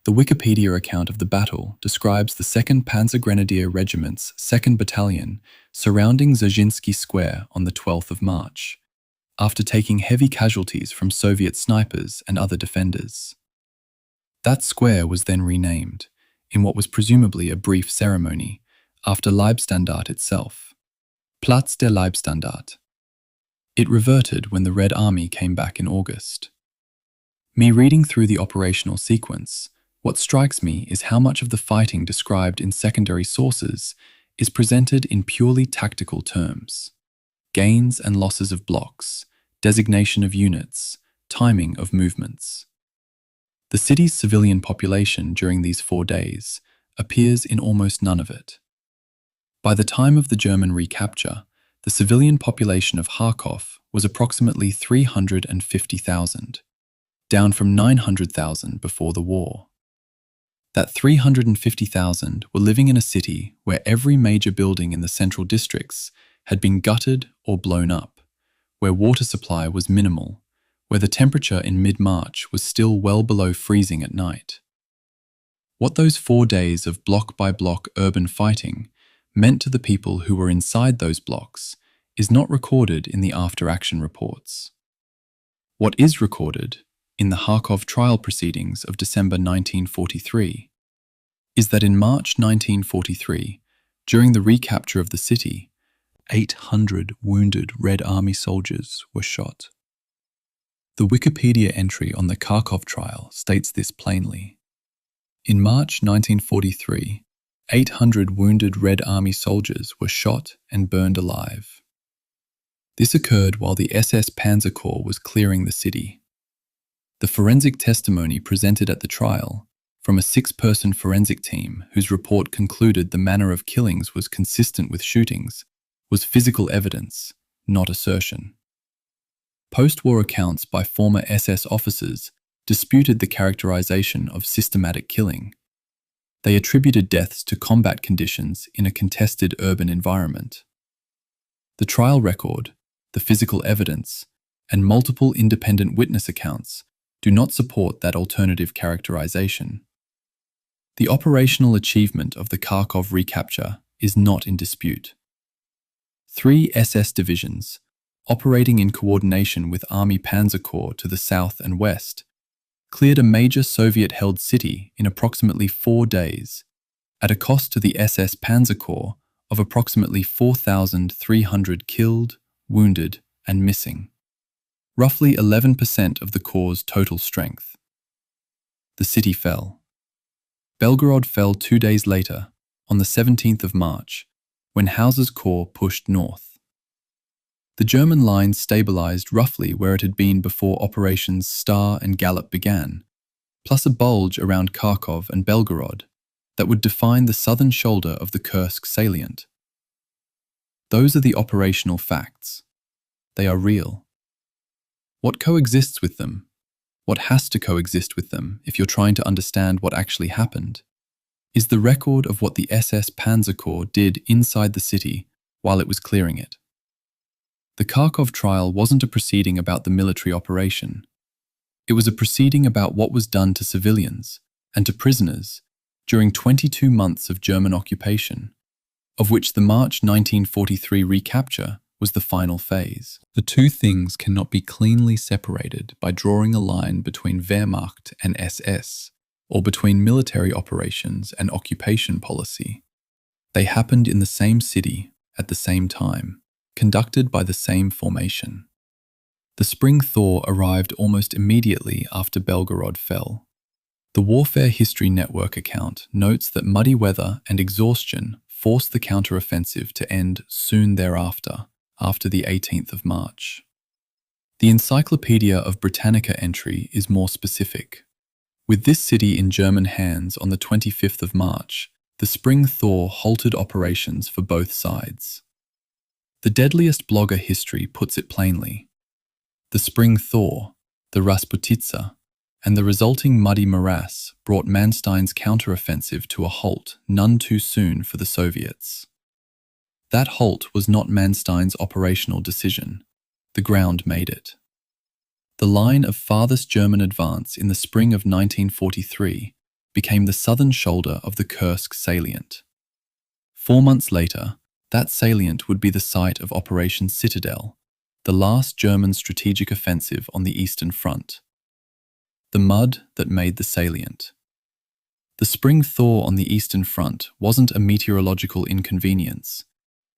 S3: The Wikipedia account of the battle describes the 2nd Panzer Grenadier Regiment's 2nd Battalion surrounding Zazinski Square on the 12th of March, after taking heavy casualties from Soviet snipers and other defenders. That square was then renamed, in what was presumably a brief ceremony, after Leibstandarte itself, Platz der Leibstandarte. It reverted when the Red Army came back in August. Me reading through the operational sequence, what strikes me is how much of the fighting described in secondary sources is presented in purely tactical terms. Gains and losses of blocks, designation of units, timing of movements. The city's civilian population during these 4 days appears in almost none of it. By the time of the German recapture, the civilian population of Kharkov was approximately 350,000, down from 900,000 before the war. That 350,000 were living in a city where every major building in the central districts had been gutted or blown up, where water supply was minimal, where the temperature in mid-March was still well below freezing at night. What those 4 days of block-by-block urban fighting meant to the people who were inside those blocks is not recorded in the after-action reports. What is recorded in the Kharkov trial proceedings of December 1943 is that in March 1943, during the recapture of the city, 800 wounded Red Army soldiers were shot. The Wikipedia entry on the Kharkov trial states this plainly. In March 1943, 800 wounded Red Army soldiers were shot and burned alive. This occurred while the SS Panzer Corps was clearing the city. The forensic testimony presented at the trial, from a 6-person forensic team whose report concluded the manner of killings was consistent with shootings, was physical evidence, not assertion. Post-war accounts by former SS officers disputed the characterization of systematic killing.
S1: They attributed deaths to combat conditions in a contested urban environment. The trial record, the physical evidence, and multiple independent witness accounts do not support that alternative characterization. The operational achievement of the Kharkov recapture is not in dispute. 3 SS divisions, operating in coordination with Army Panzer Corps to the south and west, cleared a major Soviet-held city in approximately 4 days, at a cost to the SS Panzer Corps of approximately 4,300 killed, wounded, and missing, roughly 11% of the Corps' total strength. The city fell. Belgorod fell 2 days later, on the 17th of March, when Hauser's corps pushed north. The German line stabilized roughly where it had been before operations Star and Gallop began, plus a bulge around Kharkov and Belgorod that would define the southern shoulder of the Kursk salient. Those are the operational facts. They are real. What coexists with them? What has to coexist with them if you're trying to understand what actually happened, is the record of what the SS Panzer Corps did inside the city while it was clearing it. The Kharkov trial wasn't a proceeding about the military operation. It was a proceeding about what was done to civilians and to prisoners during 22 months of German occupation, of which the March 1943 recapture was the final phase. The two things cannot be cleanly separated by drawing a line between Wehrmacht and SS, or between military operations and occupation policy. They happened in the same city at the same time, conducted by the same formation. The spring thaw arrived almost immediately after Belgorod fell. The Warfare History Network account notes that muddy weather and exhaustion forced the counteroffensive to end soon thereafter, after the 18th of March. The Encyclopedia of Britannica entry is more specific. With this city in German hands on the 25th of March, the spring thaw halted operations for both sides. The deadliest blogger history puts it plainly. The spring thaw, the Rasputitsa, and the resulting muddy morass brought Manstein's counteroffensive to a halt none too soon for the Soviets. That halt was not Manstein's operational decision. The ground made it. The line of farthest German advance in the spring of 1943 became the southern shoulder of the Kursk salient. 4 months later, that salient would be the site of Operation Citadel, the last German strategic offensive on the Eastern Front. The mud that made the salient. The spring thaw on the Eastern Front wasn't a meteorological inconvenience.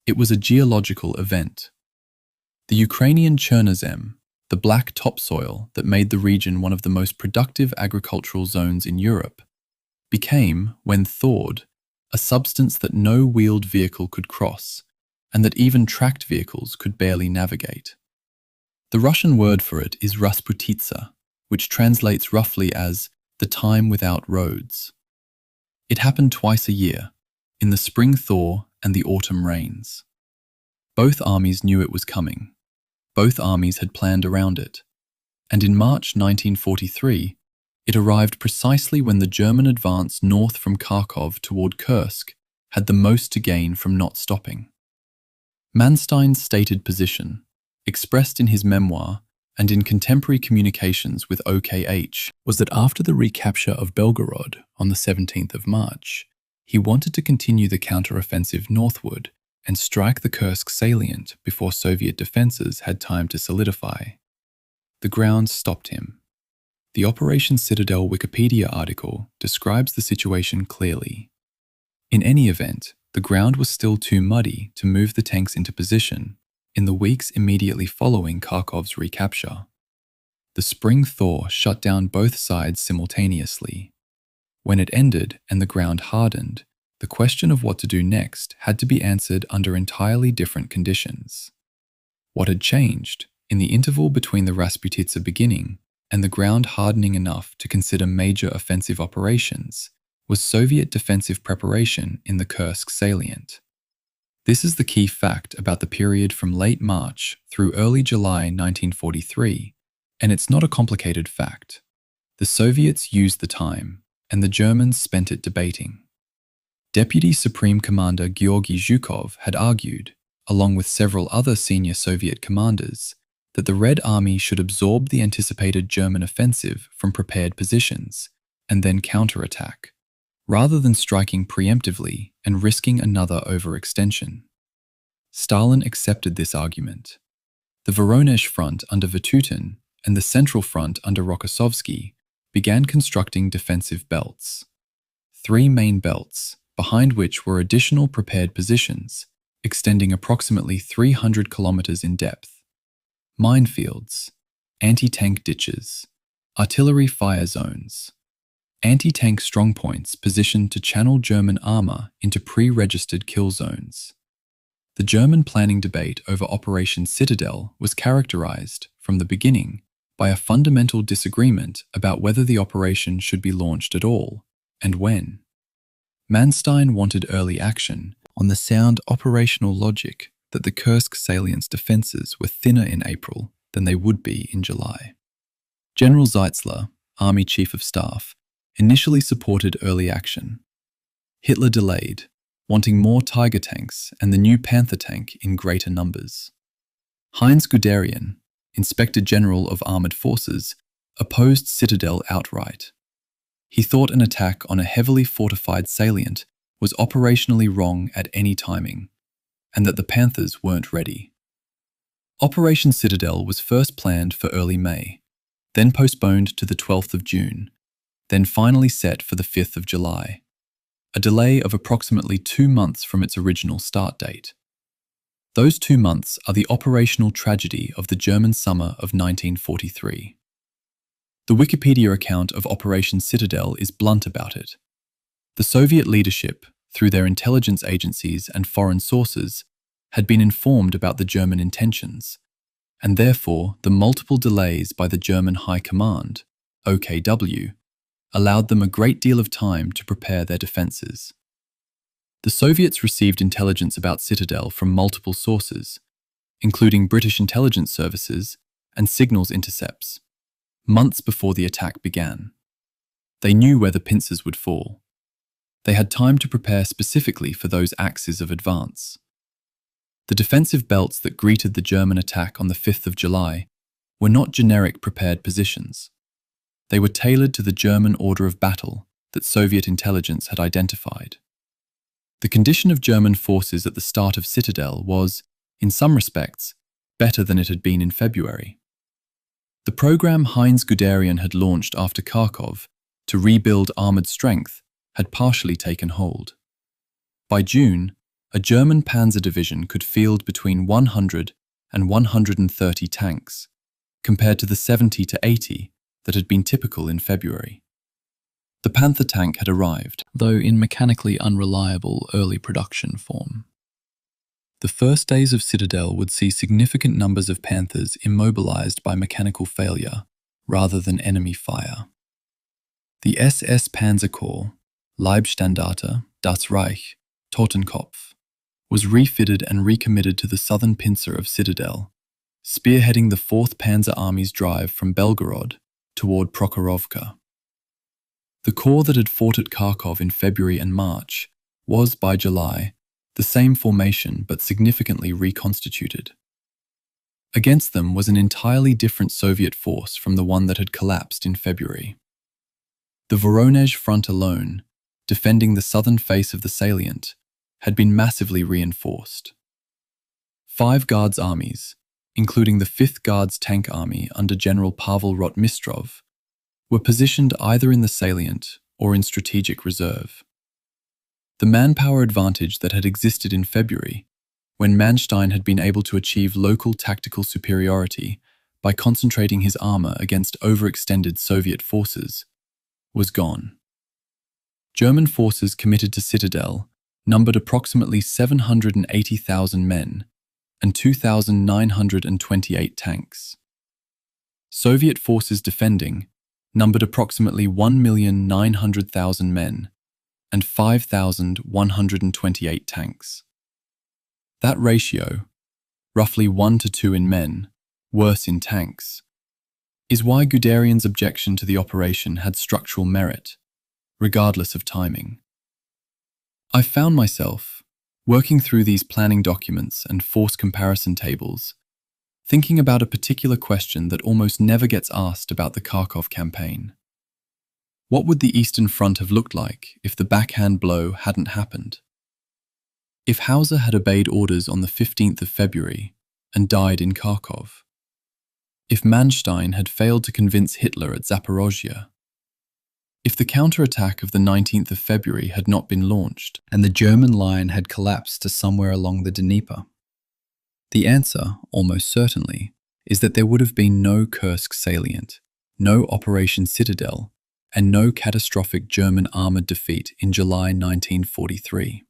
S1: It was a geological event. The Ukrainian Chernozem, the black topsoil that made the region one of the most productive agricultural zones in Europe, became, when thawed, a substance that no wheeled vehicle could cross, and that even tracked vehicles could barely navigate. The Russian word for it is Rasputitsa, which translates roughly as the time without roads. It happened twice a year, in the spring thaw and the autumn rains. Both armies knew it was coming. Both armies had planned around it. And in March 1943, it arrived precisely when the German advance north from Kharkov toward Kursk had the most to gain from not stopping. Manstein's stated position, expressed in his memoir and in contemporary communications with OKH, was that after the recapture of Belgorod on the 17th of March, he wanted to continue the counteroffensive northward and strike the Kursk salient before Soviet defenses had time to solidify. The ground stopped him. The Operation Citadel Wikipedia article describes the situation clearly. In any event, the ground was still too muddy to move the tanks into position in the weeks immediately following Kharkov's recapture. The spring thaw shut down both sides simultaneously. When it ended and the ground hardened, the question of what to do next had to be answered under entirely different conditions. What had changed, in the interval between the Rasputitsa beginning and the ground hardening enough to consider major offensive operations, was Soviet defensive preparation in the Kursk salient. This is the key fact about the period from late March through early July 1943, and it's not a complicated fact. The Soviets used the time, and the Germans spent it debating. Deputy Supreme Commander Georgy Zhukov had argued, along with several other senior Soviet commanders, that the Red Army should absorb the anticipated German offensive from prepared positions and then counterattack, rather than striking preemptively and risking another overextension. Stalin accepted this argument. The Voronezh front under Vatutin and the Central Front under Rokossovsky began constructing defensive belts. 3 main belts, behind which were additional prepared positions, extending approximately 300 kilometers in depth. Minefields, anti-tank ditches, artillery fire zones, anti-tank strongpoints positioned to channel German armor into pre-registered kill zones. The German planning debate over Operation Citadel was characterized, from the beginning, by a fundamental disagreement about whether the operation should be launched at all, and when. Manstein wanted early action on the sound operational logic that the Kursk salient's defenses were thinner in April than they would be in July. General Zeitzler, Army Chief of Staff, initially supported early action. Hitler delayed, wanting more Tiger tanks and the new Panther tank in greater numbers. Heinz Guderian, Inspector General of Armored Forces, opposed Citadel outright. He thought an attack on a heavily fortified salient was operationally wrong at any timing, and that the Panthers weren't ready. Operation Citadel was first planned for early May, then postponed to the 12th of June, then finally set for the 5th of July, a delay of approximately 2 months from its original start date. Those 2 months are the operational tragedy of the German summer of 1943. The Wikipedia account of Operation Citadel is blunt about it. The Soviet leadership, through their intelligence agencies and foreign sources, had been informed about the German intentions, and therefore the multiple delays by the German High Command, OKW, allowed them a great deal of time to prepare their defenses. The Soviets received intelligence about Citadel from multiple sources, including British intelligence services and signals intercepts, months before the attack began. They knew where the pincers would fall. They had time to prepare specifically for those axes of advance. The defensive belts that greeted the German attack on the 5th of July were not generic prepared positions. They were tailored to the German order of battle that Soviet intelligence had identified. The condition of German forces at the start of Citadel was, in some respects, better than it had been in February. The program Heinz Guderian had launched after Kharkov to rebuild armoured strength had partially taken hold. By June, a German panzer division could field between 100 and 130 tanks, compared to the 70 to 80 that had been typical in February. The Panther tank had arrived, though in mechanically unreliable early production form. The first days of Citadel would see significant numbers of Panthers immobilized by mechanical failure rather than enemy fire. The SS Panzer Corps, Leibstandarte, Das Reich, Totenkopf, was refitted and recommitted to the southern pincer of Citadel, spearheading the 4th Panzer Army's drive from Belgorod toward Prokhorovka. The corps that had fought at Kharkov in February and March was, by July, the same formation but significantly reconstituted. Against them was an entirely different Soviet force from the one that had collapsed in February. The Voronezh front alone, defending the southern face of the salient, had been massively reinforced. 5 Guards armies, including the 5th Guards Tank Army under General Pavel Rotmistrov, were positioned either in the salient or in strategic reserve. The manpower advantage that had existed in February, when Manstein had been able to achieve local tactical superiority by concentrating his armor against overextended Soviet forces, was gone. German forces committed to Citadel numbered approximately 780,000 men and 2,928 tanks. Soviet forces defending numbered approximately 1,900,000 men and 5,128 tanks. That ratio, roughly 1 to 2 in men, worse in tanks, is why Guderian's objection to the operation had structural merit, regardless of timing. I found myself, working through these planning documents and force comparison tables, thinking about a particular question that almost never gets asked about the Kharkov campaign. What would the Eastern Front have looked like if the backhand blow hadn't happened? If Hauser had obeyed orders on the 15th of February and died in Kharkov? If Manstein had failed to convince Hitler at Zaporozhye? If the counterattack of the 19th of February had not been launched and the German line had collapsed to somewhere along the Dnieper? The answer, almost certainly, is that there would have been no Kursk salient, no Operation Citadel, and no catastrophic German armoured defeat in July 1943.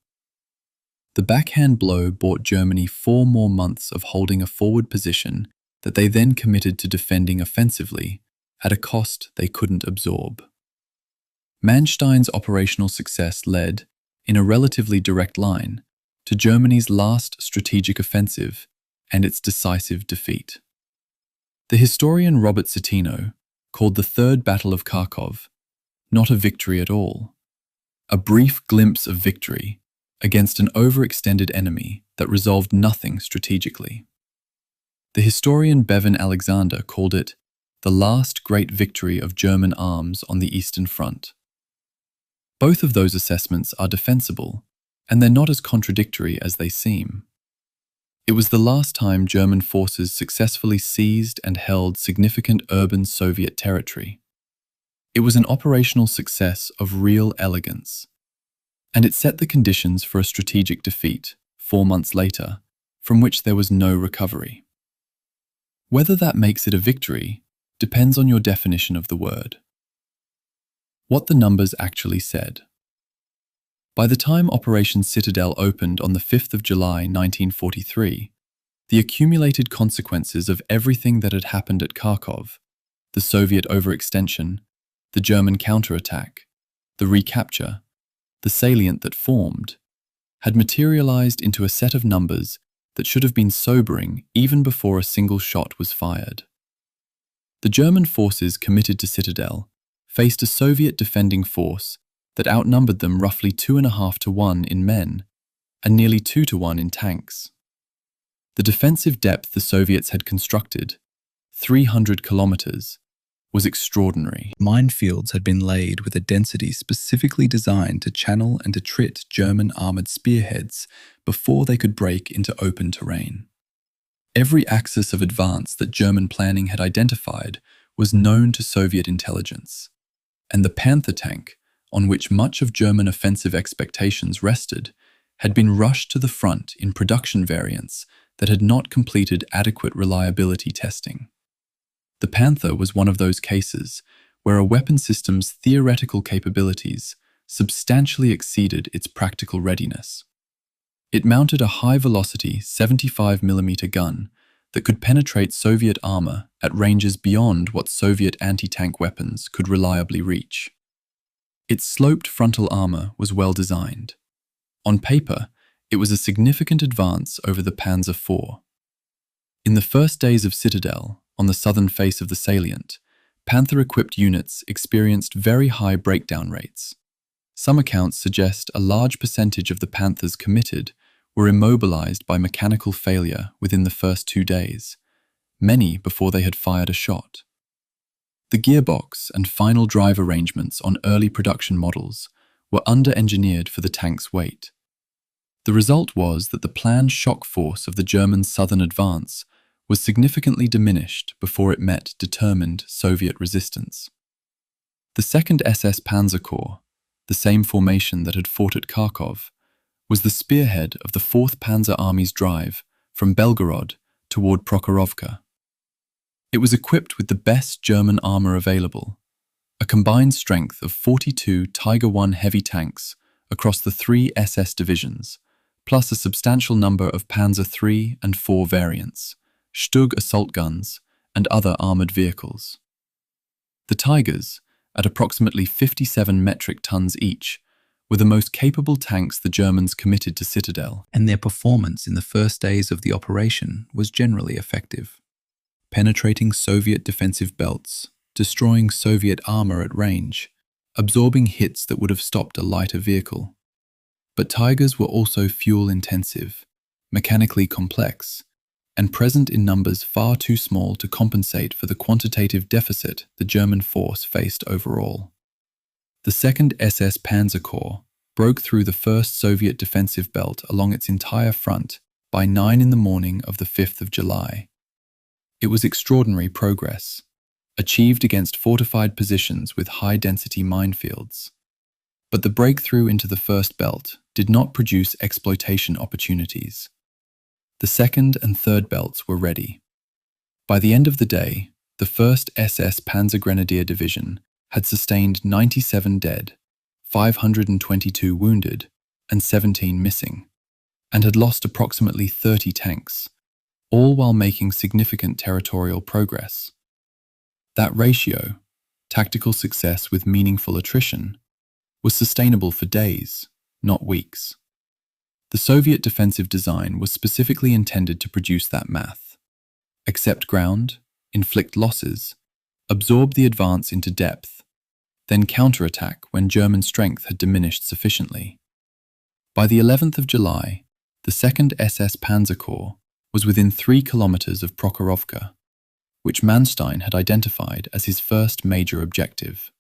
S1: The backhand blow bought Germany 4 more months of holding a forward position that they then committed to defending offensively at a cost they couldn't absorb. Manstein's operational success led, in a relatively direct line, to Germany's last strategic offensive and its decisive defeat. The historian Robert Citino called the Third Battle of Kharkov not a victory at all, a brief glimpse of victory against an overextended enemy that resolved nothing strategically. The historian Bevan Alexander called it the last great victory of German arms on the Eastern Front. Both of those assessments are defensible, and they're not as contradictory as they seem. It was the last time German forces successfully seized and held significant urban Soviet territory. It was an operational success of real elegance, and it set the conditions for a strategic defeat, 4 months later, from which there was no recovery. Whether that makes it a victory depends on your definition of the word. What the numbers actually said. By the time Operation Citadel opened on the 5th of July 1943, the accumulated consequences of everything that had happened at Kharkov, the Soviet overextension, the German counterattack, the recapture, the salient that formed, had materialized into a set of numbers that should have been sobering even before a single shot was fired. The German forces committed to Citadel faced a Soviet defending force that outnumbered them roughly 2.5 to 1 in men and nearly 2 to 1 in tanks. The defensive depth the Soviets had constructed, 300 kilometers, was extraordinary. Minefields had been laid with a density specifically designed to channel and attrit German armoured spearheads before they could break into open terrain. Every axis of advance that German planning had identified was known to Soviet intelligence, and the Panther tank, on which much of German offensive expectations rested, had been rushed to the front in production variants that had not completed adequate reliability testing. The Panther was one of those cases where a weapon system's theoretical capabilities substantially exceeded its practical readiness. It mounted a high-velocity 75mm gun that could penetrate Soviet armor at ranges beyond what Soviet anti-tank weapons could reliably reach. Its sloped frontal armor was well designed. On paper, it was a significant advance over the Panzer IV. In the first days of Citadel, on the southern face of the salient, Panther-equipped units experienced very high breakdown rates. Some accounts suggest a large percentage of the Panthers committed were immobilized by mechanical failure within the first 2 days, many before they had fired a shot. The gearbox and final drive arrangements on early production models were under-engineered for the tank's weight. The result was that the planned shock force of the German southern advance was significantly diminished before it met determined Soviet resistance. The 2nd SS Panzer Corps, the same formation that had fought at Kharkov, was the spearhead of the 4th Panzer Army's drive from Belgorod toward Prokhorovka. It was equipped with the best German armor available, a combined strength of 42 Tiger I heavy tanks across the 3 SS divisions, plus a substantial number of Panzer III and IV variants, Stug assault guns, and other armored vehicles. The Tigers, at approximately 57 metric tons each, were the most capable tanks the Germans committed to Citadel, and their performance in the first days of the operation was generally effective, penetrating Soviet defensive belts, destroying Soviet armor at range, absorbing hits that would have stopped a lighter vehicle.
S3: But Tigers were also fuel-intensive, mechanically complex, and present in numbers far too small to compensate for the quantitative deficit the German force faced overall. The 2nd SS Panzer Corps broke through the 1st Soviet defensive belt along its entire front by 9 in the morning of the 5th of July. It was extraordinary progress, achieved against fortified positions with high-density minefields. But the breakthrough into the 1st belt did not produce exploitation opportunities. The 2nd and 3rd belts were ready. By the end of the day, the 1st SS Panzer Grenadier Division had sustained 97 dead, 522 wounded, and 17 missing, and had lost approximately 30 tanks, all while making significant territorial progress. That ratio, tactical success with meaningful attrition, was sustainable for days, not weeks. The Soviet defensive design was specifically intended to produce that math. Accept ground, inflict losses, absorb the advance into depth, then counterattack when German strength had diminished sufficiently. By the 11th of July, the 2nd SS Panzer Corps was within 3 kilometers of Prokhorovka, which Manstein had identified as his first major objective.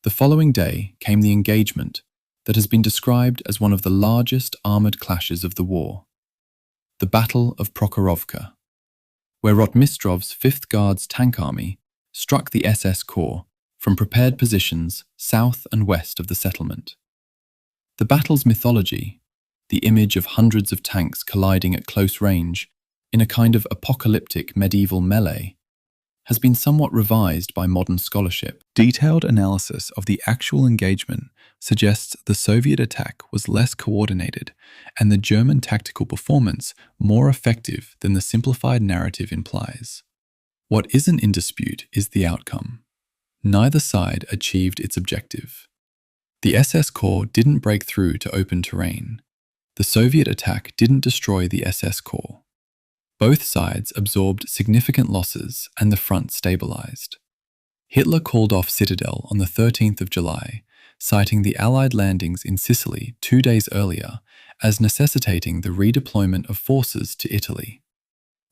S3: The following day came the engagement that has been described as one of the largest armoured clashes of the war, the Battle of Prokhorovka, where Rotmistrov's 5th Guards Tank Army struck the SS Corps from prepared positions south and west of the settlement. The battle's mythology, the image of hundreds of tanks colliding at close range in a kind of apocalyptic medieval melee, has been somewhat revised by modern scholarship. Detailed analysis of the actual engagement suggests the Soviet attack was less coordinated and the German tactical performance more effective than the simplified narrative implies. What isn't in dispute is the outcome. Neither side achieved its objective. The SS Corps didn't break through to open terrain. The Soviet attack didn't destroy the SS Corps. Both sides absorbed significant losses and the front stabilized. Hitler called off Citadel on the 13th of July, citing the Allied landings in Sicily 2 days earlier as necessitating the redeployment of forces to Italy.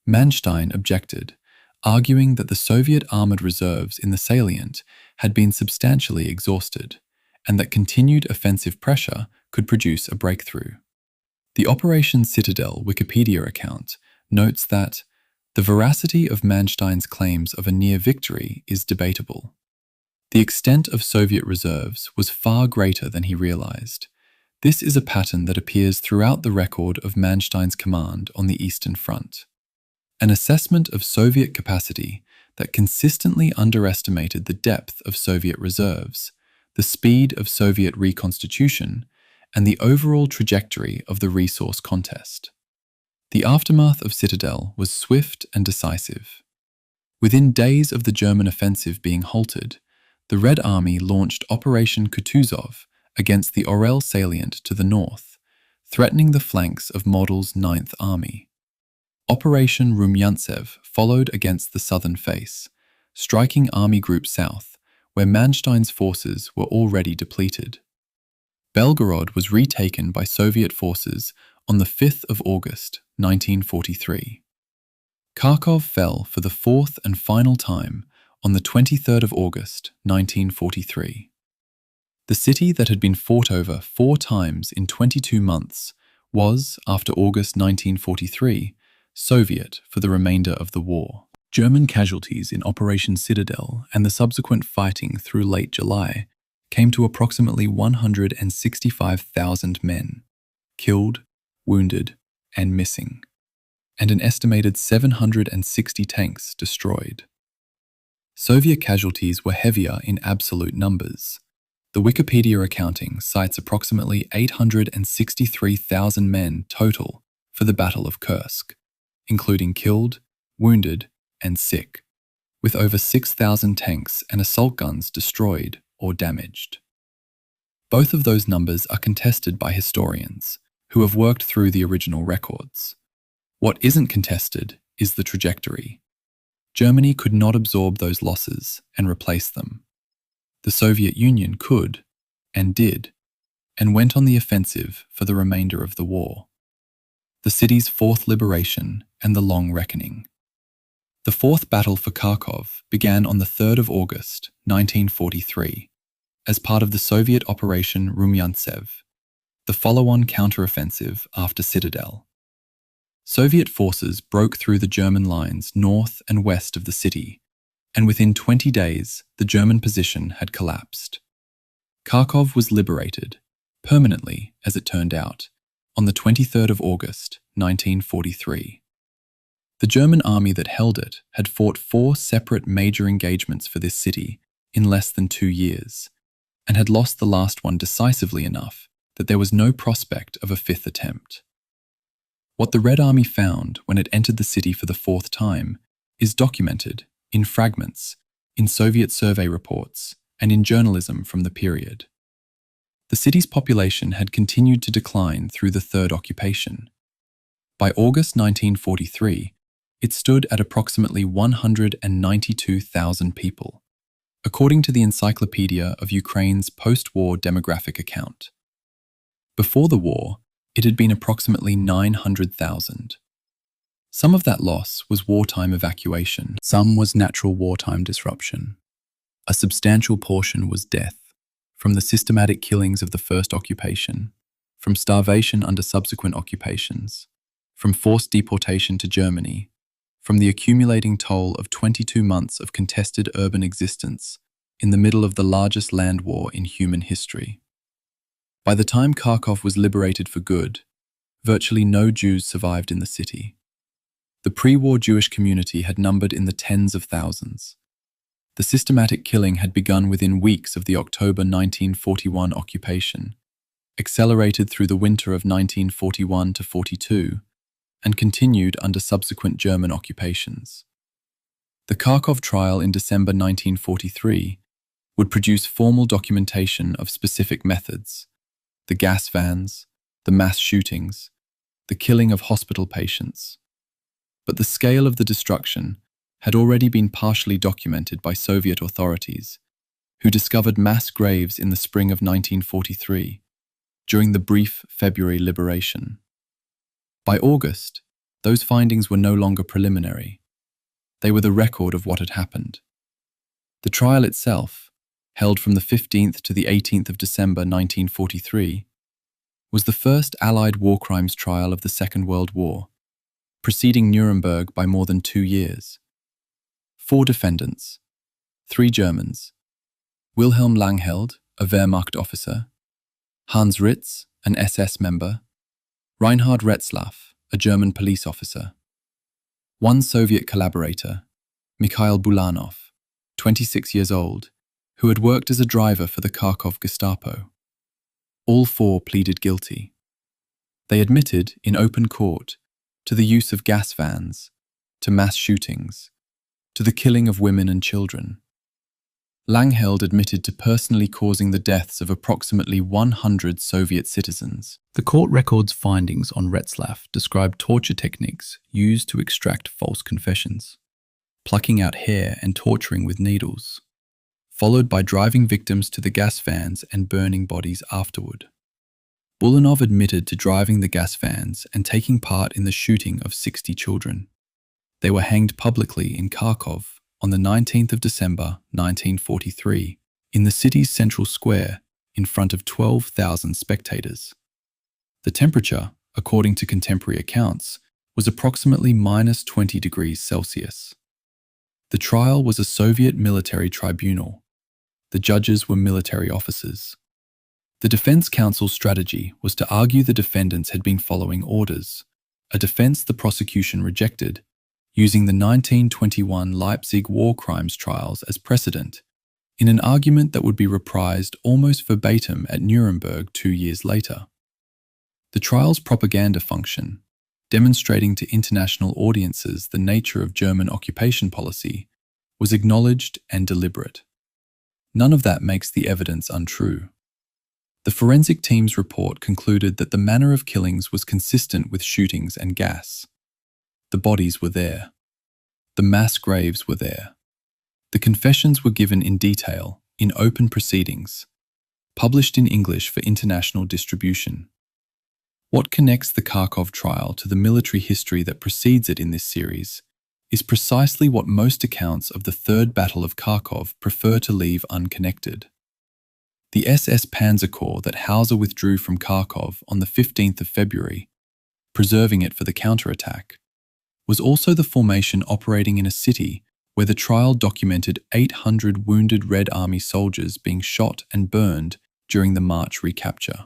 S3: Manstein objected, arguing that the Soviet armored reserves in the salient had been substantially exhausted, and that continued offensive pressure could produce a breakthrough. The Operation Citadel Wikipedia account notes that the veracity of Manstein's claims of a near victory is debatable. The extent of Soviet reserves was far greater than he realized. This is a pattern that appears throughout the record of Manstein's command on the Eastern Front. An assessment of Soviet capacity that consistently underestimated the depth of Soviet reserves, the speed of Soviet reconstitution, and the overall trajectory of the resource contest. The aftermath of Citadel was swift and decisive. Within days of the German offensive being halted, the Red Army launched Operation Kutuzov against the Orel salient to the north, threatening the flanks of Model's 9th Army. Operation Rumyantsev followed against the southern face, striking Army Group South, where Manstein's forces were already depleted. Belgorod was retaken by Soviet forces on the 5th of August, 1943. Kharkov fell for the 4th and final time on the 23rd of August, 1943. The city that had been fought over 4 times in 22 months was, after August 1943, Soviet for the remainder of the war. German casualties in Operation Citadel and the subsequent fighting through late July came to approximately 165,000 men, killed, wounded, and missing, and an estimated 760 tanks destroyed. Soviet casualties were heavier in absolute numbers. The Wikipedia accounting cites approximately 863,000 men total for the Battle of Kursk, including killed, wounded, and sick, with over 6,000 tanks and assault guns destroyed or damaged. Both of those numbers are contested by historians who have worked through the original records. What isn't contested is the trajectory. Germany could not absorb those losses and replace them. The Soviet Union could, and did, and went on the offensive for the remainder of the war. The city's fourth liberation and the long reckoning. The fourth battle for Kharkov began on the 3rd of August, 1943, as part of the Soviet Operation Rumyantsev, the follow-on counteroffensive after Citadel. Soviet forces broke through the German lines north and west of the city, and within 20 days, the German position had collapsed. Kharkov was liberated, permanently as it turned out, on the 23rd of August, 1943. The German army that held it had fought 4 separate major engagements for this city in less than 2 years, and had lost the last one decisively enough that there was no prospect of a 5th attempt. What the Red Army found when it entered the city for the 4th time is documented in fragments, in Soviet survey reports, and in journalism from the period. The city's population had continued to decline through the Third Occupation. By August 1943, it stood at approximately 192,000 people, according to the Encyclopedia of Ukraine's post-war demographic account. Before the war, it had been approximately 900,000. Some of that loss was wartime evacuation, some was natural wartime disruption. A substantial portion was death, from the systematic killings of the first occupation, from starvation under subsequent occupations, from forced deportation to Germany, from the accumulating toll of 22 months of contested urban existence in the middle of the largest land war in human history. By the time Kharkov was liberated for good, virtually no Jews survived in the city. The pre-war Jewish community had numbered in the tens of thousands. The systematic killing had begun within weeks of the October 1941 occupation, accelerated through the winter of 1941 to 42, and continued under subsequent German occupations. The Kharkov trial in December 1943 would produce formal documentation of specific methods: the gas vans, the mass shootings, the killing of hospital patients. But the scale of the destruction had already been partially documented by Soviet authorities, who discovered mass graves in the spring of 1943, during the brief February liberation. By August, those findings were no longer preliminary. They were the record of what had happened. The trial itself, held from the 15th to the 18th of December 1943, was the first Allied war crimes trial of the Second World War, preceding Nuremberg by more than 2 years. 4 defendants, 3 Germans: Wilhelm Langheld, a Wehrmacht officer; Hans Ritz, an SS member; Reinhard Retzlaff, a German police officer; 1 Soviet collaborator, Mikhail Bulanov, 26 years old, who had worked as a driver for the Kharkov Gestapo. All 4 pleaded guilty. They admitted, in open court, to the use of gas vans, to mass shootings, to the killing of women and children. Langheld admitted to personally causing the deaths of approximately 100 Soviet citizens. The court record's findings on Retzlaff describe torture techniques used to extract false confessions, plucking out hair and torturing with needles, followed by driving victims to the gas vans and burning bodies afterward. Bulanov admitted to driving the gas vans and taking part in the shooting of 60 children. They were hanged publicly in Kharkov on the 19th of December 1943 in the city's central square in front of 12,000 spectators. The temperature, according to contemporary accounts, was approximately minus 20 degrees Celsius. The trial was a Soviet military tribunal. The judges were military officers. The defense counsel's strategy was to argue the defendants had been following orders, a defense the prosecution rejected, using the 1921 Leipzig war crimes trials as precedent, in an argument that would be reprised almost verbatim at Nuremberg 2 years later. The trial's propaganda function, demonstrating to international audiences the nature of German occupation policy, was acknowledged and deliberate. None of that makes the evidence untrue. The forensic team's report concluded that the manner of killings was consistent with shootings and gas. The bodies were there. The mass graves were there. The confessions were given in detail, in open proceedings.
S1: published in English for international distribution. What connects the Kharkov trial to the military history that precedes it in this series is precisely what most accounts of the Third Battle of Kharkov prefer to leave unconnected. The SS Panzer Corps that Hauser withdrew from Kharkov on the 15th of February, preserving it for the counterattack, was also the formation operating in a city where the trial documented 800 wounded Red Army soldiers being shot and burned during the March recapture.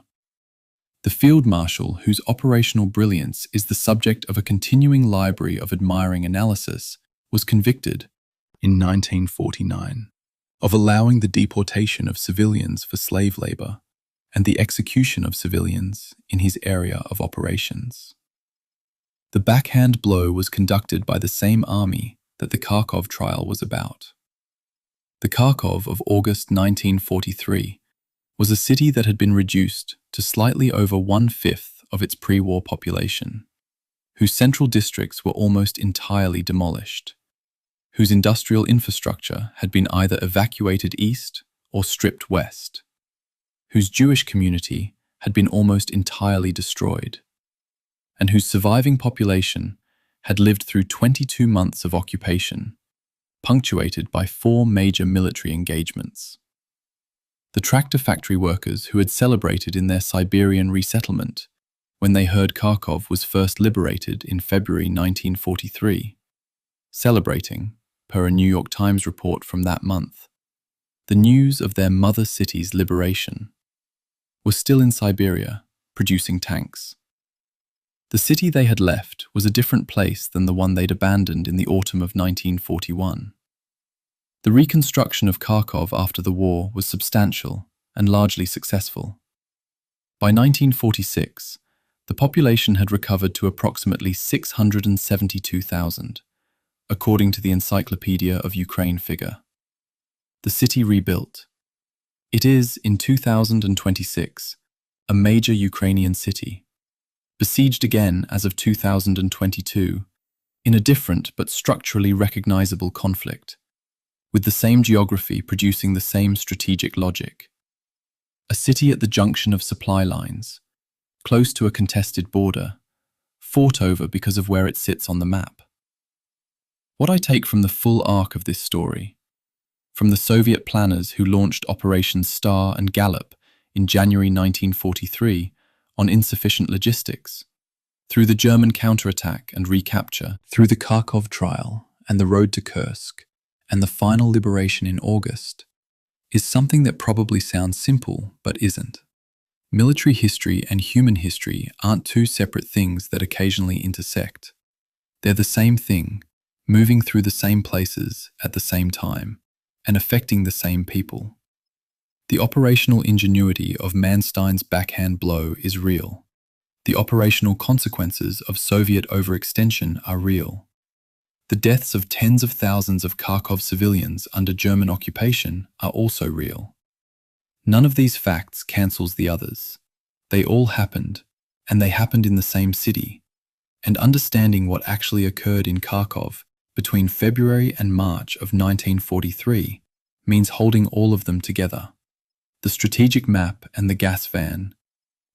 S1: The Field Marshal, whose operational brilliance is the subject of a continuing library of admiring analysis, was convicted in 1949 of allowing the deportation of civilians for slave labor and the execution of civilians in his area of operations. The backhand blow was conducted by the same army that the Kharkov trial was about. The Kharkov of August 1943 was a city that had been reduced to slightly over 1/5 of its pre-war population, whose central districts were almost entirely demolished, whose industrial infrastructure had been either evacuated east or stripped west, whose Jewish community had been almost entirely destroyed, and whose surviving population had lived through 22 months of occupation, punctuated by 4 major military engagements. The tractor factory workers who had celebrated in their Siberian resettlement when they heard Kharkov was first liberated in February 1943, celebrating, per a New York Times report from that month, the news of their mother city's liberation, were still in Siberia, producing tanks. The city they had left was a different place than the one they'd abandoned in the autumn of 1941. The reconstruction of Kharkov after the war was substantial and largely successful. By 1946, the population had recovered to approximately 672,000, according to the Encyclopedia of Ukraine figure. The city rebuilt. It is, in 2026, a major Ukrainian city, besieged again as of 2022, in a different but structurally recognizable conflict, with the same geography producing the same strategic logic. A city at the junction of supply lines, close to a contested border, fought over because of where it sits on the map. What I take from the full arc of this story, from the Soviet planners who launched Operations Star and Gallop in January 1943 on insufficient logistics, through the German counterattack and recapture, through the Kharkov trial and the road to Kursk, and the final liberation in August, is something that probably sounds simple but isn't. Military history and human history aren't two separate things that occasionally intersect. They're the same thing, moving through the same places at the same time, and affecting the same people. The operational ingenuity of Manstein's backhand blow is real. The operational consequences of Soviet overextension are real. The deaths of tens of thousands of Kharkov civilians under German occupation are also real. None of these facts cancels the others. They all happened, and they happened in the same city. And understanding what actually occurred in Kharkov between February and March of 1943 means holding all of them together. The strategic map and the gas van,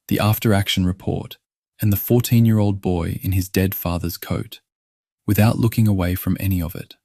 S1: the after-action report, and the 14-year-old boy in his dead father's coat, without looking away from any of it.